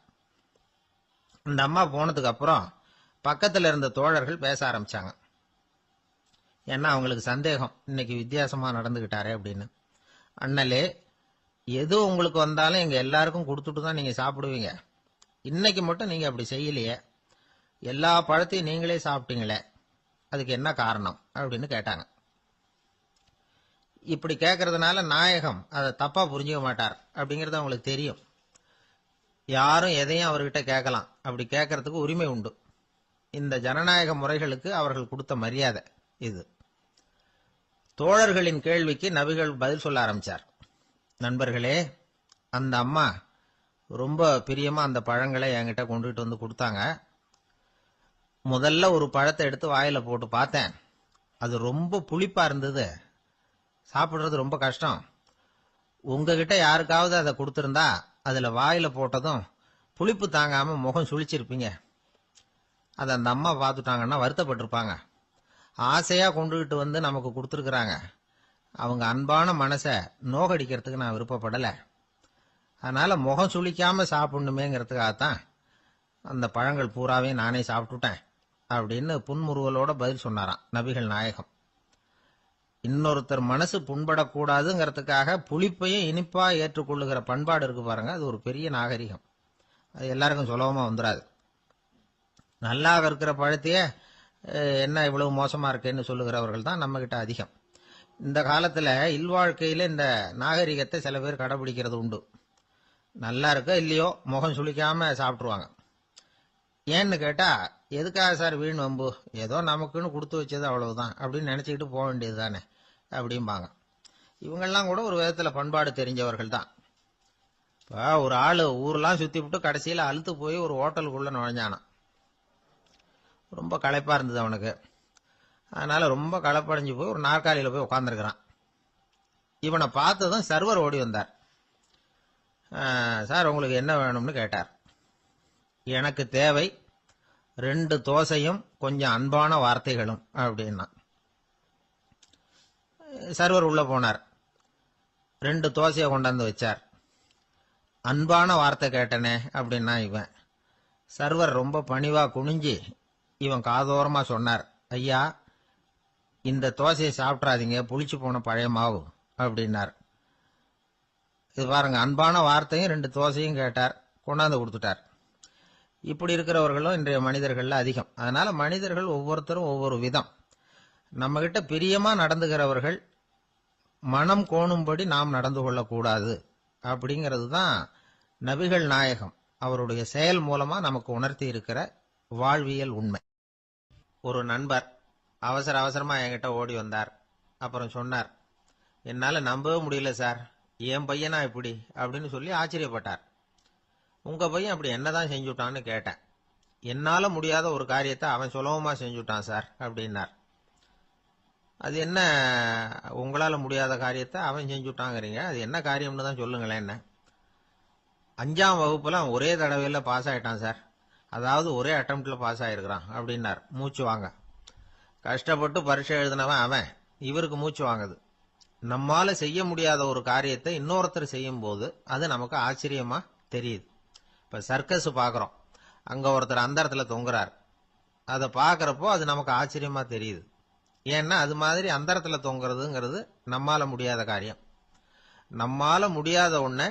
அந்த அம்மா போனதுக்கு அப்புறம் பக்கத்துல இருந்த தோழர்கள் பேச ஆரம்பிச்சாங்க. ஏன்னா அவங்களுக்கு சந்தேகம், இன்னைக்கு வித்தியாசமா நடந்துகிட்டாரே அப்படின்னு. அண்ணலே, எது உங்களுக்கு வந்தாலும் எங்க எல்லாருக்கும் கொடுத்துட்டு தான் நீங்க சாப்பிடுவீங்க. இன்னைக்கு மட்டும் நீங்க அப்படி செய்யலையே, எல்லா பழத்தையும் நீங்களே சாப்பிட்டீங்களே, அதுக்கு என்ன காரணம் அப்படின்னு கேட்டாங்க. இப்படி கேட்கறதுனால நாயகம் அதை தப்பா புரிஞ்சுக்க மாட்டார் அப்படிங்கறது அவங்களுக்கு தெரியும். யாரும் எதையும் அவர்கிட்ட கேட்கலாம், அப்படி கேட்கறதுக்கு உரிமை உண்டு. இந்த ஜனநாயக முறைகளுக்கு அவர்கள் கொடுத்த மரியாதை இது. தோழர்களின் கேள்விக்கு நபிகள் பதில் சொல்ல ஆரம்பிச்சார். நண்பர்களே, அந்த அம்மா ரொம்ப பிரியமா அந்த பழங்களை என்கிட்ட கொண்டுகிட்டு வந்து கொடுத்தாங்க. முதல்ல ஒரு பழத்தை எடுத்து வாயில போட்டு பார்த்தேன். அது ரொம்ப புளிப்பா இருந்தது, சாப்பிடுறது ரொம்ப கஷ்டம். உங்ககிட்ட யாருக்காவது அதை கொடுத்திருந்தா அதுல வாயில போட்டதும் புளிப்பு தாங்காம முகம் சுழிச்சிருப்பீங்க. அதை அந்த அம்மா பார்த்துட்டாங்கன்னா வருத்தப்பட்டிருப்பாங்க. ஆசையா கொண்டுகிட்டு வந்து நமக்கு கொடுத்துருக்குறாங்க. அவங்க அன்பான மனசை நோகடிக்கிறதுக்கு நான் விருப்பப்படலை. அதனால முகம் சுளிக்காம சாப்பிடணுமேங்கிறதுக்காகத்தான் அந்த பழங்கள் பூராவே நானே சாப்பிட்டுட்டேன் அப்படின்னு புன்முறுவலோட பதில் சொன்னாராம் நபிகள் நாயகம். இன்னொருத்தர் மனசு புண்படக்கூடாதுங்கிறதுக்காக புளிப்பையும் இனிப்பா ஏற்றுக்கொள்ளுகிற பண்பாடு இருக்கு பாருங்க, அது ஒரு பெரிய நாகரிகம். அது எல்லாருக்கும் சுலபமா வந்துடாது. நல்லா இருக்கிற பழத்தையே என்ன இவ்வளவு மோசமா இருக்கேன்னு சொல்லுகிறவர்கள் தான் நம்ம கிட்ட அதிகம். இந்த காலத்துல இல்வாழ்க்கையில இந்த நாகரிகத்தை சில பேர் கடைபிடிக்கிறது உண்டு. நல்லா இருக்க இல்லையோ முகம் சுளிக்காம சாப்பிட்டுருவாங்க. ஏன்னு கேட்டா, எதுக்காக சார் வீண் வம்பு, ஏதோ நமக்குன்னு கொடுத்து வச்சது அவ்வளவுதான் அப்படின்னு நினைச்சுக்கிட்டு போக வேண்டியது தானே அப்படிம்பாங்க. இவங்கெல்லாம் கூட ஒரு விதத்துல பண்பாடு தெரிஞ்சவர்கள் தான். இப்போ ஒரு ஆளு ஊரெல்லாம் சுத்தி விட்டு கடைசியில அழுத்து போய் ஒரு ஹோட்டலுக்குள்ள நுழைஞ்சானான். ரொம்ப களைப்பா இருந்தது அவனுக்கு. அதனால ரொம்ப களைப்படைஞ்சு போய் ஒரு நாற்காலியில போய் உட்காந்துருக்கிறான். இவனை பார்த்ததும் சர்வர் ஓடி வந்தார். சார் உங்களுக்கு என்ன வேணும்னு கேட்டார். எனக்கு தேவை 2 தோசையும் கொஞ்சம் அன்பான வார்த்தைகளும் அப்படின்னா. சர்வர் உள்ள போனார், 2 தோசையை கொண்டாந்து வச்சார். அன்பான வார்த்தை கேட்டனே அப்படின்னா இவன். சர்வர் ரொம்ப பணிவா குனிஞ்சு இவன் காதோரமா சொன்னார், ஐயா, இந்த தோசையை சாப்பிட்றாதீங்க, புளிச்சு போன பழைய மாவு அப்படின்னார். இது பாருங்க, அன்பான வார்த்தையும் 2 தோசையும் கேட்டார், கொண்டாந்து கொடுத்துட்டார். இப்படி இருக்கிறவர்களும் இன்றைய மனிதர்கள்ல அதிகம். அதனால மனிதர்கள் ஒவ்வொருத்தரும் ஒவ்வொரு விதம். நம்ம கிட்ட பிரியமா நடந்துகிறவர்கள் மனம் கோணும்படி நாம் நடந்து கொள்ளக்கூடாது அப்படிங்கிறது தான் நபிகள் நாயகம் அவருடைய செயல் மூலமா நமக்கு உணர்த்தி இருக்கிற வாழ்வியல் உண்மை. ஒரு நண்பர் அவசரமா என்கிட்ட ஓடி வந்தார். அப்புறம் சொன்னார், என்னால நம்பவே முடியல சார், என் பையனா இப்படி அப்படின்னு சொல்லி ஆச்சரியப்பட்டார். உங்க பையன் அப்படி என்னதான் செஞ்சுட்டான்னு கேட்டேன். என்னால முடியாத ஒரு காரியத்தை அவன் சுலபமா செஞ்சுட்டான் சார் அப்படின்னார். அது என்ன, உங்களால முடியாத காரியத்தை அவன் செஞ்சுட்டாங்கிறீங்க, அது என்ன காரியம்னு தான் சொல்லுங்களேன். என்ன, 5ஆம் வகுப்புல அவன் ஒரே தடவையில் பாஸ் ஆயிட்டான் சார், அதாவது ஒரே அட்டம்ப்ட்ல பாஸ் ஆயிருக்கிறான் அப்படின்னார். மூச்சு வாங்க. கஷ்டப்பட்டு பரீட்சை எழுதினவன் அவன், இவருக்கு மூச்சு வாங்குது. நம்மால செய்ய முடியாத ஒரு காரியத்தை இன்னொருத்தர் செய்யும் போது அது நமக்கு ஆச்சரியமா தெரியுது. இப்ப சர்க்கஸ் பாக்குறோம், அங்க ஒருத்தர் அந்தரத்துல தொங்குறார், அதை பாக்குறப்போ அது நமக்கு ஆச்சரியமா தெரியுது. ஏன்னா அது மாதிரி அந்தரத்துல தொங்குறதுங்கிறது நம்மால முடியாத காரியம். நம்மால முடியாத ஒன்ன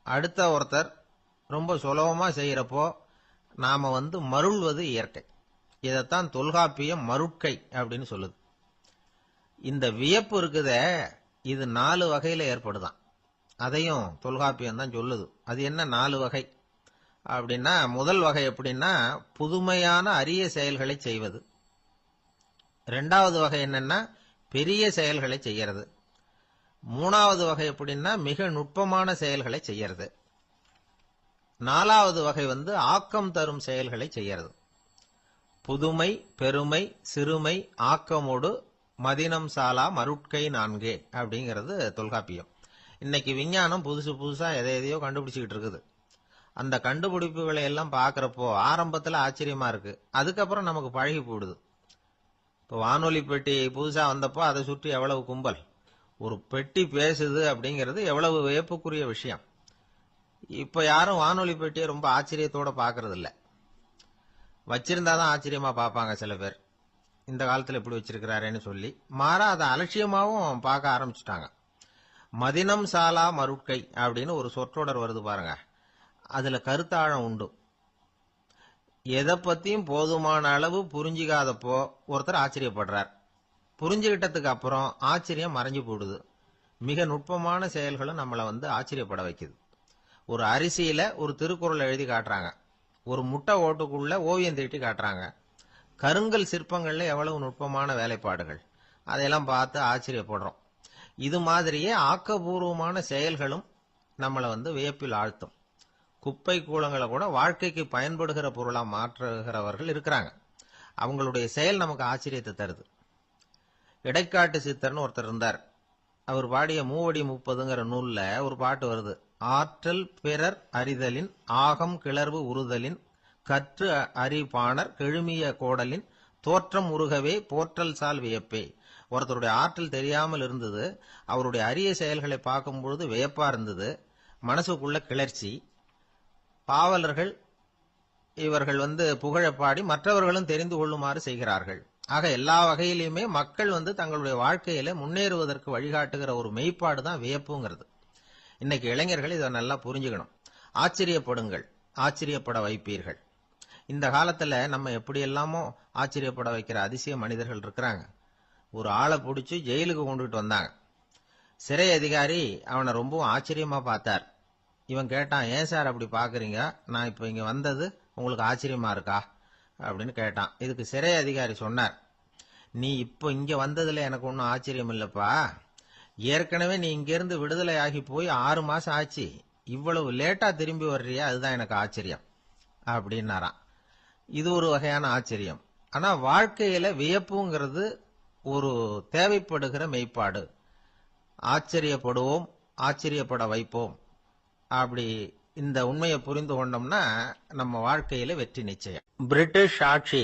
அடுத்த ஒருத்தர் ரொம்ப சுலபமா செய்யறப்போ நாம மருள்வது இயற்கை. இதைத்தான் தொல்காப்பியம் மருட்கை அப்படின்னு சொல்லுது. இந்த வியப்பு இருக்குதே, இது 4 வகையில ஏற்படுதான். அதையும் தொல்காப்பியம் தான் சொல்லுது. அது என்ன 4 வகை அப்படின்னா, முதல் வகை எப்படின்னா புதுமையான அரிய செயல்களை செய்வது. 2வது வகை என்னன்னா பெரிய செயல்களை செய்யறது. 3வது வகை எப்படின்னா மிக நுட்பமான செயல்களை செய்யறது. 4வது வகை ஆக்கம் தரும் செயல்களை செய்யறது. புதுமை, பெருமை, சிறுமை, ஆக்கமோடு மதினம் சாலா மருட்கை 4 அப்படிங்கிறது தொல்காப்பியம். இன்னைக்கு விஞ்ஞானம் புதுசா எதையோ கண்டுபிடிச்சுக்கிட்டு இருக்குது. அந்த கண்டுபிடிப்புகளை எல்லாம் பாக்குறப்போ ஆரம்பத்துல ஆச்சரியமா இருக்கு, அதுக்கப்புறம் நமக்கு பழகி போடுது. இப்போ வானொலி பெட்டி புதுசா வந்தப்போ அதை சுற்றி எவ்வளவு கும்பல், ஒரு பெட்டி பேசுது அப்படிங்கிறது எவ்வளவு வியப்புக்குரிய விஷயம். இப்ப யாரும் வானொலி பெட்டியை ரொம்ப ஆச்சரியத்தோட பாக்குறது இல்ல. வச்சிருந்தாதான் ஆச்சரியமா பார்ப்பாங்க சில பேர், இந்த காலத்துல எப்படி வச்சிருக்கிறாருன்னு சொல்லி. மாறா அதை அலட்சியமாவும் பார்க்க ஆரம்பிச்சுட்டாங்க. மதினம் சாலா மருட்கை அப்படின்னு ஒரு சொற்றொடர் வருது பாருங்க, அதுல கருத்தாழம் உண்டு. எதை பத்தியும் போதுமான அளவு புரிஞ்சிக்காதப்போ ஒருத்தர் ஆச்சரியப்படுறார், புரிஞ்சுகிட்டதுக்கு அப்புறம் ஆச்சரியம் மறைஞ்சு போடுது. மிக நுட்பமான செயல்களும் நம்மளை ஆச்சரியப்பட வைக்குது. ஒரு அரிசியில ஒரு திருக்குறள் எழுதி காட்டுறாங்க, ஒரு முட்டை ஓட்டுக்குள்ள ஓவியம் தீட்டி காட்டுறாங்க. கருங்கல் சிற்பங்கள்ல எவ்வளவு நுட்பமான வேலைப்பாடுகள், அதையெல்லாம் பார்த்து ஆச்சரியப்படுறோம். இது மாதிரியே ஆக்கபூர்வமான செயல்களும் நம்மளை வியப்பில் ஆழ்த்தும். குப்பை கூலங்களை கூட வாழ்க்கைக்கு பயன்படுகிற பொருளா மாற்றுகிறவர்கள் இருக்கிறாங்க. அவங்களுடைய செயல் நமக்கு ஆச்சரியத்தை தருது. இடைக்காட்டு சித்தர்னு ஒருத்தர் இருந்தார். அவர் பாடிய 30 நூல்ல ஒரு பாட்டு வருது. ஆற்றல் பிறர் அறிதலின் ஆகம் கிளர்வு உறுதலின் கற்று அறிபாணர் கெழுமிய கோடலின் தோற்றம் உருகவே போற்றல் சால் வியப்பே. ஒருத்தருடைய ஆற்றல் தெரியாமல் இருந்தது, அவருடைய அரிய செயல்களை பார்க்கும் பொழுது வியப்பா இருந்தது, மனசுக்குள்ள கிளர்ச்சி. பாவலர்கள் இவர்கள் புகழப்பாடி மற்றவர்களும் தெரிந்து கொள்ளுமாறு செய்கிறார்கள். ஆக எல்லா வகையிலுமே மக்கள் தங்களுடைய வாழ்க்கையில முன்னேறுவதற்கு வழிகாட்டுகிற ஒரு மெய்ப்பாடு தான் வியப்புங்கிறது. இன்னைக்கு இளைஞர்கள் இதை நல்லா புரிஞ்சுக்கணும். ஆச்சரியப்படுங்கள், ஆச்சரியப்பட வைப்பீர்கள். இந்த காலத்துல நம்ம எப்படி எல்லாமோ ஆச்சரியப்பட வைக்கிற அதிசய மனிதர்கள் இருக்கிறாங்க. ஒரு ஆளை பிடிச்சி ஜெயிலுக்கு கொண்டுட்டு வந்தாங்க. சிறை அதிகாரி அவனை ரொம்பவும் ஆச்சரியமா பார்த்தார். இவன் கேட்டான், ஏன் சார் அப்படி பாக்குறீங்க, நான் இப்ப இங்க வந்தது உங்களுக்கு ஆச்சரியமா இருக்கா அப்படின்னு கேட்டான். இதுக்கு சிறை அதிகாரி சொன்னார், நீ இப்போ இங்க வந்ததுல எனக்கு ஒன்னும் ஆச்சரியம் இல்லப்பா, ஏற்கனவே நீ இங்க இருந்து விடுதலை ஆகி போய் 6 மாசம் ஆச்சு, இவ்வளவு லேட்டா திரும்பி வர்றியா, அதுதான் எனக்கு ஆச்சரியம் அப்படின்னாராம். இது ஒரு வகையான ஆச்சரியம். ஆனா வாழ்க்கையில வியப்புங்கிறது ஒரு தேவைப்படுகிற மெய்ப்பாடு. ஆச்சரியப்படுவோம், ஆச்சரியப்பட வைப்போம். அப்படி இந்த உண்மையை புரிந்து கொண்டோம்னா நம்ம வாழ்க்கையில வெற்றி நிச்சயம். பிரிட்டிஷ் ஆட்சி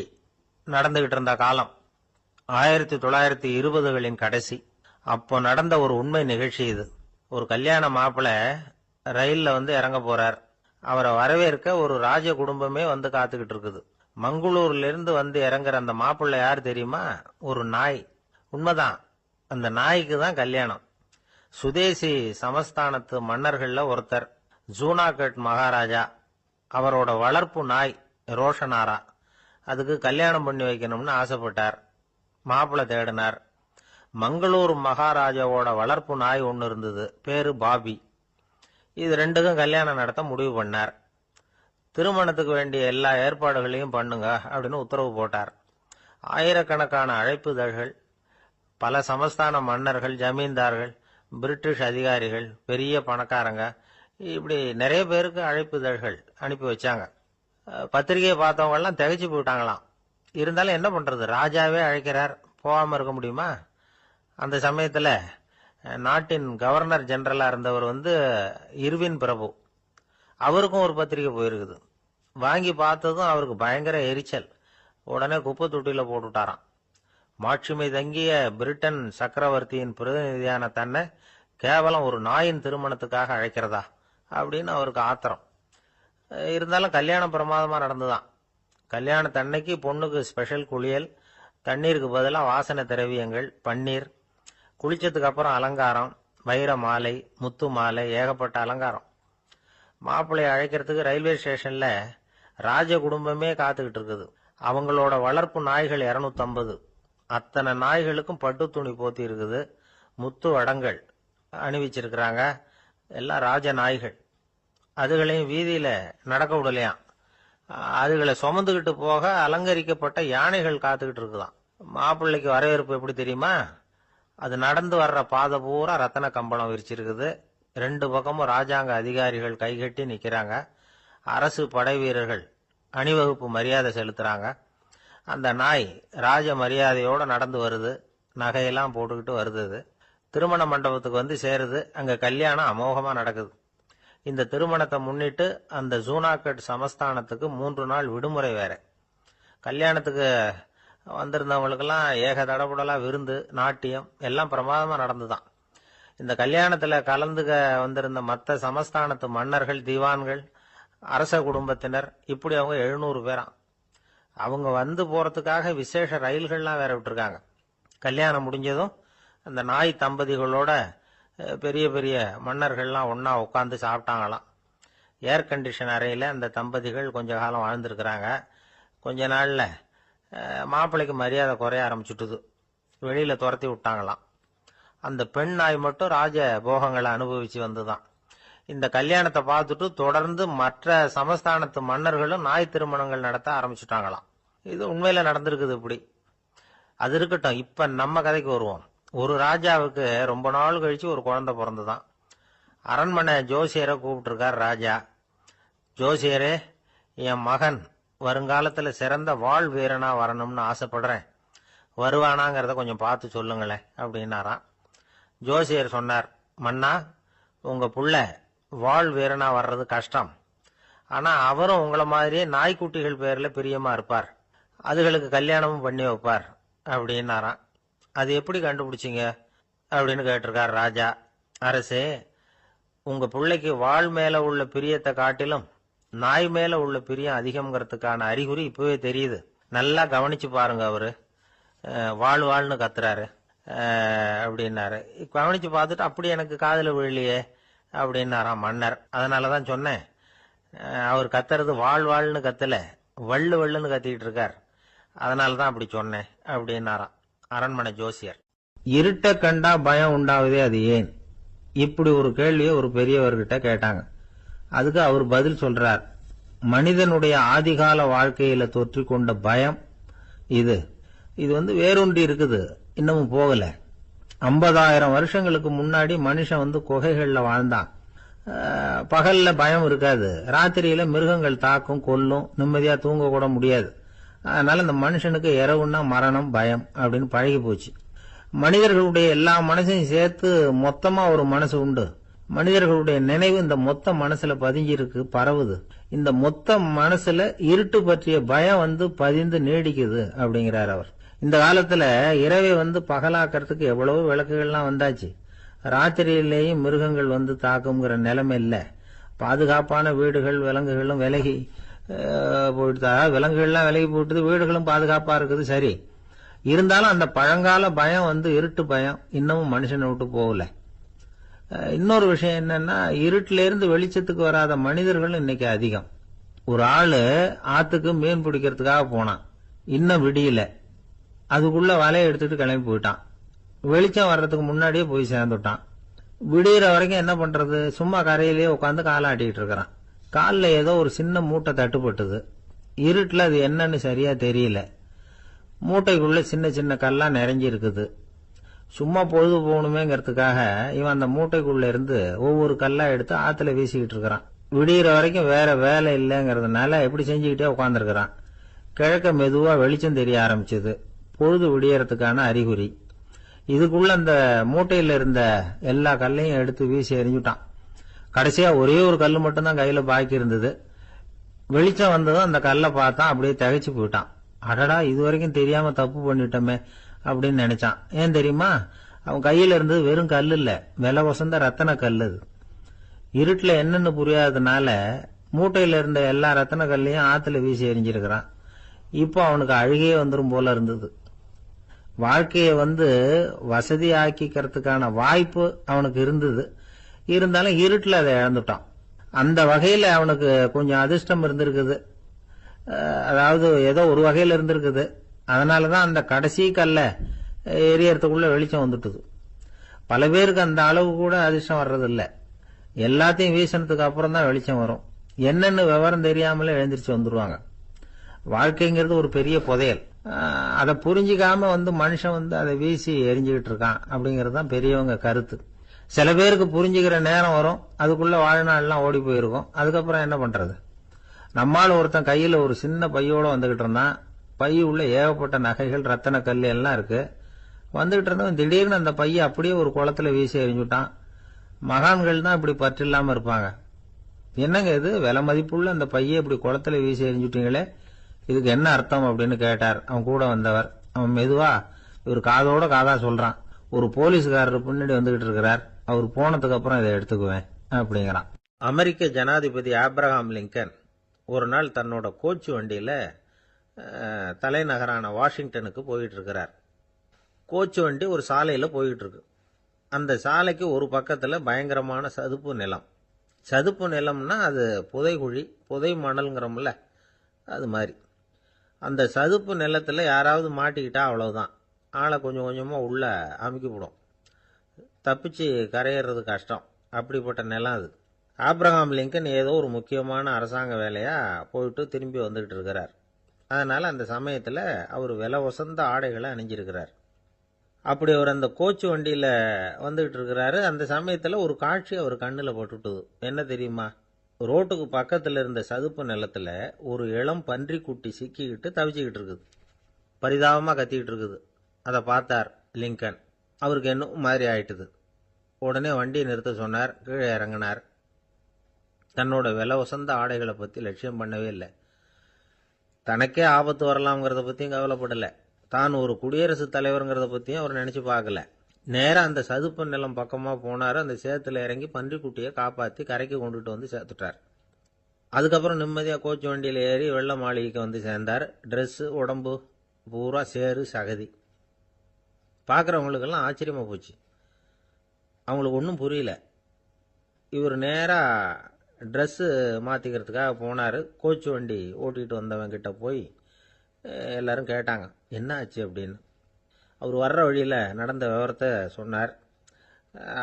நடந்துகிட்டு இருந்த காலம் 1920களின் கடைசி. அப்போ நடந்த ஒரு உண்மை நிகழ்ச்சி இது. ஒரு கல்யாண மாப்பிள்ளை ரயில்ல இறங்க போறார். அவரை வரவேற்க ஒரு ராஜ குடும்பமே காத்துக்கிட்டு இருக்குது. மங்களூர்ல இருந்து வந்து இறங்குற அந்த மாப்பிள்ளை யார் தெரியுமா? ஒரு நாய். உண்மைதான், அந்த நாய்க்கு தான் கல்யாணம். சுதேசி சமஸ்தானத்து மன்னர்கள்ல ஒருத்தர் ஜூனாகட் மகாராஜா. அவரோட வளர்ப்பு நாய் ரோஷனாரா. அதுக்கு கல்யாணம் பண்ணி வைக்கணும்னு ஆசைப்பட்டார். மாப்பிள்ளை தேடினார். மங்களூர் மகாராஜாவோட வளர்ப்பு நாய் ஒன்று இருந்தது, பேரு பாபி. இது ரெண்டுக்கும் கல்யாணம் நடத்த முடிவு பண்ணார். திருமணத்துக்கு வேண்டிய எல்லா ஏற்பாடுகளையும் பண்ணுங்க அப்படின்னு உத்தரவு போட்டார். ஆயிரக்கணக்கான அழைப்புதழ்கள், பல சமஸ்தான மன்னர்கள், ஜமீன்தார்கள், பிரிட்டிஷ் அதிகாரிகள், பெரிய பணக்காரங்க, இப்படி நிறைய பேருக்கு அழைப்புதழ்கள் அனுப்பி வச்சாங்க. பத்திரிகையை பார்த்தவங்க எல்லாம் திகைச்சு போயிட்டாங்களாம். இருந்தாலும் என்ன பண்றது, ராஜாவே அழைக்கிறார், போகாம இருக்க முடியுமா? அந்த சமயத்துல நாட்டின் கவர்னர் ஜெனரலா இருந்தவர் இர்வின் பிரபு, அவருக்கும் ஒரு பத்திரிகை போயிருக்குது. வாங்கி பார்த்ததும் அவருக்கு பயங்கர எரிச்சல். உடனே குப்பை தொட்டியில போட்டுட்டாராம். மாட்சிமை தங்கிய பிரிட்டன் சக்கரவர்த்தியின் பிரதிநிதியான தன்னை கேவலம் ஒரு நாயின் திருமணத்துக்காக அழைக்கிறதா அப்படின்னு அவருக்கு ஆத்திரம். இருந்தாலும் கல்யாணம் பிரமாதமா நடந்துதான். கல்யாணத்தன்னைக்கு பொண்ணுக்கு ஸ்பெஷல் குளியல், தண்ணீருக்கு பதிலாக வாசனை திரவியங்கள், பன்னீர், குளிச்சதுக்கு அப்புறம் அலங்காரம், வைர மாலை, முத்து மாலை, ஏகப்பட்ட அலங்காரம். மாப்பிள்ளையை அழைக்கிறதுக்கு ரயில்வே ஸ்டேஷன்ல ராஜ குடும்பமே காத்துக்கிட்டு இருக்குது. அவங்களோட வளர்ப்பு நாய்கள் 250. அத்தனை நாய்களுக்கும் பட்டு துணி போத்தி இருக்குது. முத்து வடங்கள் அணிவிச்சிருக்கிறாங்க. எல்லாம் ராஜ நாய்கள். அதுகளையும் வீதியில நடக்க விடலையாம். அதுகளை சுமந்துகிட்டு போக அலங்கரிக்கப்பட்ட யானைகள் காத்துக்கிட்டு இருக்குதாம். மாப்பிள்ளைக்கு வரவேற்பு எப்படி தெரியுமா? அது நடந்து வர்ற பாதை பூரா ரத்தன கம்பளம் விரிச்சிருக்குது. 2 பக்கமும் ராஜாங்க அதிகாரிகள் கைகட்டி நிக்கிறாங்க. அரசு படை வீரர்கள் அணிவகுப்பு மரியாதை செலுத்துறாங்க. அந்த நாய் ராஜ மரியாதையோட நடந்து வருது. நகையெல்லாம் போட்டுக்கிட்டு வருது. திருமண மண்டபத்துக்கு சேருது. அங்க கல்யாணம் அமோகமா நடக்குது. இந்த திருமணத்தை முன்னிட்டு அந்த ஜூனாகட் சமஸ்தானத்துக்கு 3 நாள் விடுமுறை வேற. கல்யாணத்துக்கு வந்திருந்தவங்களுக்கெல்லாம் ஏக தடபுடலா விருந்து, நாட்டியம் எல்லாம் பிரமாதமா நடந்துதான். இந்த கல்யாணத்துல கலந்துக்க வந்திருந்த மற்ற சமஸ்தானத்து மன்னர்கள், திவான்கள், அரச குடும்பத்தினர், இப்படி அவங்க 700 பேராம். அவங்க வந்து போறதுக்காக விசேஷ ரயில்கள்லாம் வேற விட்டுருக்காங்க. கல்யாணம் முடிஞ்சதும் அந்த நாய் தம்பதிகளோட பெரிய பெரிய மன்னர்கள்லாம் ஒன்னா உட்காந்து சாப்பிட்டாங்களாம். ஏர் கண்டிஷன் அறையில அந்த தம்பதிகள் கொஞ்ச காலம் வாழ்ந்திருக்கிறாங்க. கொஞ்ச நாள்ல மாப்பிள்ளைக்கு மரியாதை குறைய ஆரம்பிச்சுட்டுது. வெளியில துரத்தி விட்டாங்களாம். அந்த பெண் நாய் மட்டும் ராஜ போகங்களை அனுபவிச்சு வந்துதான். இந்த கல்யாணத்தை பார்த்துட்டு தொடர்ந்து மற்ற சமஸ்தானத்து மன்னர்களும் நாய் திருமணங்கள் நடத்த ஆரம்பிச்சுட்டாங்களாம். இது உண்மையில நடந்திருக்குது. இப்படி அது இருக்கட்டும். இப்ப நம்ம கதைக்கு வருவோம். ஒரு ராஜாவுக்கு ரொம்ப நாள் கழிச்சு ஒரு குழந்தை பிறந்துதான். அரண்மனை ஜோசியரை கூப்பிட்டு இருக்கார் ராஜா. ஜோசியரே, என் மகன் வருங்காலத்துல சிறந்த வாழ் வீரனா வரணும்னு ஆசைப்படுறேன். வருவானாங்கிறத கொஞ்சம் பார்த்து சொல்லுங்களேன் அப்படின்னாராம். ஜோசியர் சொன்னார், மன்னா, உங்க புள்ள வாழ் வீரனா வர்றது கஷ்டம். ஆனா அவரும் உங்களை மாதிரியே நாய்க்குட்டிகள் பேர்ல பிரியமா இருப்பார். அதுகளுக்கு கல்யாணமும் பண்ணி வைப்பார் அப்படின்னாராம். அது எப்படி கண்டுபிடிச்சிங்க அப்படின்னு கேட்டிருக்கார் ராஜா. அரசே, உங்க பிள்ளைக்கு வாழ் மேல உள்ள பிரியத்தை காட்டிலும் நாய் மேல உள்ள பிரியம் அதிகம்ங்கிறதுக்கான அறிகுறி இப்பவே தெரியுது. நல்லா கவனிச்சு பாருங்க. அவரு வாழ் வாழ்னு கத்துறாரு அப்படின்னாரு. கவனிச்சு பார்த்துட்டு அப்படி எனக்கு காதுல விழலையே அப்படின்னாராம் மன்னர். அதனாலதான் சொன்னேன், அவர் கத்துறது வாழ் வாழ்னு கத்தல, வள்ளு வள்ளுன்னு கத்திக்கிட்டு இருக்கார். அதனாலதான் அப்படி சொன்னேன் அப்படின்னாராம் அரண்மனை ஜோசியர். இருட்ட கண்டா பயம் உண்டாவதே, அது ஏன்? இப்படி ஒரு கேள்வியை ஒரு பெரியவர்கிட்ட கேட்டாங்க. அதுக்கு அவர் பதில் சொல்றார், மனிதனுடைய ஆதிகால வாழ்க்கையில தொற்றி கொண்ட பயம் இது வேரூன்றி இருக்குது, இன்னமும் போகல. 50,000 வருஷங்களுக்கு முன்னாடி மனுஷன் குகைகள்ல வாழ்ந்தான். பகல்ல பயம் இருக்காது. ராத்திரியில மிருகங்கள் தாக்கும், கொல்லும், நிம்மதியா தூங்க கூட முடியாது. அதனால இந்த மனுஷனுக்கு இரவுன்னா மரணம், பயம் அப்படின்னு பழகி போச்சு. மனிதர்களுடைய எல்லா மனசையும் சேர்த்து மொத்தமா ஒரு மனசு உண்டு. மனிதர்களுடைய நினைவு இந்த மொத்த மனசுல பதிஞ்சிருக்கு, பரவுது. இந்த மொத்த மனசுல இருட்டு பற்றிய பயம் பதிந்து நீடிக்குது அப்படிங்கிறார் அவர். இந்த காலத்துல இரவை பகலாக்கிறதுக்கு எவ்வளவு விளக்குகள்லாம் வந்தாச்சு. ராத்திரியிலேயும் மிருகங்கள் தாக்குங்கிற நிலைமை இல்ல. பாதுகாப்பான வீடுகள், விலங்குகளும் விலகி போயிட்டு அதாவது விலங்குகள்லாம் விலகி போயிட்டு வீடுகளும் பாதுகாப்பா இருக்குது. சரி, இருந்தாலும் அந்த பழங்கால பயம் இருட்டு பயம் இன்னமும் மனுஷனை விட்டு போகல. இன்னொரு விஷயம் என்னன்னா, இருட்டில இருந்து வெளிச்சத்துக்கு வராத மனிதர்கள் இன்னைக்கு அதிகம். ஒரு ஆளு ஆத்துக்கு மீன் பிடிக்கிறதுக்காக போனான், இன்னும் விடியல, அதுக்குள்ள வலையை எடுத்துட்டு கிளம்பி போயிட்டான். வெளிச்சம் வர்றதுக்கு முன்னாடியே போய் சேர்ந்துட்டான். விடியற வரைக்கும் என்ன பண்றது, சும்மா கரையிலேயே உட்காந்து காலாட்டிட்டு இருக்கிறான். காலில் ஏதோ ஒரு சின்ன மூட்டை தட்டுப்பட்டது. இருட்டுல அது என்னன்னு சரியா தெரியல. மூட்டைக்குள்ள சின்ன சின்ன கல்லா நிறைஞ்சி இருக்குது. சும்மா பொழுது போகணுமேங்கிறதுக்காக இவன் அந்த மூட்டைக்குள்ள இருந்து ஒவ்வொரு கல்லா எடுத்து ஆத்துல வீசிக்கிட்டு இருக்கிறான். விடியற வரைக்கும் வேற வேலை இல்லைங்கிறதுனால எப்படி செஞ்சுக்கிட்டே உட்காந்துருக்கிறான். கிழக்க மெதுவா வெளிச்சம் தெரிய ஆரம்பிச்சது. பொழுது விடியறதுக்கான அறிகுறி. இதுக்குள்ள அந்த மூட்டையில இருந்த எல்லா கல்லையும் எடுத்து வீசி எறிஞ்சுட்டான். கடைசியா ஒரே ஒரு கல்லு மட்டும்தான் கையில பாக்கி இருந்தது. வெளிச்சம் வந்ததும் அந்த கல்லை பார்த்தான், அப்படியே திகைச்சு போயிட்டான். அடடா, இது வரைக்கும் தெரியாம தப்பு பண்ணிட்டோமே அப்படின்னு நினைச்சான். ஏன் தெரியுமா, அவன் கையில இருந்தது வெறும் கல்லு இல்ல, விலை வசந்த ரத்தன கல்லு. அது இருட்டுல என்னன்னு புரியாததுனால மூட்டையில இருந்த எல்லா ரத்தன கல்லையும் ஆத்துல வீசி எறிஞ்சிருக்கிறான். இப்போ அவனுக்கு அழுகையே வந்துரும் போல இருந்தது. வாழ்க்கையை வசதி ஆக்கிக்கிறதுக்கான வாய்ப்பு அவனுக்கு இருந்தது. இருந்தாலும் இருட்டுல அதை இழந்துட்டான். அந்த வகையில அவனுக்கு கொஞ்சம் அதிர்ஷ்டம் இருந்திருக்குது. அதாவது ஏதோ ஒரு வகையில இருந்திருக்குது. அதனாலதான் அந்த கடைசி கல்ல எரியறதுக்குள்ள வெளிச்சம் வந்துட்டுது. பல பேருக்கு அந்த அளவு கூட அதிர்ஷ்டம் வர்றதில்ல. எல்லாத்தையும் வீசினதுக்கு அப்புறம் தான் வெளிச்சம் வரும். என்னன்னு விவரம் தெரியாமலே எழுந்திரிச்சு வந்துருவாங்க. வாழ்க்கைங்கிறது ஒரு பெரிய புதையல். அதை புரிஞ்சிக்காம மனுஷன் அதை வீசி எரிஞ்சுக்கிட்டு இருக்கான் அப்படிங்கிறது தான் பெரியவங்க கருத்து. சில பேருக்கு புரிஞ்சுக்கிற நேரம் வரும், அதுக்குள்ள வாழ்நாள்லாம் ஓடி போயிருக்கும். அதுக்கப்புறம் என்ன பண்றது? நம்மால் ஒருத்தன் கையில ஒரு சின்ன பையோட வந்துகிட்டு இருந்தான். பை உள்ள ஏகப்பட்ட நகைகள், ரத்தன கல் எல்லாம் இருக்கு. வந்துகிட்டு இருந்தவன் திடீர்னு அந்த பைய அப்படியே ஒரு குளத்துல வீசி எறிஞ்சுட்டான். மகான்கள் தான் இப்படி பற்று இல்லாம இருப்பாங்க. என்னங்க இது, விலை மதிப்புள்ள அந்த பைய இப்படி குளத்துல வீசி எறிஞ்சுட்டீங்களே, இதுக்கு என்ன அர்த்தம் அப்படின்னு கேட்டார் அவன் கூட வந்தவர். அவன் மெதுவா இவர் காதோட காதா சொல்றான், ஒரு போலீஸ்காரர் பின்னாடி வந்துகிட்டு இருக்கிறார், அவர் போனதுக்கு அப்புறம் இதை எடுத்துக்குவேன் அப்படிங்கிறான். அமெரிக்க ஜனாதிபதி ஆப்ரஹாம் லிங்கன் ஒரு நாள் தன்னோட கோச்சு வண்டியில தலைநகரான வாஷிங்டனுக்கு போயிட்டு இருக்கிறார். கோச்சு வண்டி ஒரு சாலையில போயிட்டு இருக்கு. அந்த சாலைக்கு ஒரு பக்கத்துல பயங்கரமான சதுப்பு நிலம். சதுப்பு நிலம்னா அது புதைகுழி, புதை மணல்ங்கிறோம்ல, அது மாதிரி. அந்த சதுப்பு நிலத்துல யாராவது மாட்டிக்கிட்டா அவ்வளவுதான், ஆளை கொஞ்சம் கொஞ்சமா உள்ள அமுக்கிவிடும். தப்பிச்சு கரையேறது கஷ்டம். அப்படிப்பட்ட நிலம் அது. ஆப்ரஹாம் லிங்கன் ஏதோ ஒரு முக்கியமான அரசாங்க வேலையா போயிட்டு திரும்பி வந்துகிட்டு இருக்கிறார். அதனால அந்த சமயத்துல அவர் விலை வசந்த ஆடைகளை அணிஞ்சிருக்கிறார். அப்படி அவர் அந்த கோச்சு வண்டியில வந்துகிட்டு இருக்கிறாரு. அந்த சமயத்துல ஒரு காட்சி அவர் கண்ணுல பட்டுட்டுது. என்ன தெரியுமா, ரோட்டுக்கு பக்கத்துல இருந்த சதுப்பு நிலத்துல ஒரு இளம் பன்றிக்குட்டி சிக்கிக்கிட்டு தவிச்சுக்கிட்டு இருக்குது. பரிதாபமா கத்திக்கிட்டு இருக்குது. அதை பார்த்தார் லிங்கன். அவருக்கு என்ன மாதிரி ஆயிட்டுது. உடனே வண்டியை நிறுத்த சொன்னார். கீழே இறங்கினார். தன்னோட விலை வசந்த ஆடைகளை பத்தி லட்சியம் பண்ணவே இல்லை. தனக்கே ஆபத்து வரலாம்ங்கிறத பத்தியும் கவலைப்படல. தான் ஒரு குடியரசுத் தலைவருங்கிறத பத்தியும் அவர் நினைச்சு பார்க்கல. நேரம் அந்த சதுப்பு நிலம் பக்கமா போனாரு. அந்த சேத்துல இறங்கி பன்றிக்குட்டியை காப்பாத்தி கரைக்கு கொண்டுட்டு வந்து சேர்த்துட்டார். அதுக்கப்புறம் நிம்மதியா கோச்சு வண்டியில ஏறி வெள்ள மாளிகைக்கு வந்து சேர்ந்தார். ட்ரெஸ், உடம்பு பூரா சேரு சகதி. பார்க்குறவங்களுக்கெல்லாம் ஆச்சரியமா போச்சு. அவங்களுக்கு ஒன்றும் புரியல. இவர் நேரா ட்ரெஸ்ஸு மாற்றிக்கிறதுக்காக போனார். கோச்சு வண்டி ஓட்டிகிட்டு வந்தவன் கிட்ட போய் எல்லாரும் கேட்டாங்க என்ன ஆச்சு அப்படின்னு. அவர் வர்ற வழியில் நடந்த விவரத்தை சொன்னார்.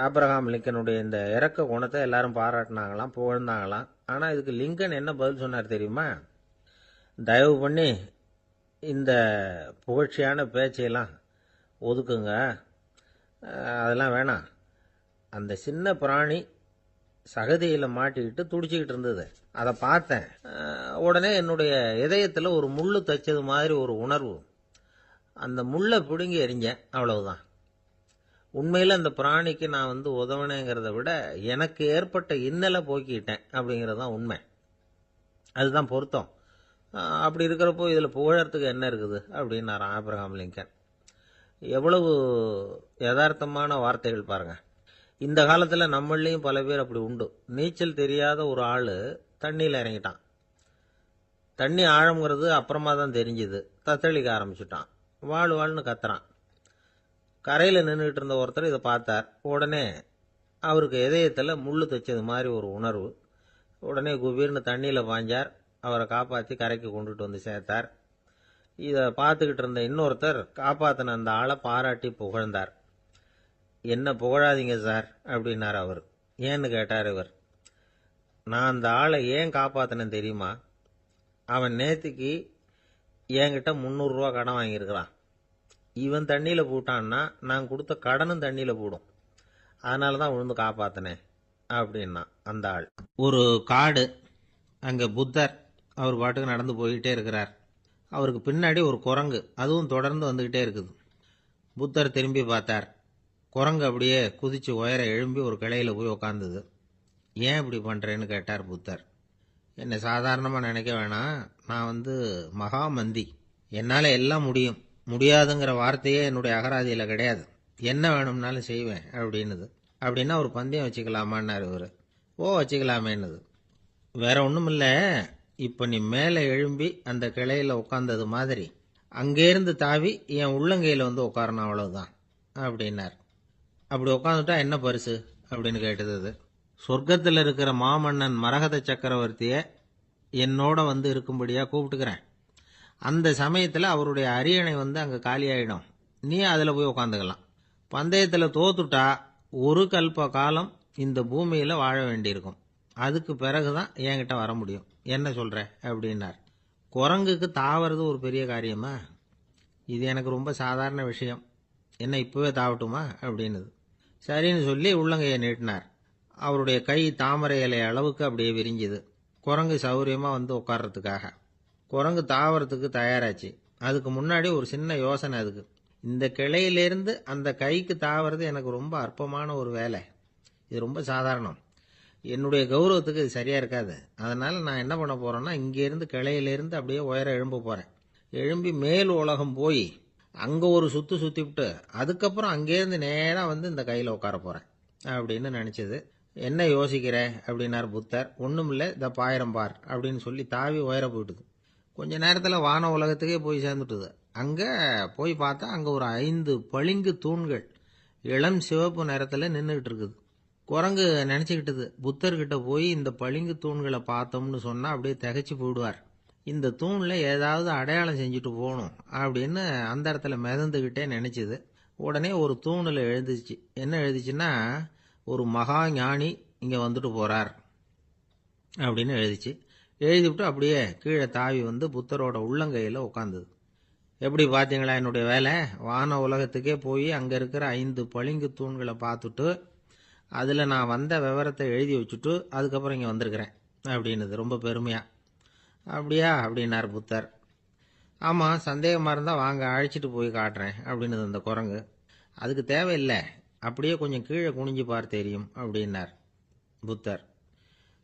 ஆப்ரஹாம் லிங்கனுடைய இந்த இறக்க குணத்தை எல்லாரும் பாராட்டினாங்களாம், புகழ்ந்தாங்களாம். ஆனால் இதுக்கு லிங்கன் என்ன பதில் சொன்னார் தெரியுமா? தயவு பண்ணி இந்த புகழ்ச்சியான பேச்சையெல்லாம் ஒதுக்குங்க, அதெல்லாம் வேணாம். அந்த சின்ன பிராணி சகதியில் மாட்டிக்கிட்டு துடிச்சிக்கிட்டு இருந்தது, அதை பார்த்தேன். உடனே என்னுடைய இதயத்தில் ஒரு முள்ளு தைச்சது மாதிரி ஒரு உணர்வு. அந்த முள்ளை பிடுங்கி எறிஞ்சேன், அவ்வளவுதான். உண்மையில் அந்த பிராணிக்கு நான் உதவினேங்கிறத விட எனக்கு ஏற்பட்ட இன்னலை போக்கிட்டேன் அப்படிங்கிறது தான் உண்மை. அதுதான் பொருத்தம். அப்படி இருக்கிறப்போ இதில் புகழறதுக்கு என்ன இருக்குது அப்படின்னாராம் ஆப்ரஹாம் லிங்கன். எவ்வளவு யதார்த்தமான வார்த்தைகள் பாருங்க. இந்த காலத்தில் நம்மளையும் பல பேர் அப்படி உண்டு. நீச்சல் தெரியாத ஒரு ஆள் தண்ணியில் இறங்கிட்டான். தண்ணி ஆழம்ங்கிறது அப்புறமா தான் தெரிஞ்சுது. தத்தளிக்க ஆரம்பிச்சுட்டான். வாழ் வாழ்னு கத்துறான். கரையில் நின்றுட்டு இருந்த ஒருத்தர் இதை பார்த்தார். உடனே அவருக்கு இதயத்தில் முள்ளு தைச்சது மாதிரி ஒரு உணர்வு. உடனே குபீர்னு தண்ணியில் பாய்ஞ்சார். அவரை காப்பாற்றி கரைக்கு கொண்டுட்டு வந்து சேர்த்தார். இதை பார்த்துக்கிட்டு இருந்த இன்னொருத்தர் காப்பாற்றின அந்த ஆளை பாராட்டி புகழ்ந்தார். என்ன புகழாதீங்க சார் அப்படின்னார் அவர். ஏன்னு கேட்டார் இவர். நான் அந்த ஆளை ஏன் காப்பாற்றினேன் தெரியுமா? அவன் நேற்றுக்கு என்கிட்ட 300 ரூபா கடன் வாங்கியிருக்கிறான். இவன் தண்ணியில் போட்டான்னா நான் கொடுத்த கடனும் தண்ணியில் போடும். அதனால தான் விழுந்து காப்பாற்றினேன் அப்படின்னா அந்த ஆள். ஒரு காடு. அங்கே புத்தர் அவர் பாட்டுக்கு நடந்து போய்கிட்டே இருக்கிறார். அவருக்கு பின்னாடி ஒரு குரங்கு, அதுவும் தொடர்ந்து வந்துக்கிட்டே இருக்குது. புத்தர் திரும்பி பார்த்தார். குரங்கு அப்படியே குதிச்சு உயர எழும்பி ஒரு கிளையில் போய் உக்காந்துது. ஏன் இப்படி பண்ணுறேன்னு கேட்டார் புத்தர். என்னை சாதாரணமாக நினைக்க வேணாம், நான் மகாமந்தி. என்னால் எல்லாம் முடியும். முடியாதுங்கிற வார்த்தையே என்னுடைய அகராதியில் கிடையாது. என்ன வேணும்னாலும் செய்வேன் அப்படின்னுது. அப்படின்னா ஒரு பந்தயம் வச்சுக்கலாமான்னாரு இவர். ஓ வச்சுக்கலாமேன்னுது. வேற ஒன்றும் இல்லை, இப்போ நீ மேலே எழும்பி அந்த கிளையில் உட்காந்தது மாதிரி அங்கேருந்து தாவி என் உள்ளங்கையில் உட்காரணும், அவ்வளவுதான் அப்படின்னார். அப்படி உட்காந்துட்டா என்ன பரிசு அப்படின்னு கேட்டது அது. சொர்க்கத்தில் இருக்கிற மாமன்னன் மரகத சக்கரவர்த்தியை என்னோட இருக்கும்படியாக கூப்பிட்டுக்கிறேன். அந்த சமயத்தில் அவருடைய அரியணை அங்கே காலியாயிடும். நீ அதில் போய் உட்காந்துக்கலாம். பந்தயத்தில் தோத்துட்டா ஒரு கல்ப காலம் இந்த பூமியில் வாழ வேண்டியிருக்கும். அதுக்கு பிறகுதான் என்கிட்ட வர முடியும். என்ன சொல்ற அப்படின்னார். குரங்குக்கு தாவறது ஒரு பெரிய காரியமா? இது எனக்கு ரொம்ப சாதாரண விஷயம். என்ன இப்பவே தாவட்டுமா அப்படின்னுது. சரின்னு சொல்லி உள்ளங்கையை நீட்டினார். அவருடைய கை தாமரை இலை அளவுக்கு அப்படியே விரிஞ்சுது. குரங்கு சௌரியமா உட்கார்றதுக்காக. குரங்கு தாவறதுக்கு தயாராச்சு. அதுக்கு முன்னாடி ஒரு சின்ன யோசனை அதுக்கு. இந்த கிளையிலிருந்து அந்த கைக்கு தாவறது எனக்கு ரொம்ப அற்பமான ஒரு வேலை. இது ரொம்ப சாதாரணம். என்னுடைய கௌரவத்துக்கு இது சரியா இருக்காது. அதனால நான் என்ன பண்ண போறேன்னா, இங்கேருந்து கிளையிலிருந்து அப்படியே உயர எழும்ப போறேன். எழும்பி மேல் உலகம் போய் அங்க ஒரு சுத்தி விட்டு அதுக்கப்புறம் அங்கேருந்து நேரா இந்த கையில உட்கார போறேன் அப்படின்னு நினைச்சது. என்ன யோசிக்கிற அப்படின்னார் புத்தர். ஒண்ணும் இல்லை, இந்த பாயிரம் பார் அப்படின்னு சொல்லி தாவி உயர போயிட்டுது. கொஞ்ச நேரத்தில் வான உலகத்துக்கே போய் சேர்ந்துட்டுது. அங்க போய் பார்த்தா அங்க ஒரு 5 பளிங்கு தூண்கள் இளம் சிவப்பு நிறத்துல நின்றுட்டு இருக்குது. குரங்கு நினைச்சுக்கிட்டது, புத்தர்கிட்ட போய் இந்த பளிங்கு தூண்களை பார்த்தோம்னு சொன்னா அப்படியே திகைச்சு போயிடுவார். இந்த தூண்ல ஏதாவது அடையாளம் செஞ்சுட்டு போகணும் அப்படின்னு அந்த இடத்துல மிதந்துகிட்டே நினைச்சுது. உடனே ஒரு தூணில் எழுதிச்சு. என்ன எழுதிச்சுன்னா, ஒரு மகா ஞானி இங்க வந்துட்டு போறார் அப்படின்னு எழுதிச்சு. எழுதிவிட்டு அப்படியே கீழே தாவி புத்தரோட உள்ளங்கையில் உட்காந்துது. எப்படி பார்த்தீங்களா என்னுடைய வேலை? வான உலகத்துக்கே போய் அங்கே இருக்கிற 5 பளிங்கு தூண்களை பார்த்துட்டு அதில் நான் வந்த விவரத்தை எழுதி வச்சுட்டு அதுக்கப்புறம் இங்கே வந்திருக்கிறேன் அப்படின்னுது ரொம்ப பெருமையா. அப்படியா அப்படின்னார் புத்தர். ஆமாம், சந்தேகமாக இருந்தால் வாங்க அழைச்சிட்டு போய் காட்டுறேன் அப்படின்னுது அந்த குரங்கு. அதுக்கு தேவையில்லை, அப்படியே கொஞ்சம் கீழே குனிஞ்சு பார் தெரியும் அப்படின்னார் புத்தர்.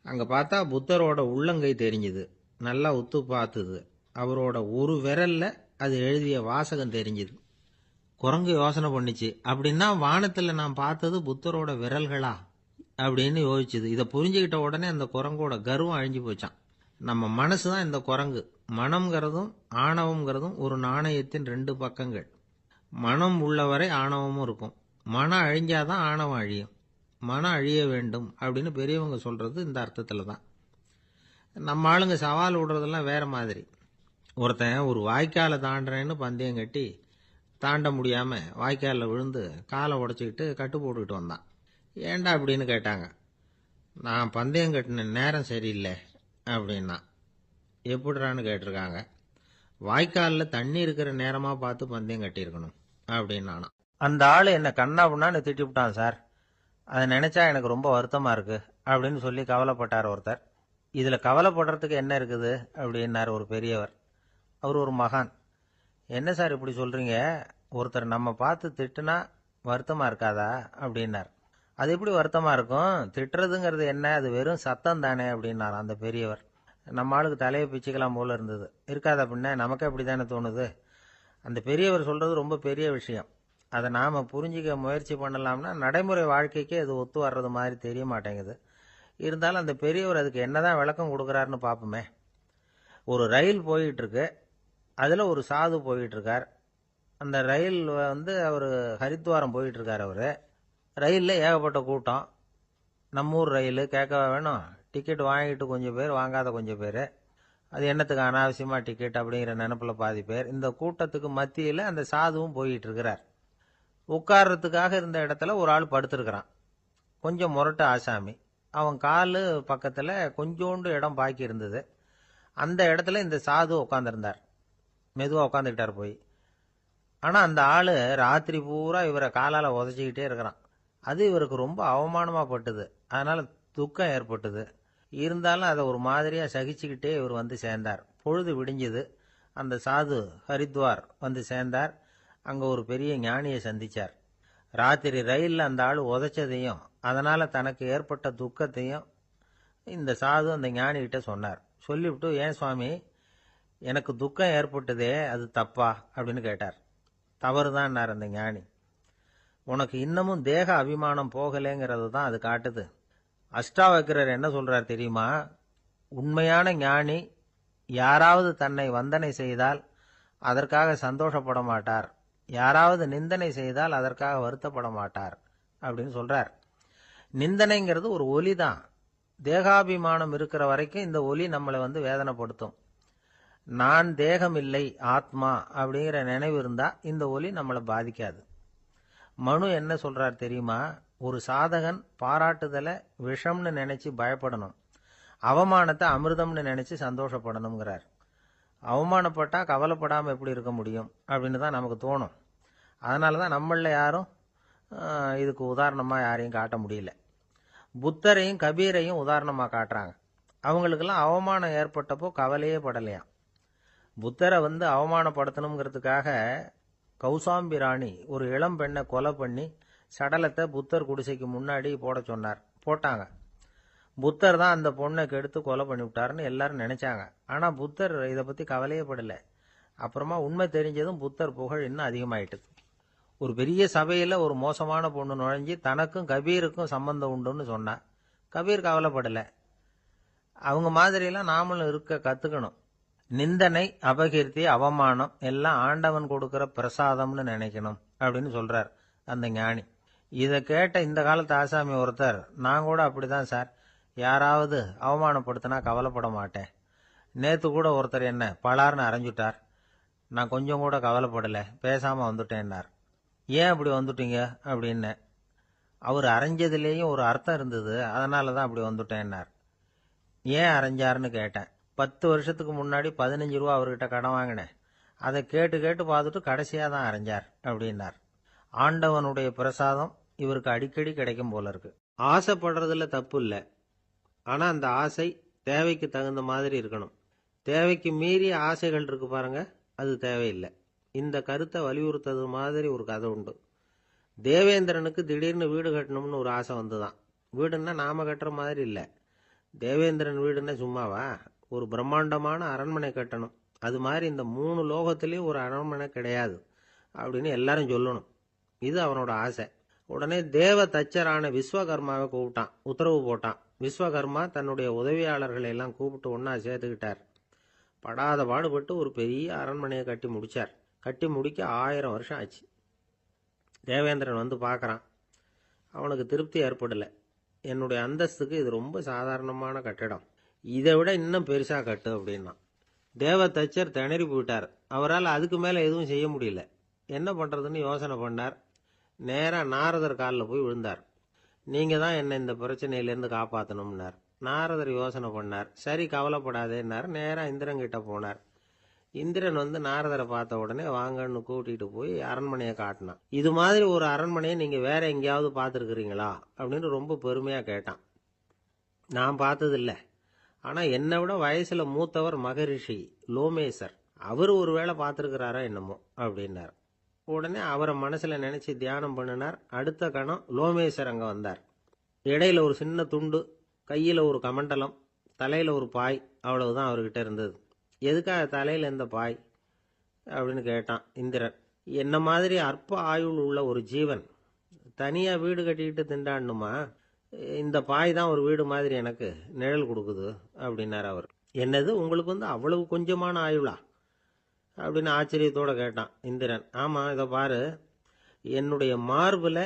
அங்கே பார்த்தா புத்தரோட உள்ளங்கை தெரிஞ்சுது. நல்லா உத்து பார்த்துது. அவரோட ஒரு விரல்ல அது எழுதிய வாசகம் தெரிஞ்சுது. குரங்கு யோசனை பண்ணிச்சு, அப்படின்னா வானத்தில் நான் பார்த்தது புத்தரோட விரல்களா அப்படின்னு யோசிச்சுது. இதை புரிஞ்சுக்கிட்ட உடனே அந்த குரங்கோட கர்வம் அழிஞ்சு போச்சான். நம்ம மனசு தான் இந்த குரங்கு. மனம்ங்கிறதும் ஆணவம்ங்கிறதும் ஒரு நாணயத்தின் 2 பக்கங்கள். மனம் உள்ளவரை ஆணவமும் இருக்கும். மனம் அழிஞ்சாதான் ஆணவம் அழியும். மனம் அழிய வேண்டும் அப்படின்னு பெரியவங்க சொல்றது இந்த அர்த்தத்தில் தான். நம்ம ஆளுங்க சவால் விடுறதெல்லாம் வேற மாதிரி. ஒருத்தன் ஒரு வாய்க்காலை தாண்டுறேன்னு பந்தயம் கட்டி தாண்ட முடியாம வாய்க்காலில் விழுந்து காலை உடைச்சிக்கிட்டு கட்டு போட்டுக்கிட்டு வந்தான். ஏண்டா அப்படின்னு கேட்டாங்க. நான் பந்தயம் கட்டின நேரம் சரியில்லை அப்படின்னா. எப்படிறான்னு கேட்டிருக்காங்க. வாய்க்காலில் தண்ணி இருக்கிற நேரமா பார்த்து பந்தயம் கட்டியிருக்கணும் அப்படின்னானா. அந்த ஆள் என்ன கண்ணா புண்ணான்னு திட்டிவிட்டான் சார். அதை நினைச்சா எனக்கு ரொம்ப வருத்தமா இருக்கு அப்படின்னு சொல்லி கவலைப்பட்டார் ஒருத்தர். இதுல கவலைப்படுறதுக்கு என்ன இருக்குது அப்படின்னார் ஒரு பெரியவர். அவர் ஒரு மகான். என்ன சார் இப்படி சொல்றீங்க? ஒருத்தர் நம்ம பார்த்து திட்டுனா வருத்தமா இருக்காதா அப்படின்னார். அது எப்படி வருத்தமா இருக்கும்? திட்டுறதுங்கிறது என்ன? அது வெறும் சத்தம் தானே அப்படின்னார் அந்த பெரியவர். நம்ம ஆளுக்கு தலையை பிச்சுக்கலாம் போல இருந்தது. இருக்காத பின்ன, நமக்கு அப்படி தானே தோணுது. அந்த பெரியவர் சொல்றது ரொம்ப பெரிய விஷயம். அதை நாம புரிஞ்சிக்க முயற்சி பண்ணலாம்னா நடைமுறை வாழ்க்கைக்கே அது ஒத்து வர்றது மாதிரி தெரிய மாட்டேங்குது. இருந்தாலும் அந்த பெரியவர் அதுக்கு என்னதான் விளக்கம் கொடுக்குறாருன்னு பார்ப்போமே. ஒரு ரயில் போயிட்டு இருக்கு. அதில் ஒரு சாது போயிட்டு இருக்கார். அந்த ரயில் அவர் ஹரித்வாரம் போயிட்டு இருக்கார். அவர் ரயிலில் ஏகப்பட்ட கூட்டம். நம்ம ஊர் ரயில் கேட்கவா வேணும்? டிக்கெட் வாங்கிட்டு கொஞ்சம் பேர், வாங்காத கொஞ்சம் பேர். அது என்னத்துக்கு அனாவசியமாக டிக்கெட் அப்படிங்கிற நினப்பில் பாதி பேர். இந்த கூட்டத்துக்கு மத்தியில் அந்த சாதுவும் போயிட்டு இருக்கிறார். உட்கார்றதுக்காக இருந்த இடத்துல ஒரு ஆள் படுத்திருக்கிறான். கொஞ்சம் முரட்டு ஆசாமி. அவன் காலு பக்கத்தில் கொஞ்சோண்டு இடம் பாக்கி இருந்தது. அந்த இடத்துல இந்த சாது உட்காந்துருந்தார். மெதுவாக உட்காந்துக்கிட்டார் போய். ஆனால் அந்த ஆள் ராத்திரி பூரா இவரை காலால் உதச்சிக்கிட்டே இருக்கிறான். அது இவருக்கு ரொம்ப அவமானமாக பட்டுது. அதனால் துக்கம் ஏற்பட்டது. இருந்தாலும் அதை ஒரு மாதிரியாக சகிச்சுக்கிட்டே இவர் வந்து சேர்ந்தார். பொழுது விடிஞ்சது. அந்த சாது ஹரித்வார் வந்து சேர்ந்தார். அங்கே ஒரு பெரிய ஞானியை சந்திச்சார். ராத்திரி ரயிலில் அந்த ஆள் உதைச்சதையும் அதனால் தனக்கு ஏற்பட்ட துக்கத்தையும் இந்த சாது அந்த ஞானிகிட்ட சொன்னார். சொல்லிவிட்டு, ஏன் சுவாமி, எனக்கு துக்கம் ஏற்பட்டதே, அது தப்பா அப்படின்னு கேட்டார். தவறுதான்னார் அந்த ஞானி. உனக்கு இன்னமும் தேக அபிமானம் போகலைங்கிறது தான் அது காட்டுது. அஷ்டாவக்கிரர் என்ன சொல்றார் தெரியுமா? உண்மையான ஞானி யாராவது தன்னை வந்தனை செய்தால் அதற்காக சந்தோஷப்பட மாட்டார், யாராவது நிந்தனை செய்தால் அதற்காக வருத்தப்பட மாட்டார் அப்படின்னு சொல்றார். நிந்தனைங்கிறது ஒரு ஒலி தான். தேகாபிமானம் இருக்கிற வரைக்கும் இந்த ஒலி நம்மளை வேதனைப்படுத்தும். நான் தேகம் இல்லை, ஆத்மா அப்படிங்கிற நினைவு இருந்தா இந்த ஒலி நம்மளை பாதிக்காது. மனு என்ன சொல்றார் தெரியுமா? ஒரு சாதகன் பாராட்டுதலை விஷம்னு நினைச்சு பயப்படணும், அவமானத்தை அமிர்தம்னு நினைச்சு சந்தோஷப்படணுங்கிறார். அவமானப்பட்டா கவலைப்படாமல் எப்படி இருக்க முடியும் அப்படின்னு தான் நமக்கு தோணும். அதனால தான் நம்மள யாரும் இதுக்கு உதாரணமாக யாரையும் காட்ட முடியல. புத்தரையும் கபீரையும் உதாரணமாக காட்டுறாங்க. அவங்களுக்கெல்லாம் அவமானம் ஏற்பட்டப்போ கவலையே படலையாம். புத்தரை அவமானப்படுத்தணுங்கிறதுக்காக கௌசாம்பி ராணி ஒரு இளம் பெண்ணை கொலை பண்ணி சடலத்தை புத்தர் குடிசைக்கு முன்னாடி போட சொன்னார். போட்டாங்க. புத்தர் தான் அந்த பொண்ணை கெடுத்து கொலை பண்ணிவிட்டாருன்னு எல்லாரும் நினைச்சாங்க. ஆனால் புத்தர் இதை பற்றி கவலையே படலை. அப்புறமா உண்மை தெரிஞ்சதும் புத்தர் புகழ் இன்னும் அதிகமாயிட்டது. ஒரு பெரிய சபையில் ஒரு மோசமான பொண்ணு நுழைஞ்சி தனக்கும் கபீருக்கும் சம்பந்தம் உண்டுன்னு சொன்னா. கபீர் கவலைப்படலை. அவங்க மாதிரியெல்லாம் நாமளும் இருக்க கற்றுக்கணும். நிந்தனை, அபகீர்த்தி, அவமானம் எல்லாம் ஆண்டவன் கொடுக்கிற பிரசாதம்னு நினைக்கணும் அப்படின்னு சொல்றார் அந்த ஞானி. இதை கேட்ட இந்த காலத்து ஆசாமி ஒருத்தர், நான் கூட அப்படிதான் சார், யாராவது அவமானப்படுத்தினா கவலைப்பட மாட்டேன். நேற்று கூட ஒருத்தர் என்ன பலார்னு அரைஞ்சுட்டார், நான் கொஞ்சம் கூட கவலைப்படலை, பேசாமல் வந்துட்டேன்னார். ஏன் அப்படி வந்துட்டீங்க அப்படின்னு. அவர் அரைஞ்சதுலேயும் ஒரு அர்த்தம் இருந்தது, அதனால தான் அப்படி வந்துட்டேன்னார். ஏன் அரைஞ்சாருன்னு கேட்டேன். 10 வருஷத்துக்கு முன்னாடி 15 ரூபா அவர்கிட்ட கடன் வாங்கினேன், அதை கேட்டு கேட்டு பார்த்துட்டு கடைசியாக தான் அரைஞ்சார் அப்படின்னார். ஆண்டவனுடைய பிரசாதம் இவருக்கு அடிக்கடி கிடைக்கும் போல இருக்கு. ஆசைப்படுறதுல தப்பு இல்லை, ஆனால் அந்த ஆசை தேவைக்கு தகுந்த மாதிரி இருக்கணும். தேவைக்கு மீறிய ஆசைகள் இருக்கு பாருங்க, அது தேவையில்லை. இந்த கருத்தை வலியுறுத்தது மாதிரி ஒரு கதை உண்டு. தேவேந்திரனுக்கு திடீர்னு வீடு கட்டணும்னு ஒரு ஆசை வந்துதான். வீடுன்னா நாம கட்டுற மாதிரி இல்லை. தேவேந்திரன் வீடுன்னா சும்மாவா? ஒரு பிரம்மாண்டமான அரண்மனை கட்டணும். அது மாதிரி இந்த 3 லோகத்திலையும் ஒரு அரண்மனை கிடையாது அப்படின்னு எல்லாரும் சொல்லணும். இது அவனோட ஆசை. உடனே தேவ தச்சரான விஸ்வகர்மாவை கூப்பிட்டான், உத்தரவு போட்டான். விஸ்வகர்மா தன்னுடைய உதவியாளர்களை எல்லாம் கூப்பிட்டு ஒன்னா சேர்த்துக்கிட்டார். படாத பாடுபட்டு ஒரு பெரிய அரண்மனையை கட்டி முடிச்சார். கட்டி முடிக்க 1000 வருஷம் ஆச்சு. தேவேந்திரன் பார்க்கறான். அவனுக்கு திருப்தி ஏற்படலை. என்னுடைய அந்தஸ்துக்கு இது ரொம்ப சாதாரணமான கட்டிடம், இதை விட இன்னும் பெருசா கட்டு அப்படின்னா. தேவ தச்சர் திணறி போயிட்டார். அவரால் அதுக்கு மேலே எதுவும் செய்ய முடியல. என்ன பண்றதுன்னு யோசனை பண்ணார். நேராக நாரதர் காலில் போய் விழுந்தார். நீங்க தான் என்னை இந்த பிரச்சனையிலேருந்து காப்பாற்றணும்னார். நாரதர் யோசனை பண்ணார். சரி, கவலைப்படாதேன்னார். நேராக இந்திரன் கிட்ட போனார். இந்திரன் நாரதரை பார்த்த உடனே வாங்கன்னு கூட்டிட்டு போய் அரண்மனையை காட்டினான். இது மாதிரி ஒரு அரண்மனையை நீங்க வேற எங்கேயாவது பார்த்துருக்குறீங்களா அப்படின்னு ரொம்ப பெருமையா கேட்டான். நான் பார்த்ததில்ல, ஆனா என்னை விட வயசுல மூத்தவர் மகரிஷி லோமேசர், அவர் ஒரு வேளை பார்த்துருக்கிறாரா என்னமோ அப்படின்னார். உடனே அவரை மனசுல நினைச்சு தியானம் பண்ணினார். அடுத்த கணம் லோமேசர் அங்க வந்தார். இடையில ஒரு சின்ன துண்டு, கையில ஒரு கமண்டலம், தலையில ஒரு பாய், அவ்வளவுதான் அவர்கிட்ட இருந்தது. எதுக்காக தலையில இந்த பாய் அப்படின்னு கேட்டான் இந்திரன். என்ன மாதிரி அற்ப ஆயுள் உள்ள ஒரு ஜீவன் தனியா வீடு கட்டிக்கிட்டு திண்டாடணுமா? இந்த பாய் தான் ஒரு வீடு மாதிரி எனக்கு நிழல் கொடுக்குது அப்படின்னார் அவர். என்னது, உங்களுக்கு அவ்வளவு கொஞ்சமான ஆயுளா அப்படின்னு ஆச்சரியத்தோட கேட்டான் இந்திரன். ஆமா, இதை பாரு, என்னுடைய மார்புல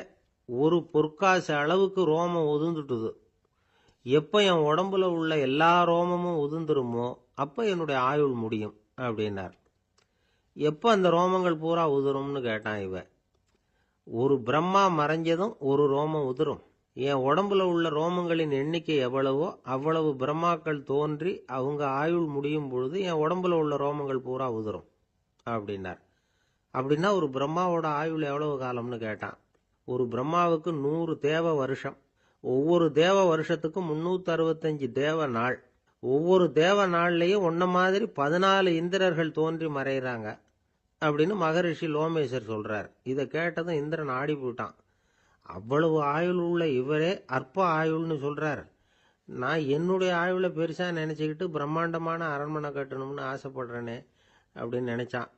ஒரு பொற்காசு அளவுக்கு ரோமம் உதிர்ந்துட்டுது. எப்ப என் உடம்புல உள்ள எல்லா ரோமமும் உதிர்ந்துருமோ அப்ப என்னுடைய ஆயுள் முடியும் அப்படின்னார். எப்ப அந்த ரோமங்கள் பூரா உதிரும்னு கேட்டான் இவன். ஒரு பிரம்மா மறைஞ்சதும் ஒரு ரோமம் உதிரும். என் உடம்புல உள்ள ரோமங்களின் எண்ணிக்கை எவ்வளவோ அவ்வளவு பிரம்மாக்கள் தோன்றி அவங்க ஆயுள் முடியும் பொழுது என் உடம்புல உள்ள ரோமங்கள் பூரா உதிரும் அப்படின்னார். அப்படின்னா ஒரு பிரம்மாவோட ஆயுள் எவ்வளவு காலம்னு கேட்டான். ஒரு பிரம்மாவுக்கு 100 தேவ வருஷம். ஒவ்வொரு தேவ வருஷத்துக்கும் 365 தேவ நாள். ஒவ்வொரு தேவ நாள்லயும் ஒன்ன மாதிரி 14 இந்திரர்கள் தோன்றி மறைகிறாங்க அப்படின்னு மகரிஷி லோமேசர் சொல்றார். இதை கேட்டதும் இந்திரன் ஆடி போட்டான். அவ்வளவு ஆயுள் உள்ள இவரே அற்ப ஆயுள்னு சொல்றார். நான் என்னுடைய ஆயுளை பெருசா நினைச்சுக்கிட்டு பிரம்மாண்டமான அரண்மனை கட்டணும்னு ஆசைப்படுறேனே அப்படின்னு நினைச்சான்.